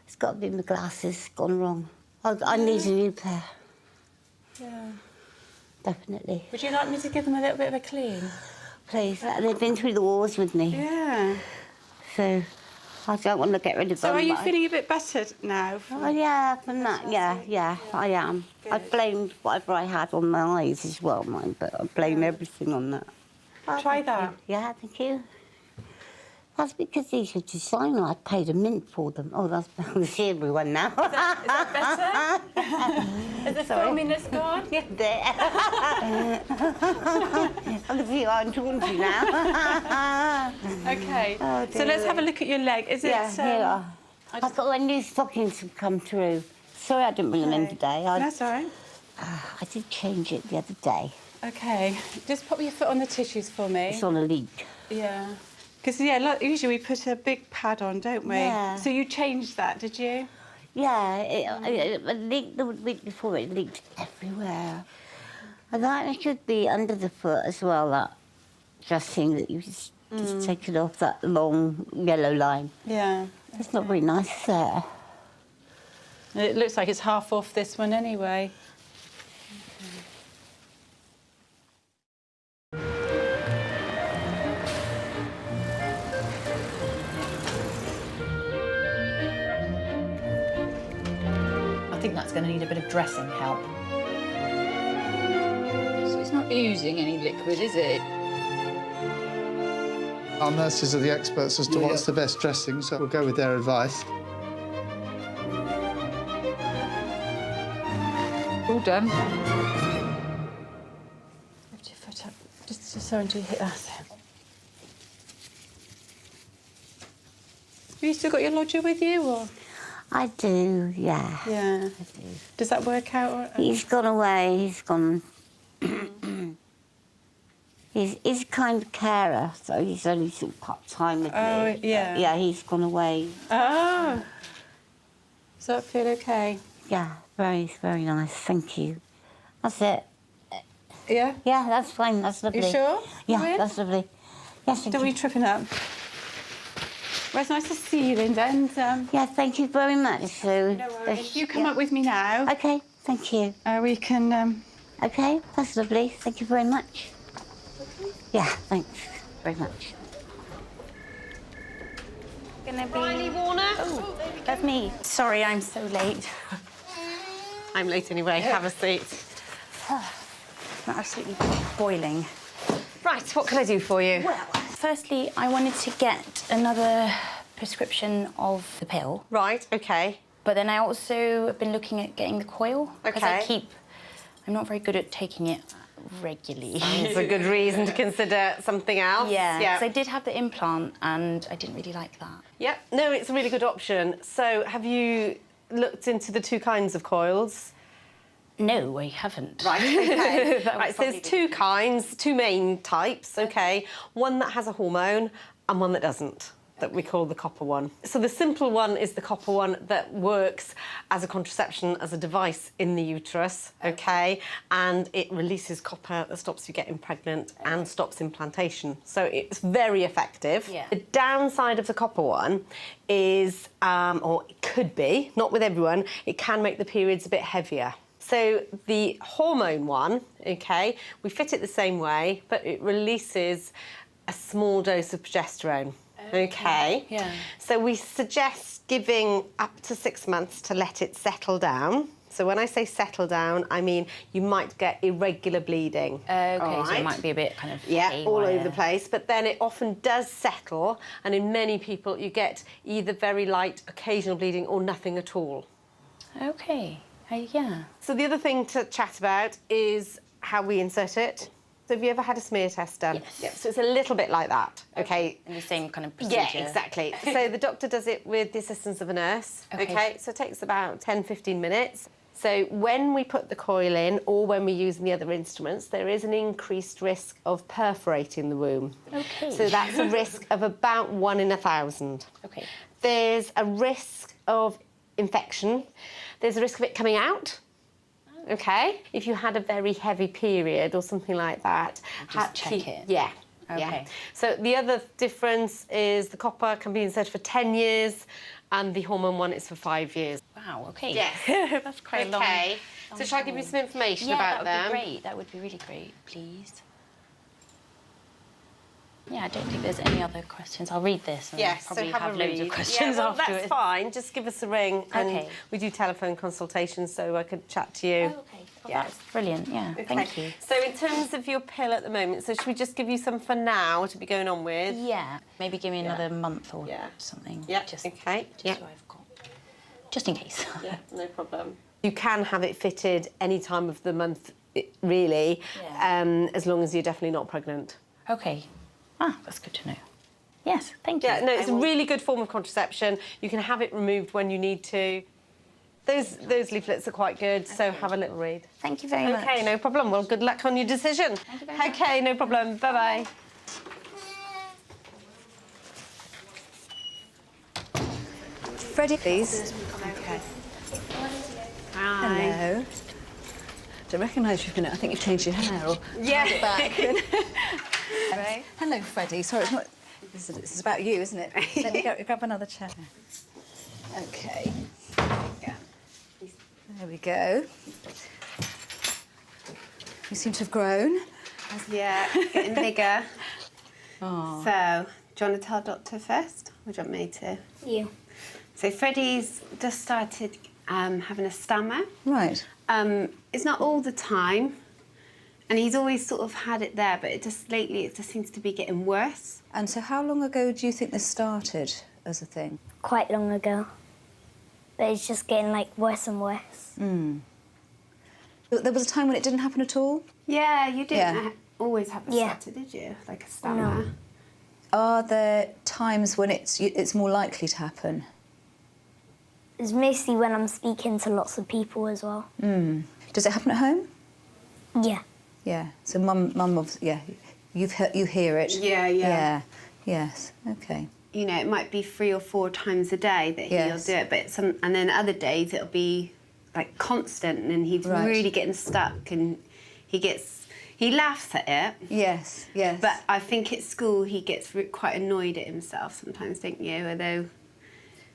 It's got to be my glasses gone wrong. I need a new pair, Yeah. definitely. Would you like me to give them a little bit of a clean? Please, they've been through the wars with me. Yeah. So I don't want to get rid of So them. are you but feeling a bit better now? Oh, yeah, from that, yeah, I am. I blamed whatever I had on my eyes as well, mine, but I blame everything on that. Try that. Yeah, thank you. That's because these were designer. I paid a mint for them. Oh, that's see everyone now. Is that better? Is the filminess gone? Yeah, there. I'm a few I'm talking to you now. Okay. Oh, So let's have a look at your leg. Is it? Yeah, here you are. I've got my new stockings have come through. Sorry I didn't bring them in today. That's all right. I did change it the other day. Okay. Just pop your foot on the tissues for me. It's on a leak. Yeah. Because, yeah, usually we put a big pad on, don't we? Yeah. So you changed that, did you? Yeah, it leaked the week before. It leaked everywhere. I thought it should be under the foot as well. That dressing that you just taken off that long yellow line. Yeah. It's not very nice there. It looks like it's half off this one anyway. I think that's going to need a bit of dressing help. So it's not oozing any liquid, is it? Our nurses are the experts as to what's the best dressing, so we'll go with their advice. All done. Lift your foot up, just so until you hit that. Have you still got your lodger with you, or? I do, yeah. Yeah. I do. Does that work out? Or... He's gone away. He's gone. he's a kind of carer, so he's only sort of part-time with me. Oh, yeah. Yeah, he's gone away. Oh. Does that feel okay? Yeah, very, very nice. Thank you. That's it. Yeah? Yeah, that's fine. That's lovely. You sure? Yeah, that's lovely. Yes, thank Don't you. be tripping up. Well, it's nice to see you, Linda, and... Yeah, thank you very much. So, no worries. You come up with me now. OK, thank you. We can... OK, that's lovely. Thank you very much. Yeah, thanks very much. Gonna be... Riley Warner? Oh, that's me. Sorry, I'm so late. I'm late anyway. Have a seat. I'm absolutely boiling. Right, what can I do for you? Well, firstly, I wanted to get another prescription of the pill. Right, OK. But then I also have been looking at getting the coil. Because OK. I'm not very good at taking it regularly. It's a good reason to consider something else. Yeah, Yeah. because I did have the implant and I didn't really like that. Yep, no, it's a really good option. So have you looked into the two kinds of coils? No, I haven't. Right, OK. That Right, so there's two kinds, two main types, OK? One that has a hormone and one that doesn't, that we call the copper one. So the simple one is the copper one that works as a contraception, as a device in the uterus, OK? And it releases copper that stops you getting pregnant and stops implantation. So it's very effective. Yeah. The downside of the copper one is, or it could be, not with everyone, it can make the periods a bit heavier. So the hormone one, OK, we fit it the same way, but it releases a small dose of progesterone. OK. Yeah. So we suggest giving up to 6 months to let it settle down. So when I say settle down, I mean you might get irregular bleeding. OK, so it might be a bit kind of all over the place, but then it often does settle, and in many people you get either very light, occasional bleeding or nothing at all. OK, yeah. So the other thing to chat about is how we insert it. So have you ever had a smear test done? Yes. Yeah, so it's a little bit like that, OK? In the same kind of procedure. Yeah, exactly. So the doctor does it with the assistance of a nurse, OK? So it takes about 10-15 minutes. So when we put the coil in or when we're using the other instruments, there is an increased risk of perforating the womb. OK. So that's a risk of about 1 in 1,000. OK. There's a risk of infection. There's a risk of it coming out. OK? If you had a very heavy period or something like that. Just check it. Yeah. OK. Yeah. So the other difference is the copper can be inserted for 10 years and the hormone one is for 5 years. Wow, OK. Yes. That's quite long. OK. So shall I give you some information about them? that would be great. That would be really great, please. Yeah, I don't think there's any other questions. I'll read this and Yes, probably so have a loads read. of questions afterwards. That's fine. Just give us a ring and OK. we do telephone consultations so I could chat to you. Oh, OK. Well, that's brilliant, yeah. Thank you. So in terms of your pill at the moment, so should we just give you some for now to be going on with? Yeah. Maybe give me another month or something. Yeah, Just, OK. just so I've got... Just in case. Yeah, no problem. You can have it fitted any time of the month, really, as long as you're definitely not pregnant. OK. Ah, that's good to know. Yes, thank you. Yeah, no, it's a really good form of contraception. You can have it removed when you need to. Those leaflets are quite good, so have a little read. Thank you very much. OK, no problem. Well, good luck on your decision. Thank you very much. OK, no problem. Bye-bye. Freddie, please. OK. Hello. Don't recognise you, I think you've changed your hair or Yeah. it back. Hello, Freddie. Sorry, it's not... This is about you, isn't it? Let me grab another chair. OK. There we go. You seem to have grown. Yeah, getting bigger. Oh. So, do you want to tell Doctor first, or do you want me to? You. So Freddie's just started having a stammer. Right. It's not all the time, and he's always sort of had it there, but lately it just seems to be getting worse. And so how long ago do you think this started as a thing? Quite long ago. But it's just getting, like, worse and worse. Mm. There was a time when it didn't happen at all? Yeah, you didn't always have a stutter, did you? Like a stammer. No. Are there times when it's more likely to happen? It's mostly when I'm speaking to lots of people as well. Mm. Does it happen at home? Yeah. Yeah. So mum, yeah, you hear it. Yeah. Yeah. Yes. Okay. You know, it might be 3 or 4 times a day that he'll do it, but and then other days it'll be like constant, and he's really getting stuck, and he laughs at it. Yes. But I think at school he gets quite annoyed at himself sometimes, don't you? Although,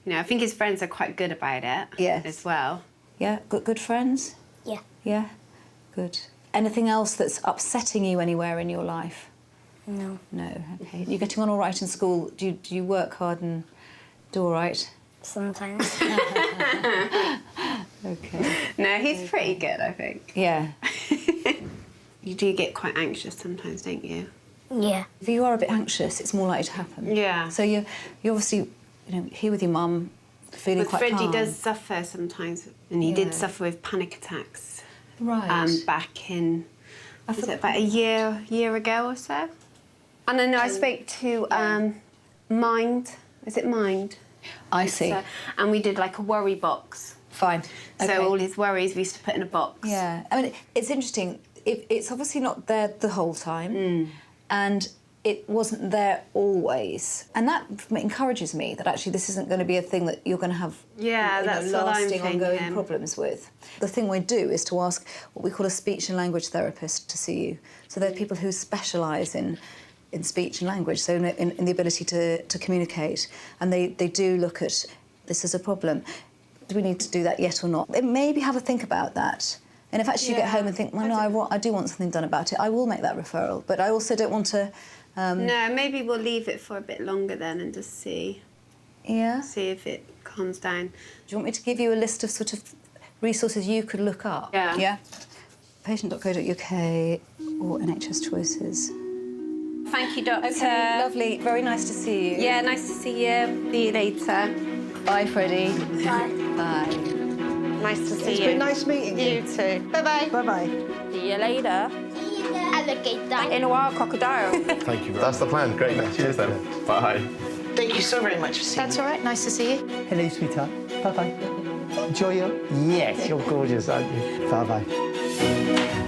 you know, I think his friends are quite good about it as well. Yeah. Good friends. Yeah. Yeah. Good. Anything else that's upsetting you anywhere in your life? No. No. Okay. You're getting on all right in school. Do you work hard and do all right? Sometimes. Okay. No, he's pretty good, I think. Yeah. You do get quite anxious sometimes, don't you? Yeah. If you are a bit anxious, it's more likely to happen. Yeah. So you're obviously, here with your mum, feeling But quite Freddie calm. does suffer sometimes, and he did suffer with panic attacks. Right. Back in, was it about a year ago or so? And I know I spoke to Mind. Is it Mind? I see. And we did like a worry box. Fine. Okay. So all his worries we used to put in a box. Yeah. I mean, it's interesting. It's obviously not there the whole time, and it wasn't there always. And that encourages me that actually this isn't going to be a thing that you're going to have that's what I'm lasting, ongoing thinking. problems with. The thing we do is to ask what we call a speech and language therapist to see you. So there are people who specialise in speech and language, so in the ability to communicate. And they do look at this as a problem. Do we need to do that yet or not? Maybe have a think about that. And if actually you get home and think, well, no, I do want something done about it, I will make that referral. But I also don't want to... No, maybe we'll leave it for a bit longer then and just see. Yeah? See if it calms down. Do you want me to give you a list of sort of resources you could look up? Yeah. Yeah? Patient.co.uk or NHS Choices. Thank you, Doctor. Okay, lovely. Very nice to see you. Yeah, nice to see you. See you later. Bye, Freddie. Bye. Bye. Nice to see you. It's been nice meeting you. You too. Bye-bye. Bye-bye. See you later. Alligator. In a while, crocodile. Thank you. That's the plan. Great. Cheers then. Bye. Thank you so very much for seeing me. That's all right. Nice to see you. Hello, sweetheart. Bye-bye. Enjoy your... Yes, you're gorgeous, aren't you? Bye-bye.